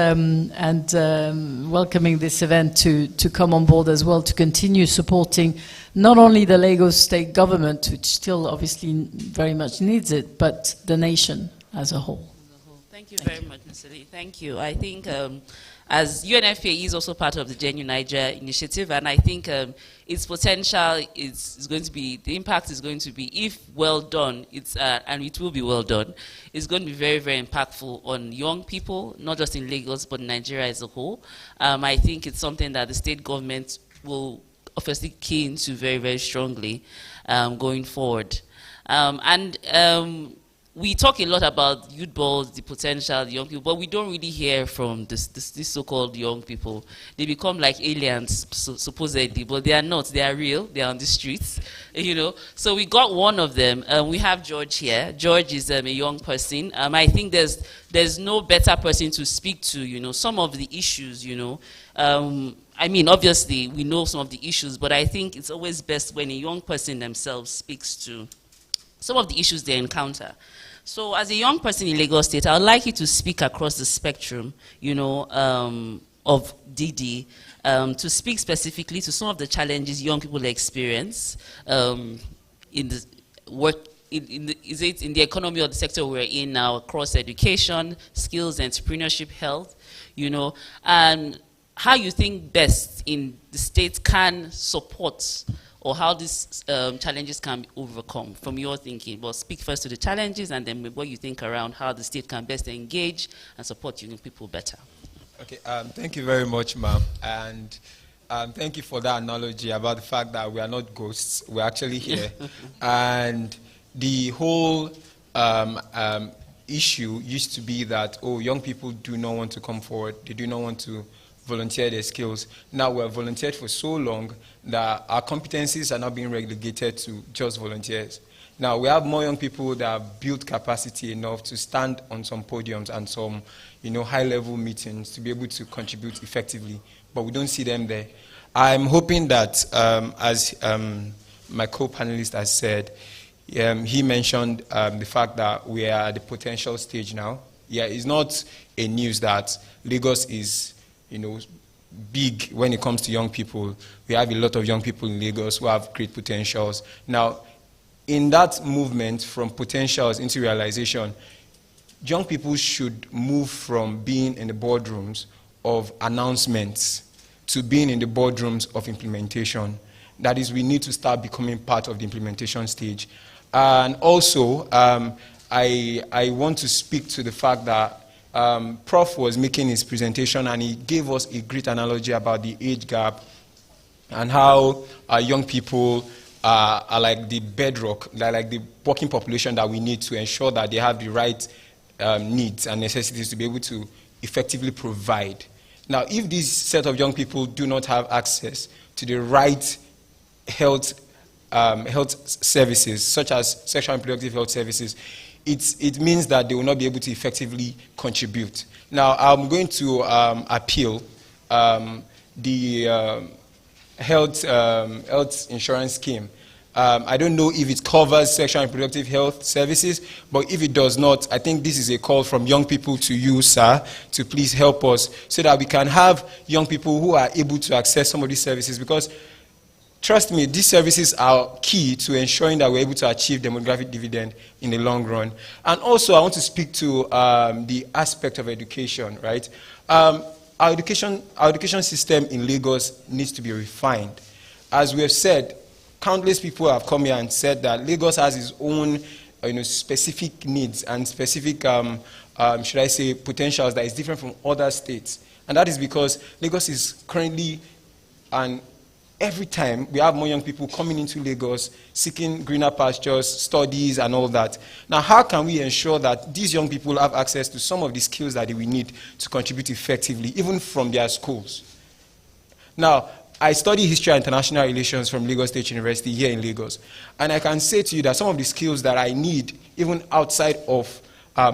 J: welcoming this event to come on board as well, to continue supporting not only the Lagos state government, which still obviously very much needs it, but the nation as a whole.
E: Thank you very much, Mr. Lee. Thank you. I think as UNFPA is also part of the GenU Niger initiative, and I think its potential is going to be, the impact is going to be, if well done, and it will be well done, it's going to be very, very impactful on young people, not just in Lagos, but in Nigeria as a whole. I think it's something that the state government will obviously key into very, very strongly going forward. We talk a lot about youth balls, the potential, the young people, but we don't really hear from these so-called young people. They become like aliens, supposedly, but they are not. They are real. They are on the streets, you know. So we got one of them. We have George here. George is a young person. I think there's no better person to speak to, you know, some of the issues, you know. I mean, obviously, we know some of the issues, but I think it's always best when a young person themselves speaks to some of the issues they encounter. So as a young person in Lagos State, I would like you to speak across the spectrum, you know, of DD, to speak specifically to some of the challenges young people experience in the work, in the economy or the sector we're in now, across education, skills, entrepreneurship, health, you know, and how you think best in the state can support, or how these challenges can be overcome from your thinking. Well, speak first to the challenges and then what you think around how the state can best engage and support young people better.
K: Okay, thank you very much, ma'am. And thank you for that analogy about the fact that we are not ghosts, we're actually here. And the whole issue used to be that, oh, young people do not want to come forward, they do not want to volunteer their skills. Now we're volunteered for so long that our competencies are not being relegated to just volunteers. Now we have more young people that have built capacity enough to stand on some podiums and some, you know, high-level meetings to be able to contribute effectively, but we don't see them there. I'm hoping that, as my co-panelist has said, he mentioned the fact that we are at the potential stage now. Yeah, it's not a news that Lagos is, you know, big when it comes to young people. We have a lot of young people in Lagos who have great potentials. Now, in that movement from potentials into realization, young people should move from being in the boardrooms of announcements to being in the boardrooms of implementation. That is, we need to start becoming part of the implementation stage. And also, I want to speak to the fact that Prof was making his presentation and he gave us a great analogy about the age gap and how young people are like the bedrock, they're like the working population that we need to ensure that they have the right needs and necessities to be able to effectively provide. Now, if this set of young people do not have access to the right health services, such as sexual and reproductive health services, it means that they will not be able to effectively contribute. Now, I'm going to appeal the health insurance scheme. I don't know if it covers sexual and reproductive health services, but if it does not, I think this is a call from young people to you, sir, to please help us so that we can have young people who are able to access some of these services, because trust me, these services are key to ensuring that we're able to achieve demographic dividend in the long run. And also, I want to speak to the aspect of education, right? Our education system in Lagos needs to be refined. As we have said, countless people have come here and said that Lagos has its own specific needs and specific, should I say, potentials that is different from other states. And that is because Lagos is currently, and every time we have more young people coming into Lagos, seeking greener pastures, studies, and all that. Now, how can we ensure that these young people have access to some of the skills that we need to contribute effectively, even from their schools? Now, I study history and international relations from Lagos State University here in Lagos. And I can say to you that some of the skills that I need, even outside of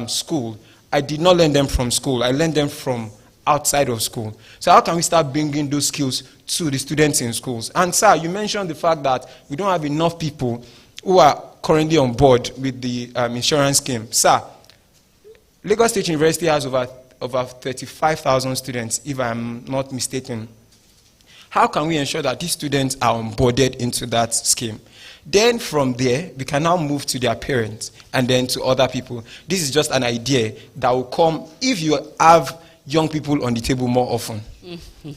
K: school, I did not learn them from school. I learned them from outside of school. So how can we start bringing those skills to the students in schools? And sir, you mentioned the fact that we don't have enough people who are currently on board with the insurance scheme. Sir, Lagos State University has over 35,000 students, if I'm not mistaken. How can we ensure that these students are onboarded into that scheme? Then from there, we can now move to their parents and then to other people. This is just an idea that will come if you have young people on the table more often.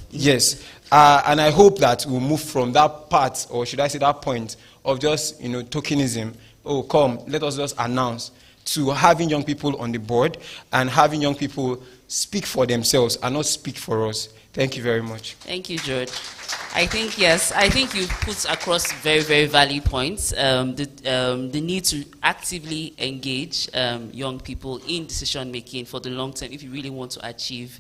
K: Yes. And I hope that we'll move from that part, or should I say that point, of just, tokenism. Oh, come, let us just announce, to having young people on the board and having young people speak for themselves and not speak for us. Thank you very much.
E: Thank you, George. I think you put across very, very valid points. The need to actively engage young people in decision making for the long term if you really want to achieve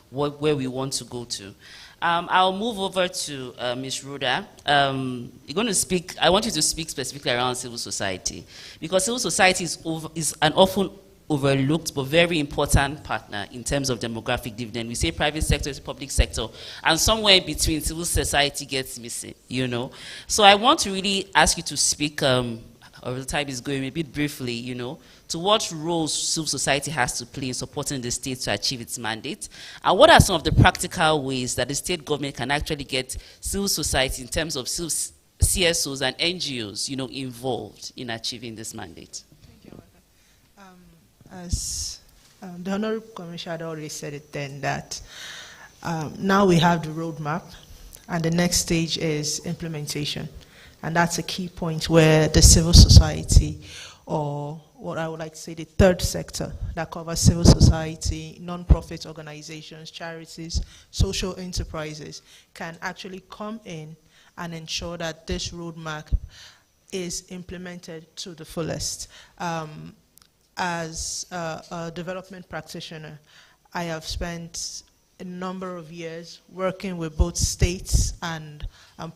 E: where we want to go to. I'll move over to Ms. Rhoda. You're going to speak. I want you to speak specifically around civil society, because civil society is an often overlooked but very important partner in terms of demographic dividend. We say private sector is public sector, and somewhere in between, civil society gets missing, So I want to really ask you to speak, or the time is going, a bit briefly, to what roles civil society has to play in supporting the state to achieve its mandate, and what are some of the practical ways that the state government can actually get civil society in terms of CSOs and NGOs, involved in achieving this mandate.
L: As the Honorable Commissioner had already said it then, that now we have the roadmap, and the next stage is implementation. And that's a key point where the civil society, or what I would like to say the third sector, that covers civil society, non-profit organizations, charities, social enterprises, can actually come in and ensure that this roadmap is implemented to the fullest. As a development practitioner, I have spent a number of years working with both states and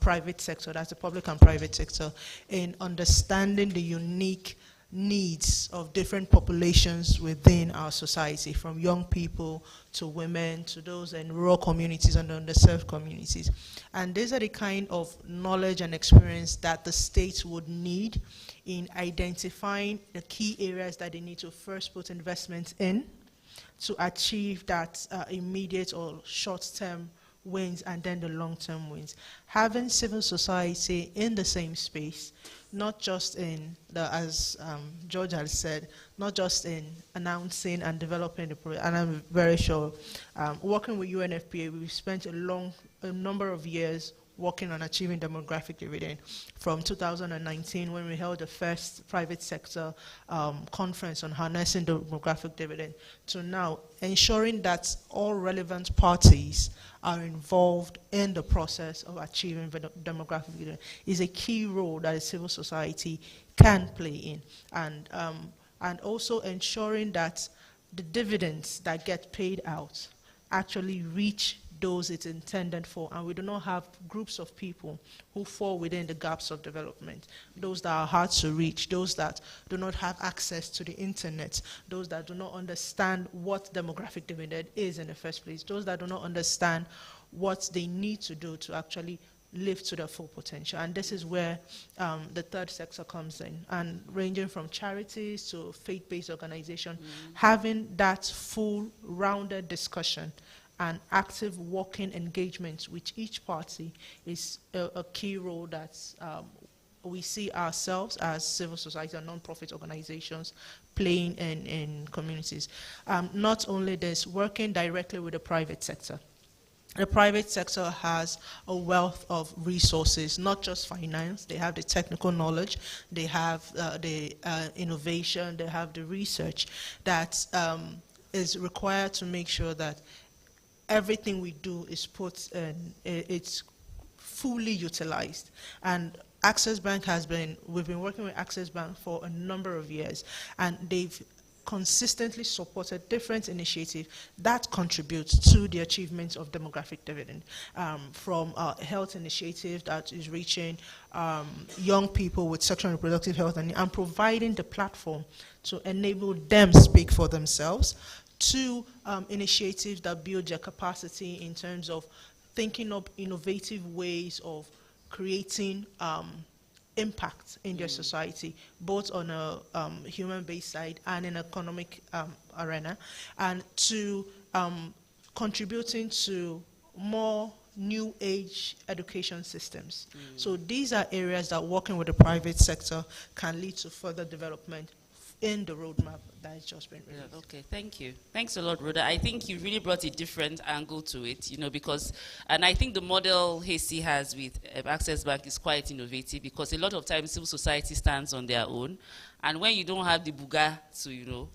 L: private sector, that's the public and private sector, in understanding the unique needs of different populations within our society, from young people to women to those in rural communities and underserved communities. And these are the kind of knowledge and experience that the states would need in identifying the key areas that they need to first put investments in to achieve that immediate or short-term wins and then the long-term wins. Having civil society in the same space, not just in as George has said, not just in announcing and developing the project. And I'm very sure, working with UNFPA, we've spent a number of years working on achieving demographic dividend from 2019 when we held the first private sector conference on harnessing demographic dividend to now, ensuring that all relevant parties are involved in the process of achieving demographic dividend is a key role that a civil society can play in. And also ensuring that the dividends that get paid out actually reach those it's intended for, and we do not have groups of people who fall within the gaps of development, those that are hard to reach, those that do not have access to the internet, those that do not understand what demographic dividend is in the first place, those that do not understand what they need to do to actually live to their full potential. And this is where the third sector comes in, and ranging from charities to faith-based organizations, having that full rounded discussion and active working engagement with each party is a key role that we see ourselves as civil society and non-profit organizations playing in communities. Not only this, working directly with the private sector. The private sector has a wealth of resources, not just finance. They have the technical knowledge, they have the innovation, they have the research that is required to make sure that everything we do is put in, it's fully utilized. And Access Bank we've been working with Access Bank for a number of years, and they've consistently supported different initiatives that contribute to the achievement of demographic dividend, from a health initiative that is reaching young people with sexual and reproductive health and providing the platform to enable them speak for themselves, to initiatives that build their capacity in terms of thinking of innovative ways of creating impact in their society, both on a human-based side and in economic arena, and to contributing to more new age education systems. So these are areas that working with the private sector can lead to further development in the roadmap that has just been released.
E: Yeah, okay, thank you. Thanks a lot, Rhoda. I think you really brought a different angle to it, because, and I think the model Hasty has with Access Bank is quite innovative, because a lot of times civil society stands on their own, and when you don't have the buga to,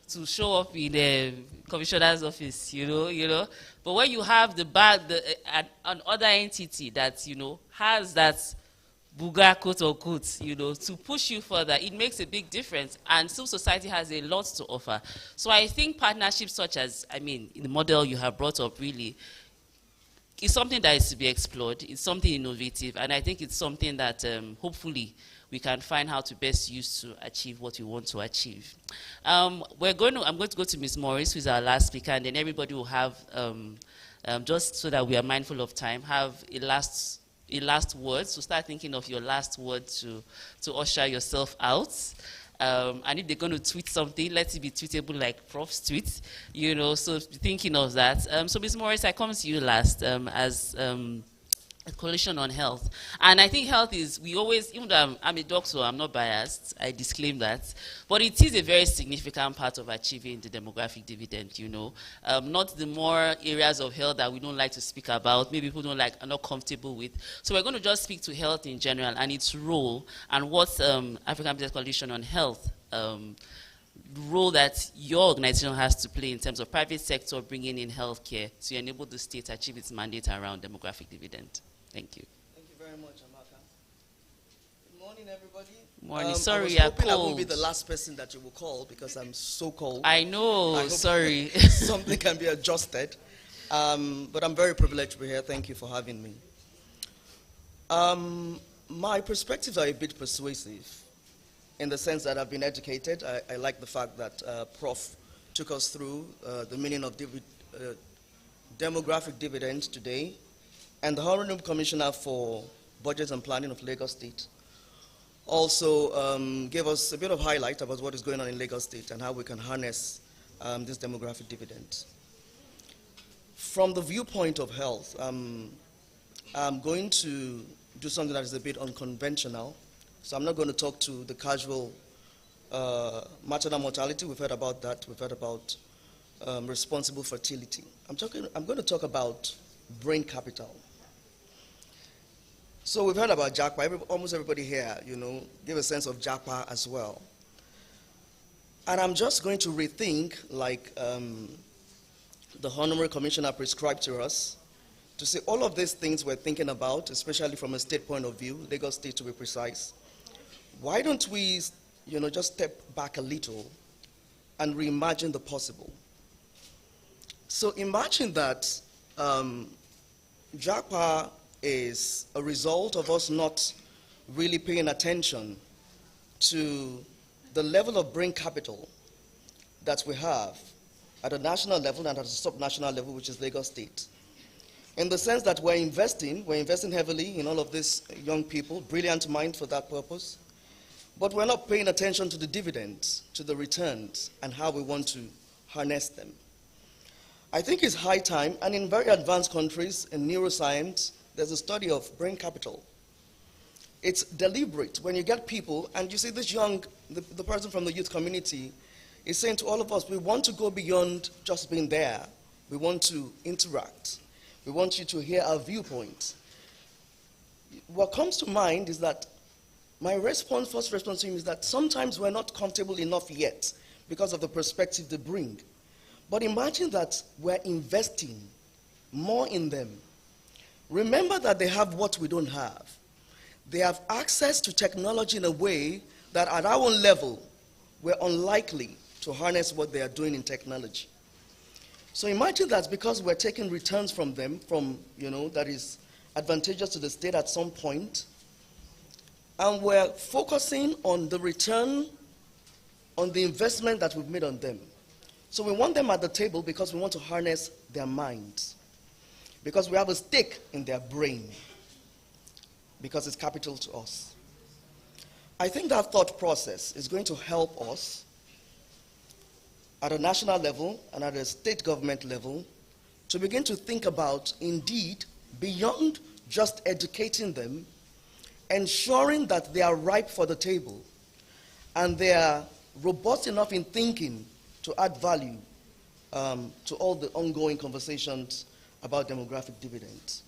E: to show up in the commissioner's office, but when you have another entity that, has that buga, quote unquote, to push you further, it makes a big difference. And civil society has a lot to offer. So I think partnerships such as, in the model you have brought up, really, is something that is to be explored. It's something innovative. And I think it's something that hopefully we can find how to best use to achieve what we want to achieve. I'm going to go to Ms. Morris, who is our last speaker, and then everybody will have, just so that we are mindful of time, have a last word. So start thinking of your last word to usher yourself out. And if they're going to tweet something, let it be tweetable like Prof's tweet, so thinking of that. So Ms. Morris, I come to you last as a coalition on health. And I think health is, we always, even though I'm a doctor, I'm not biased, I disclaim that, but it is a very significant part of achieving the demographic dividend, not the more areas of health that we don't like to speak about, maybe people are not comfortable with. So we're going to just speak to health in general and its role and what African Business Coalition on Health role that your organization has to play in terms of private sector bringing in healthcare to enable the state to achieve its mandate around demographic dividend. Thank you.
M: Thank you very much, Amaka. Good morning, everybody.
E: Morning. Sorry,
M: I was hoping I won't be the last person that you will call because I'm so cold.
E: I know, sorry.
M: Something can be adjusted. But I'm very privileged to be here. Thank you for having me. My perspectives are a bit persuasive in the sense that I've been educated. I like the fact that Prof took us through the meaning of demographic dividends today. And the Honorable Commissioner for Budget and Planning of Lagos State also gave us a bit of highlight about what is going on in Lagos State and how we can harness this demographic dividend. From the viewpoint of health, I'm going to do something that is a bit unconventional. So I'm not going to talk to the casual maternal mortality. We've heard about that. We've heard about responsible fertility. I'm going to talk about brain capital. So we've heard about JAPA. Almost everybody here, give a sense of JAPA as well. And I'm just going to rethink, like the Honorary Commissioner prescribed to us, to say all of these things we're thinking about, especially from a state point of view, Lagos State to be precise. Why don't we, just step back a little and reimagine the possible? So imagine that JAPA is a result of us not really paying attention to the level of brain capital that we have at a national level and at a sub-national level, which is Lagos State. In the sense that we're investing heavily in all of these young people, brilliant mind for that purpose, but we're not paying attention to the dividends, to the returns, and how we want to harness them. I think it's high time, and in very advanced countries in neuroscience, there's a study of brain capital. It's deliberate. When you get people, and you see this the person from the youth community is saying to all of us, we want to go beyond just being there. We want to interact. We want you to hear our viewpoint. What comes to mind is that my first response to him is that sometimes we're not comfortable enough yet because of the perspective they bring. But imagine that we're investing more in them. Remember that they have what we don't have. They have access to technology in a way that at our own level, we're unlikely to harness what they are doing in technology. So imagine that because we're taking returns from them, that is advantageous to the state at some point, and we're focusing on the return on the investment that we've made on them. So we want them at the table because we want to harness their minds, because we have a stake in their brain, because it's capital to us. I think that thought process is going to help us at a national level and at a state government level to begin to think about, indeed, beyond just educating them, ensuring that they are ripe for the table and they are robust enough in thinking to add value to all the ongoing conversations about demographic dividends.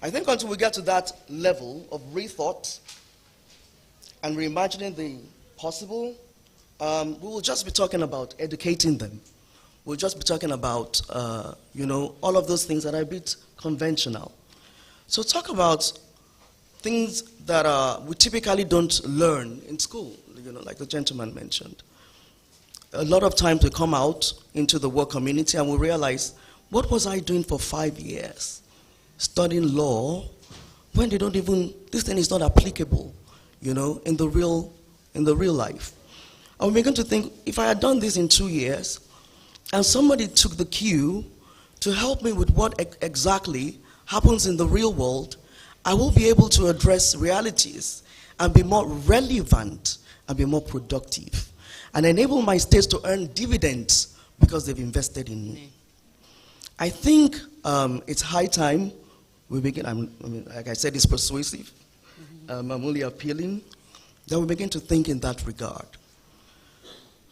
M: I think until we get to that level of rethought and reimagining the possible, we will just be talking about educating them. We'll just be talking about, all of those things that are a bit conventional. So talk about things that we typically don't learn in school, like the gentleman mentioned. A lot of times we come out into the work community and we realize, what was I doing for 5 years? Studying law, when they don't even, this thing is not applicable, in the real life. And we begin to think, if I had done this in 2 years, and somebody took the cue to help me with what exactly happens in the real world, I will be able to address realities and be more relevant and be more productive and enable my states to earn dividends because they've invested in me. I think it's high time we begin, like I said, it's persuasive. I'm only appealing that we begin to think in that regard.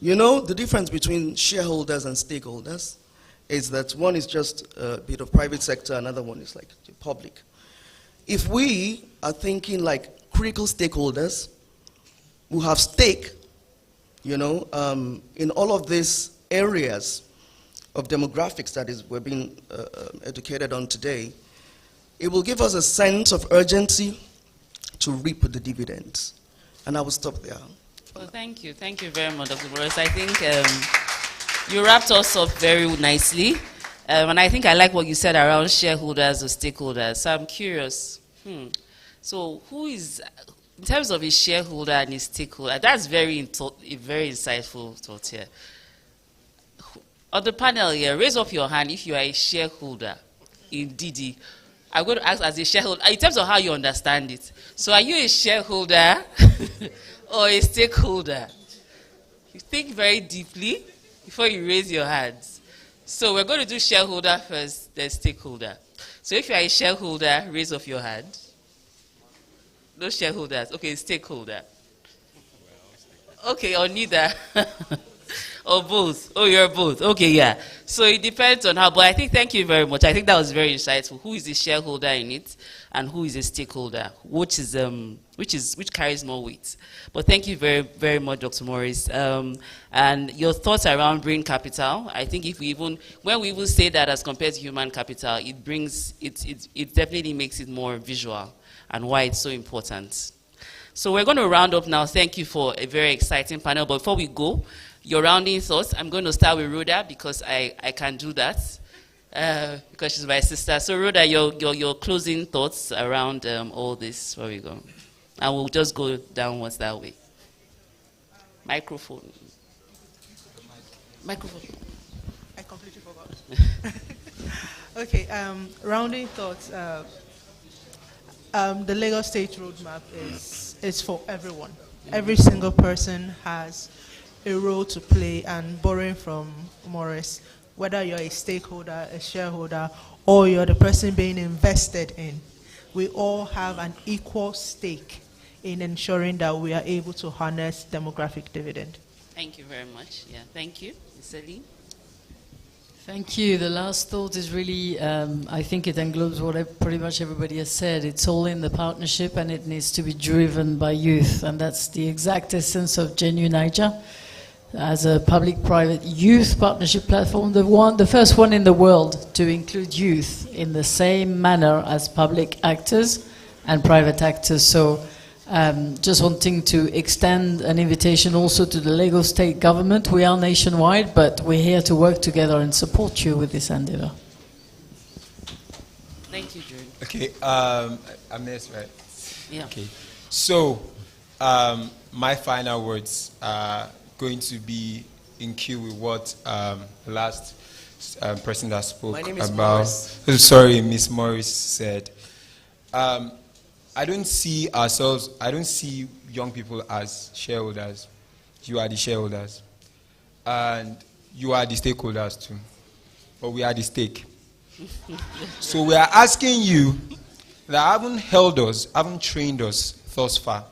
M: The difference between shareholders and stakeholders is that one is just a bit of private sector, another one is like the public. If we are thinking like critical stakeholders who have stake, in all of these areas of demographics that we're being educated on today, it will give us a sense of urgency to reap the dividends. And I will stop there.
E: Well, thank you. Thank you very much, Dr. Boris. I think you wrapped us up very nicely. And I think I like what you said around shareholders or stakeholders. So I'm curious. So who is, in terms of his shareholder and his stakeholder, that's very insightful thought here. On the panel here, raise up your hand if you are a shareholder in Didi. I'm going to ask as a shareholder, in terms of how you understand it. So are you a shareholder or a stakeholder? You think very deeply before you raise your hands. So we're going to do shareholder first, then stakeholder. So if you are a shareholder, raise up your hand. No shareholders. Okay, stakeholder. Okay, or neither. Or both? Oh, you're both. Okay, yeah. So it depends on how, but I think, thank you very much. I think that was very insightful. Who is the shareholder in it and who is a stakeholder? Which carries more weight? But thank you very, very much, Dr. Morris. And your thoughts around brain capital, I think when we even say that as compared to human capital, it definitely makes it more visual and why it's so important. So we're going to round up now. Thank you for a very exciting panel. But before we go, your rounding thoughts. I'm going to start with Rhoda because I can do that because she's my sister. So Rhoda, your closing thoughts around all this. Where we go, and we'll just go downwards that way. Microphone.
L: I completely forgot. Okay. Rounding thoughts. The Lagos State Roadmap is for everyone. Every single person has a role to play, and borrowing from Morris, whether you're a stakeholder, a shareholder, or you're the person being invested in, we all have an equal stake in ensuring that we are able to harness demographic dividend.
E: Thank you very much. Yeah, thank you. Ms. Celine?
J: Thank you. The last thought is really, I think it englobes what pretty much everybody has said. It's all in the partnership and it needs to be driven by youth. And that's the exact essence of Genuine Niger as a public-private youth partnership platform, the first one in the world to include youth in the same manner as public actors and private actors. So just wanting to extend an invitation also to the Lagos State government. We are nationwide, but we're here to work together and support you with this endeavor.
E: Thank you, Drew.
K: Okay, I'm next, right?
E: Yeah.
K: Okay, so my final words are going to be in cue with what the last person that spoke
M: My name is
K: about.
M: Morris.
K: Sorry, Ms. Morris said. I don't see young people as shareholders. You are the shareholders. And you are the stakeholders too. But we are the stake. So we are asking you that haven't held us, haven't trained us thus far,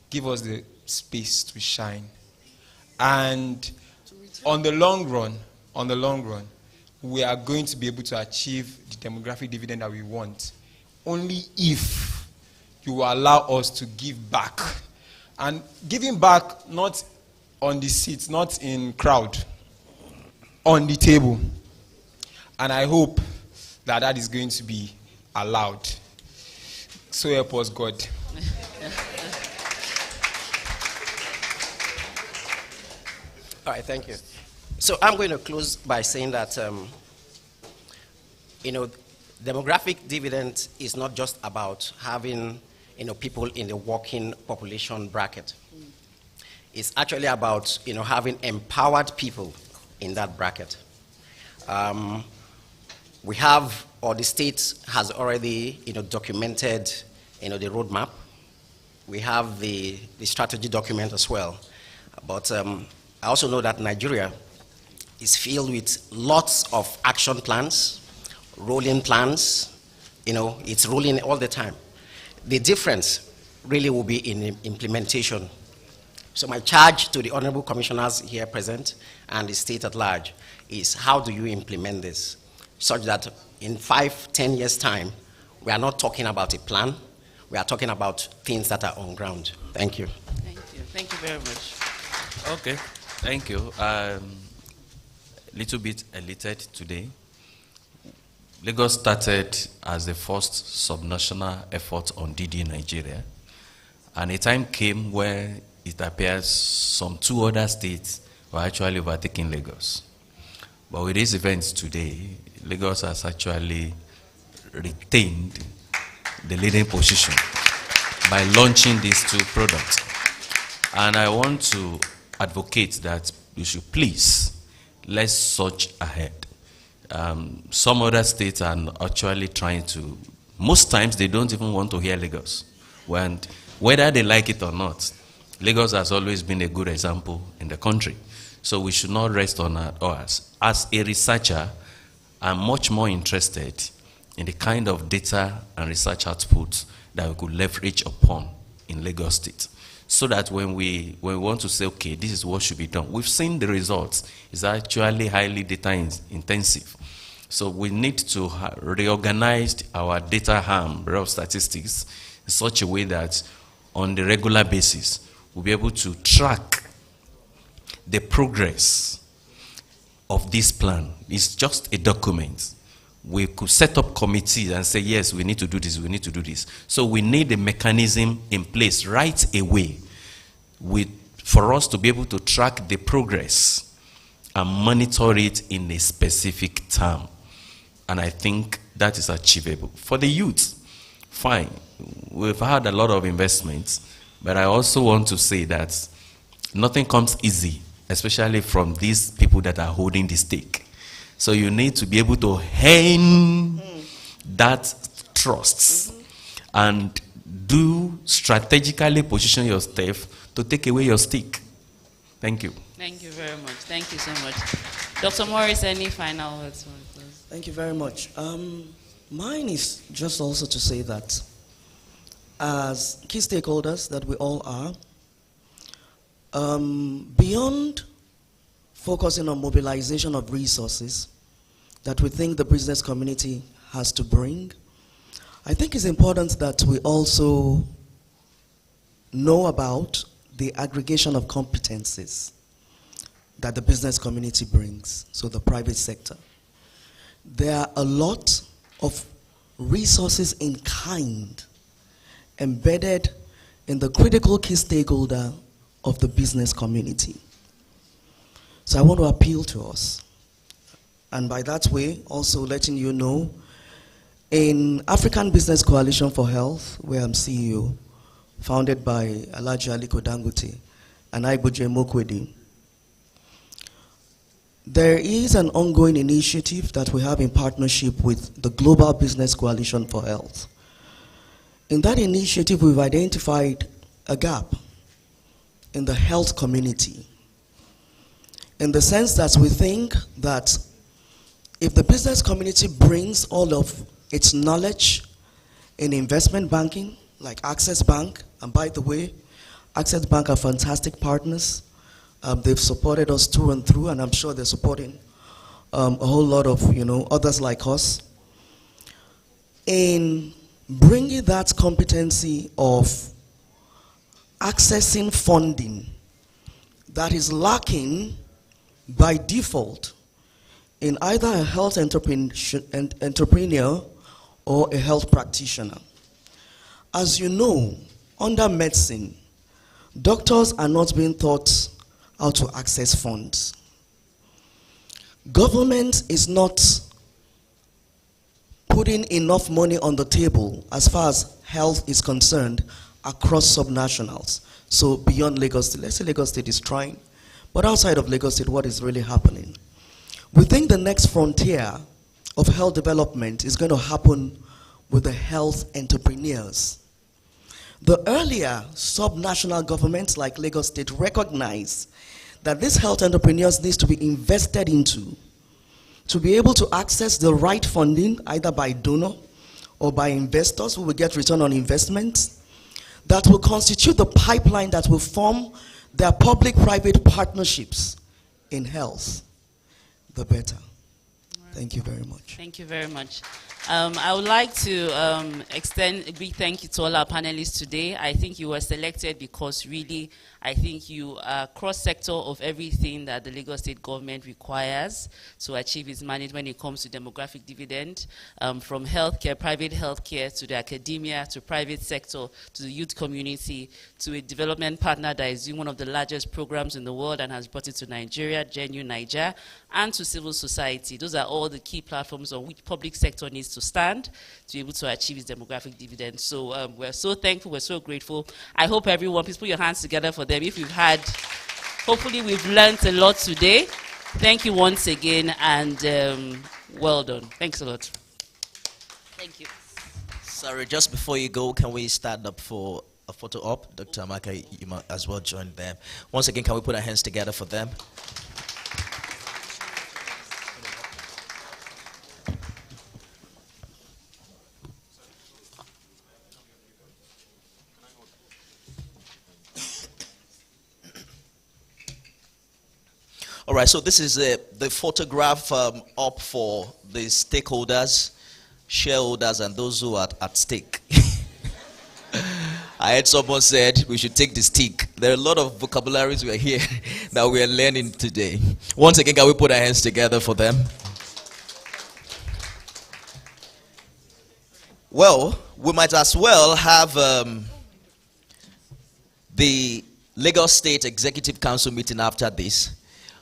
K: give us the space to shine. And on the long run, we are going to be able to achieve the demographic dividend that we want only if you allow us to give back. And giving back not on the seats, not in crowd, on the table. And I hope that that is going to be allowed. So help us God.
I: All right, thank you. So I'm going to close by saying that, demographic dividend is not just about having, people in the working population bracket. It's actually about, having empowered people in that bracket. We have, or the state has already, documented, the roadmap. We have the strategy document as well. But I also know that Nigeria is filled with lots of action plans, rolling plans. It's rolling all the time. The difference really will be in implementation. So my charge to the honorable commissioners here present and the state at large is how do you implement this such that in 5-10 years' time, we are not talking about a plan, we are talking about things that are on ground. Thank you.
E: Thank you. Thank you very much.
H: Okay, thank you. Little bit elated today. Lagos started as the first subnational effort on DD Nigeria, and a time came where it appears some 2 other states were actually overtaking Lagos. But with these events today, Lagos has actually retained the leading position by launching these 2 products. And I want to advocate that you should please, let's surge ahead. Some other states are actually trying to, most times they don't even want to hear Lagos. Whether they like it or not, Lagos has always been a good example in the country. So we should not rest on ours. As a researcher, I'm much more interested in the kind of data and research outputs that we could leverage upon in Lagos State. so that when we want to say, okay, this is what should be done, we've seen the results. It's actually highly data intensive. So we need to reorganize our data bureau of statistics in such a way that on the regular basis, we'll be able to track the progress of this plan. It's just a document. We could set up committees and say, yes, we need to do this, we need to do this. So we need a mechanism in place right away for us to be able to track the progress and monitor it in a specific term. And I think that is achievable. For the youth, fine. We've had a lot of investments, but I also want to say that nothing comes easy, especially from these people that are holding the stake. So you need to be able to earn that trust and strategically position yourself to take away your stake. Thank you.
E: Thank you very much. Thank you so much. Dr. Morris, any final words?
M: Thank you very much. Mine is just also to say that as key stakeholders that we all are, beyond focusing on mobilization of resources that we think the business community has to bring, I think it's important that we also know about the aggregation of competencies that the business community brings, so the private sector. There are a lot of resources in kind embedded in the critical key stakeholder of the business community. So I want to appeal to us, and by that way also letting you know, in African Business Coalition for Health, where I'm CEO, founded by Alhaji Aliko Dangote and Aiboje Mokwedi, there is an ongoing initiative that we have in partnership with the Global Business Coalition for Health. In that initiative, we've identified a gap in the health community, in the sense that we think that if the business community brings all of its knowledge in investment banking, like Access Bank, and by the way, Access Bank are fantastic partners. They've supported us through and through, and I'm sure they're supporting a whole lot of others like us. In bringing that competency of accessing funding that is lacking by default in either a health entrepreneur or a health practitioner. As you know, under medicine, doctors are not being taught how to access funds. Government is not putting enough money on the table as far as health is concerned across subnationals. So beyond Lagos State, let's say Lagos State is trying, but outside of Lagos State, what is really happening? We think the next frontier of health development is going to happen with the health entrepreneurs. The earlier subnational governments like Lagos State recognize that these health entrepreneurs need to be invested into to be able to access the right funding, either by donor or by investors who will get return on investments, that will constitute the pipeline that will form their public-private partnerships in health, the better. Thank you very much.
E: Thank you very much. I would like to extend a big thank you to all our panelists today. I think you were selected because really, I think you are cross-sector of everything that the Lagos State government requires to achieve its mandate when it comes to demographic dividend, from healthcare, private healthcare, to the academia, to private sector, to the youth community, to a development partner that is doing one of the largest programs in the world and has brought it to Nigeria, Genu Niger, and to civil society. Those are all the key platforms on which public sector needs to stand to be able to achieve its demographic dividend. So we're so thankful, we're so grateful. I hope everyone, please put your hands together for them. If you've had, hopefully we've learned a lot today. Thank you once again, and well done. Thanks a lot. Thank you.
A: Sorry, just before you go, can we stand up for a photo op? Dr. Amaka, you might as well join them. Once again, can we put our hands together for them? All right, so this is the photograph up for the stakeholders, shareholders, and those who are at stake. I heard someone said we should take the stick. There are a lot of vocabularies we are here that we are learning today. Once again, can we put our hands together for them? Well, we might as well have the Lagos State Executive Council meeting after this,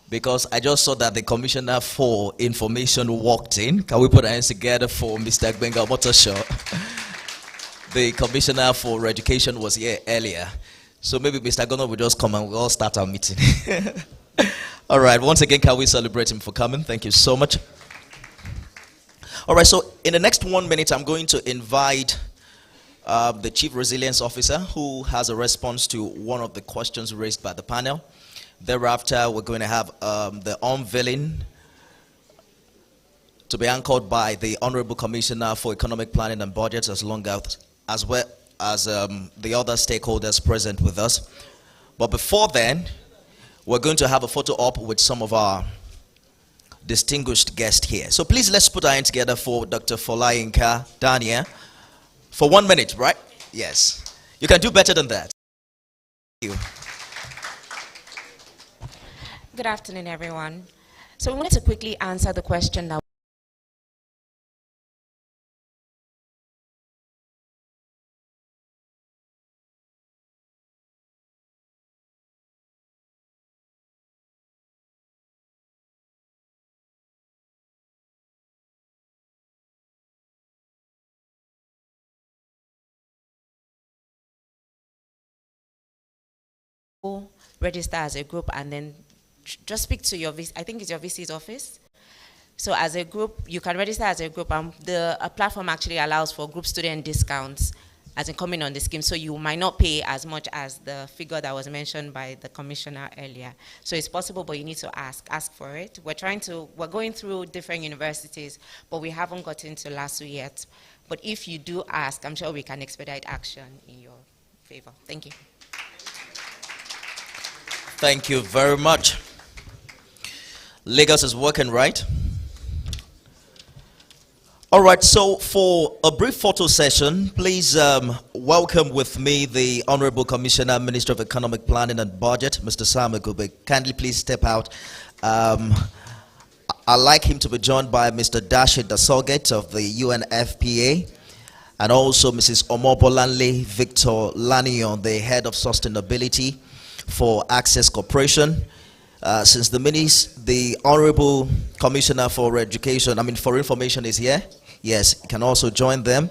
A: because I just saw that the Commissioner for Information walked in. Can we put our hands together for Mr. Gbenga Motosho? The Commissioner for Education was here earlier. So maybe Mr. Gunnar will just come and we'll all start our meeting. All right, once again, can we celebrate him for coming? Thank you so much. All right, so in the next 1 minute, I'm going to invite the Chief Resilience Officer, who has a response to one of the questions raised by the panel. Thereafter, we're going to have the unveiling to be anchored by the Honorable Commissioner for Economic Planning and Budgets, as well as the other stakeholders present with us. But before then, we're going to have a photo op with some of our distinguished guests here. So please, let's put our hands together for Dr. Folayinka Dania for 1 minute, right? Yes. You can do better than that. Thank you.
N: Good afternoon, everyone. So we wanted to quickly answer the question that register as a group and then just speak to your VC, I think it's your VC's office. So as a group, you can register as a group, and the platform actually allows for group student discounts as in coming on the scheme. So you might not pay as much as the figure that was mentioned by the commissioner earlier. So it's possible, but you need to ask for it. We're going through different universities, but we haven't gotten to LASU yet. But if you do ask, I'm sure we can expedite action in your favor. Thank you.
A: Thank you very much. Lagos is working, right? All right, so for a brief photo session, please welcome with me the Honorable Commissioner, Minister of Economic Planning and Budget, Mr. Sam Egube. Kindly please step out. I'd like him to be joined by Mr. Dashid Dasoget of the UNFPA, and also Mrs. Omobolanle Victor Lanion, the Head of Sustainability for Access Corporation. Since the Honorable Commissioner for Information is here, yes, you can also join them.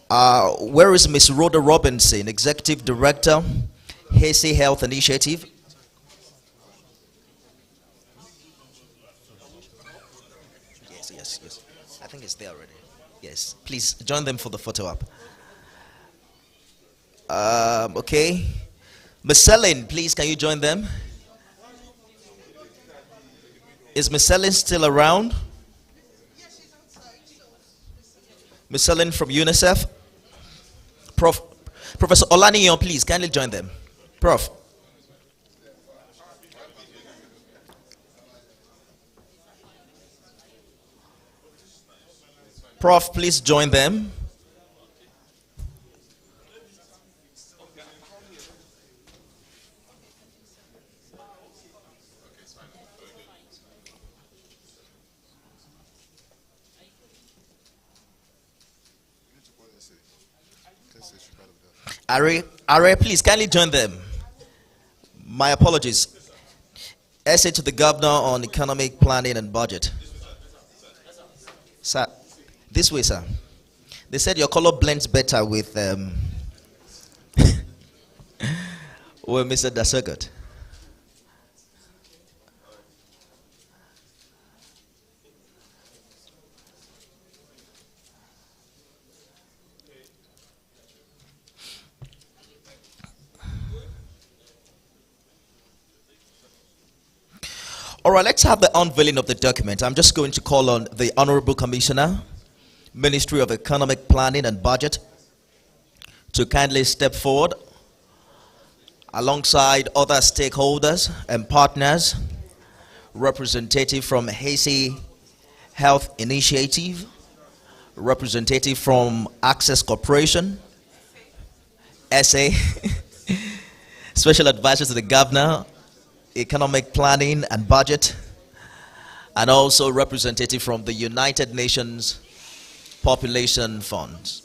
A: Where is Ms. Rhoda Robinson, Executive Director, Hesse Health Initiative? Yes. I think it's there already. Yes, please join them for the photo op. Okay. Ms. Selin, please, can you join them? Is Ms. Selin still around? Ms. Selin from UNICEF? Professor Olaniyon, please, kindly join them. Prof. Prof, please join them. Are, please kindly join them. My apologies. Essay to the Governor on Economic Planning and Budget. Sir, this way, sir. They said your color blends better with with Mr. Dasogot. All right, let's have the unveiling of the document. I'm just going to call on the Honorable Commissioner, Ministry of Economic Planning and Budget, to kindly step forward alongside other stakeholders and partners representative from Hazy Health Initiative, representative from Access Corporation, SA, special advisor to the governor, economic planning and budget, and also representative from the United Nations Population Fund.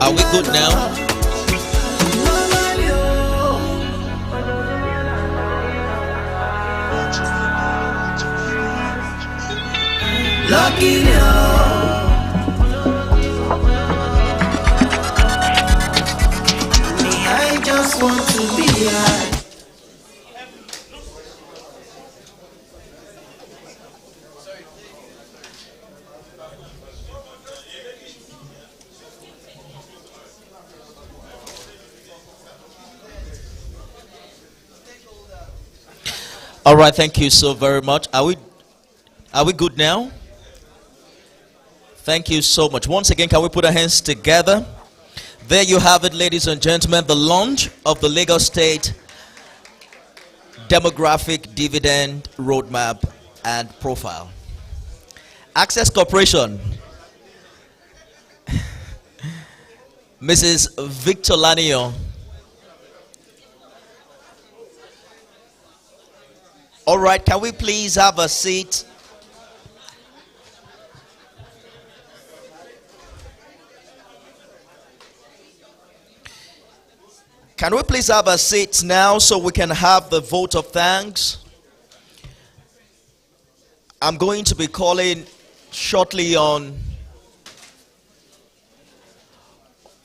A: Are we good now?
O: Lucky now. Me, I just want to be high.
A: All right, thank you so very much. Are we good now? Thank you so much. Once again, can we put our hands together? There you have it, ladies and gentlemen, the launch of the Lagos State demographic dividend roadmap and profile. Access Corporation, Mrs. Victor Lanio. All right, can we please have a seat? Can we please have a seat now so we can have the vote of thanks? I'm going to be calling shortly on.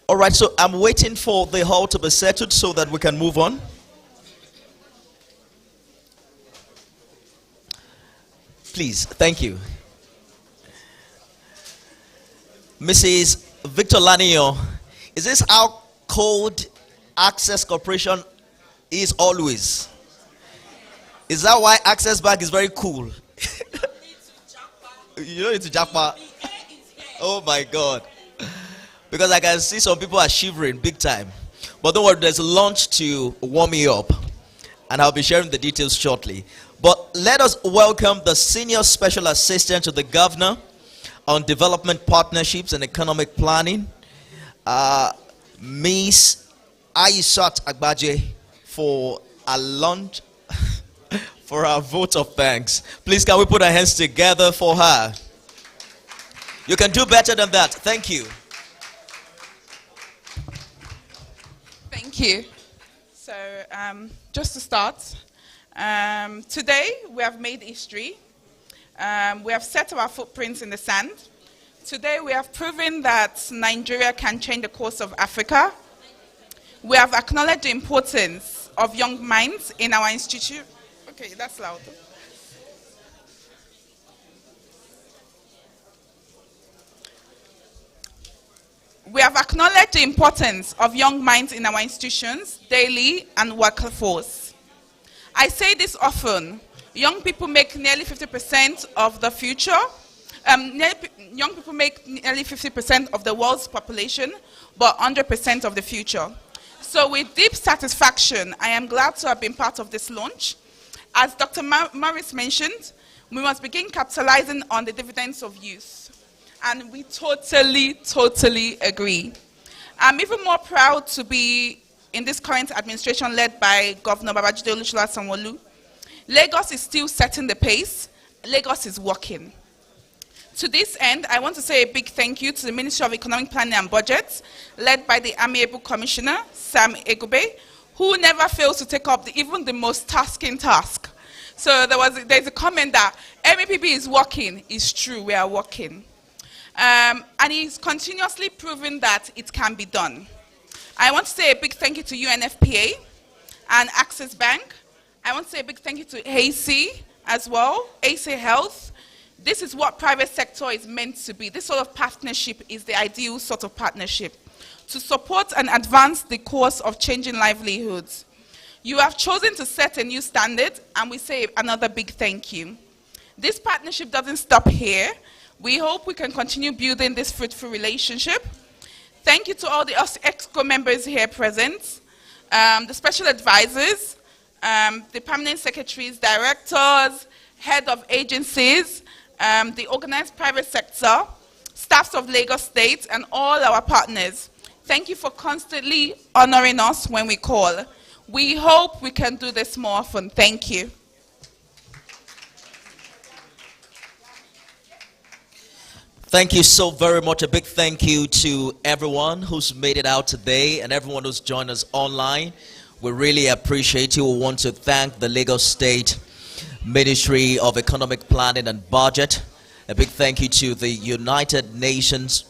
A: All right, so I'm waiting for the hall to be settled so that we can move on. Please, thank you. Mrs. Victor Lanio, is this how cold Access Corporation is always? Is that why Access Bank is very cool? You don't need to jackpot. Oh my God. Because I can see some people are shivering big time. But don't worry, there's a lunch to warm me up. And I'll be sharing the details shortly. But let us welcome the Senior Special Assistant to the Governor on Development Partnerships and Economic Planning, Ms. Aishat Agbaje, for a lunch, for our vote of thanks. Please, can we put our hands together for her? You can do better than that. Thank you.
P: Thank you. So, just to start, today we have made history. We have set our footprints in the sand. Today we have proven that Nigeria can change the course of Africa. We have acknowledged the importance of young minds in our institute. Okay, that's loud. We have acknowledged the importance of young minds in our institutions, daily and workforce. I say this often, young people make nearly 50% of the future. Young people make nearly 50% of the world's population, but 100% of the future. So with deep satisfaction, I am glad to have been part of this launch. As Dr. Morris mentioned, we must begin capitalizing on the dividends of youth. And we totally agree. I'm even more proud to be in this current administration led by Governor Babajide Olusola Sanwo-Olu. Lagos is still setting the pace. Lagos is working. To this end, I want to say a big thank you to the Ministry of Economic Planning and Budget, led by the amiable Commissioner, Sam Egube, who never fails to take up even the most tasking task. So there's a comment that MEPB is working. It's true, we are working. And he's continuously proven that it can be done. I want to say a big thank you to UNFPA and Access Bank. I want to say a big thank you to AC as well, AC Health. This is what private sector is meant to be. This sort of partnership is the ideal sort of partnership to support and advance the course of changing livelihoods. You have chosen to set a new standard, and we say another big thank you. This partnership doesn't stop here. We hope we can continue building this fruitful relationship. Thank you to all the EXCO members here present, the special advisors, the permanent secretaries, directors, head of agencies, the organized private sector, staffs of Lagos State, and all our partners. Thank you for constantly honoring us when we call. We hope we can do this more often. Thank you.
A: Thank you so very much. A big thank you to everyone who's made it out today and everyone who's joined us online. We really appreciate you. We want to thank the Lagos State Ministry of Economic Planning and Budget. A big thank you to the United Nations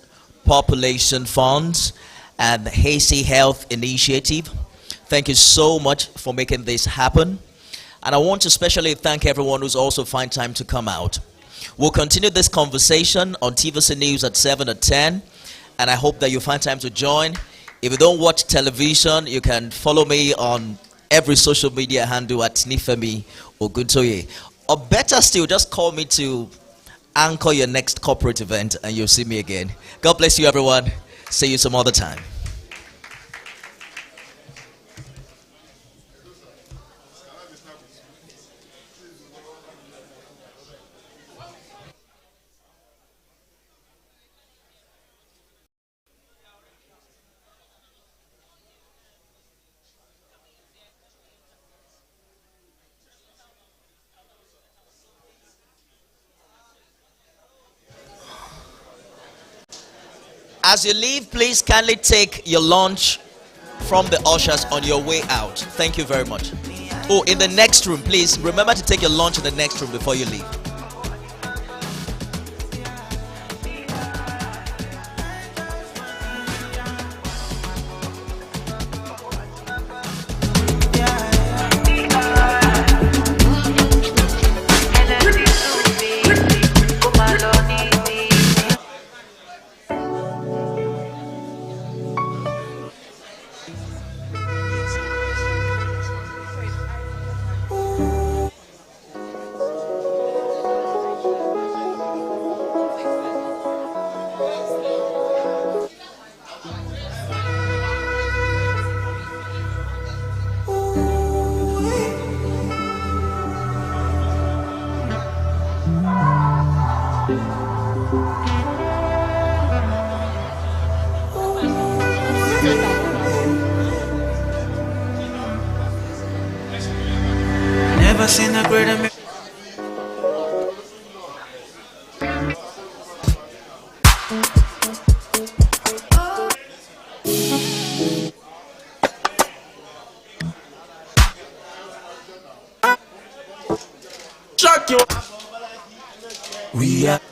A: Population Funds and the Hasty Health Initiative. Thank you so much for making this happen. And I want to especially thank everyone who's also find time to come out. We'll continue this conversation on TVC News at 7 or 10. And I hope that you find time to join. If you don't watch television, you can follow me on every social media handle at Nifemi Oguntoye. Or better still, just call me to anchor your next corporate event and you'll see me again. God bless you, everyone. See you some other time. As you leave, please kindly take your lunch from the ushers on your way out. Thank you very much. Oh, in the next room, please remember to take your lunch in the next room before you leave.
O: Never seen a greater man. Shock you. We are.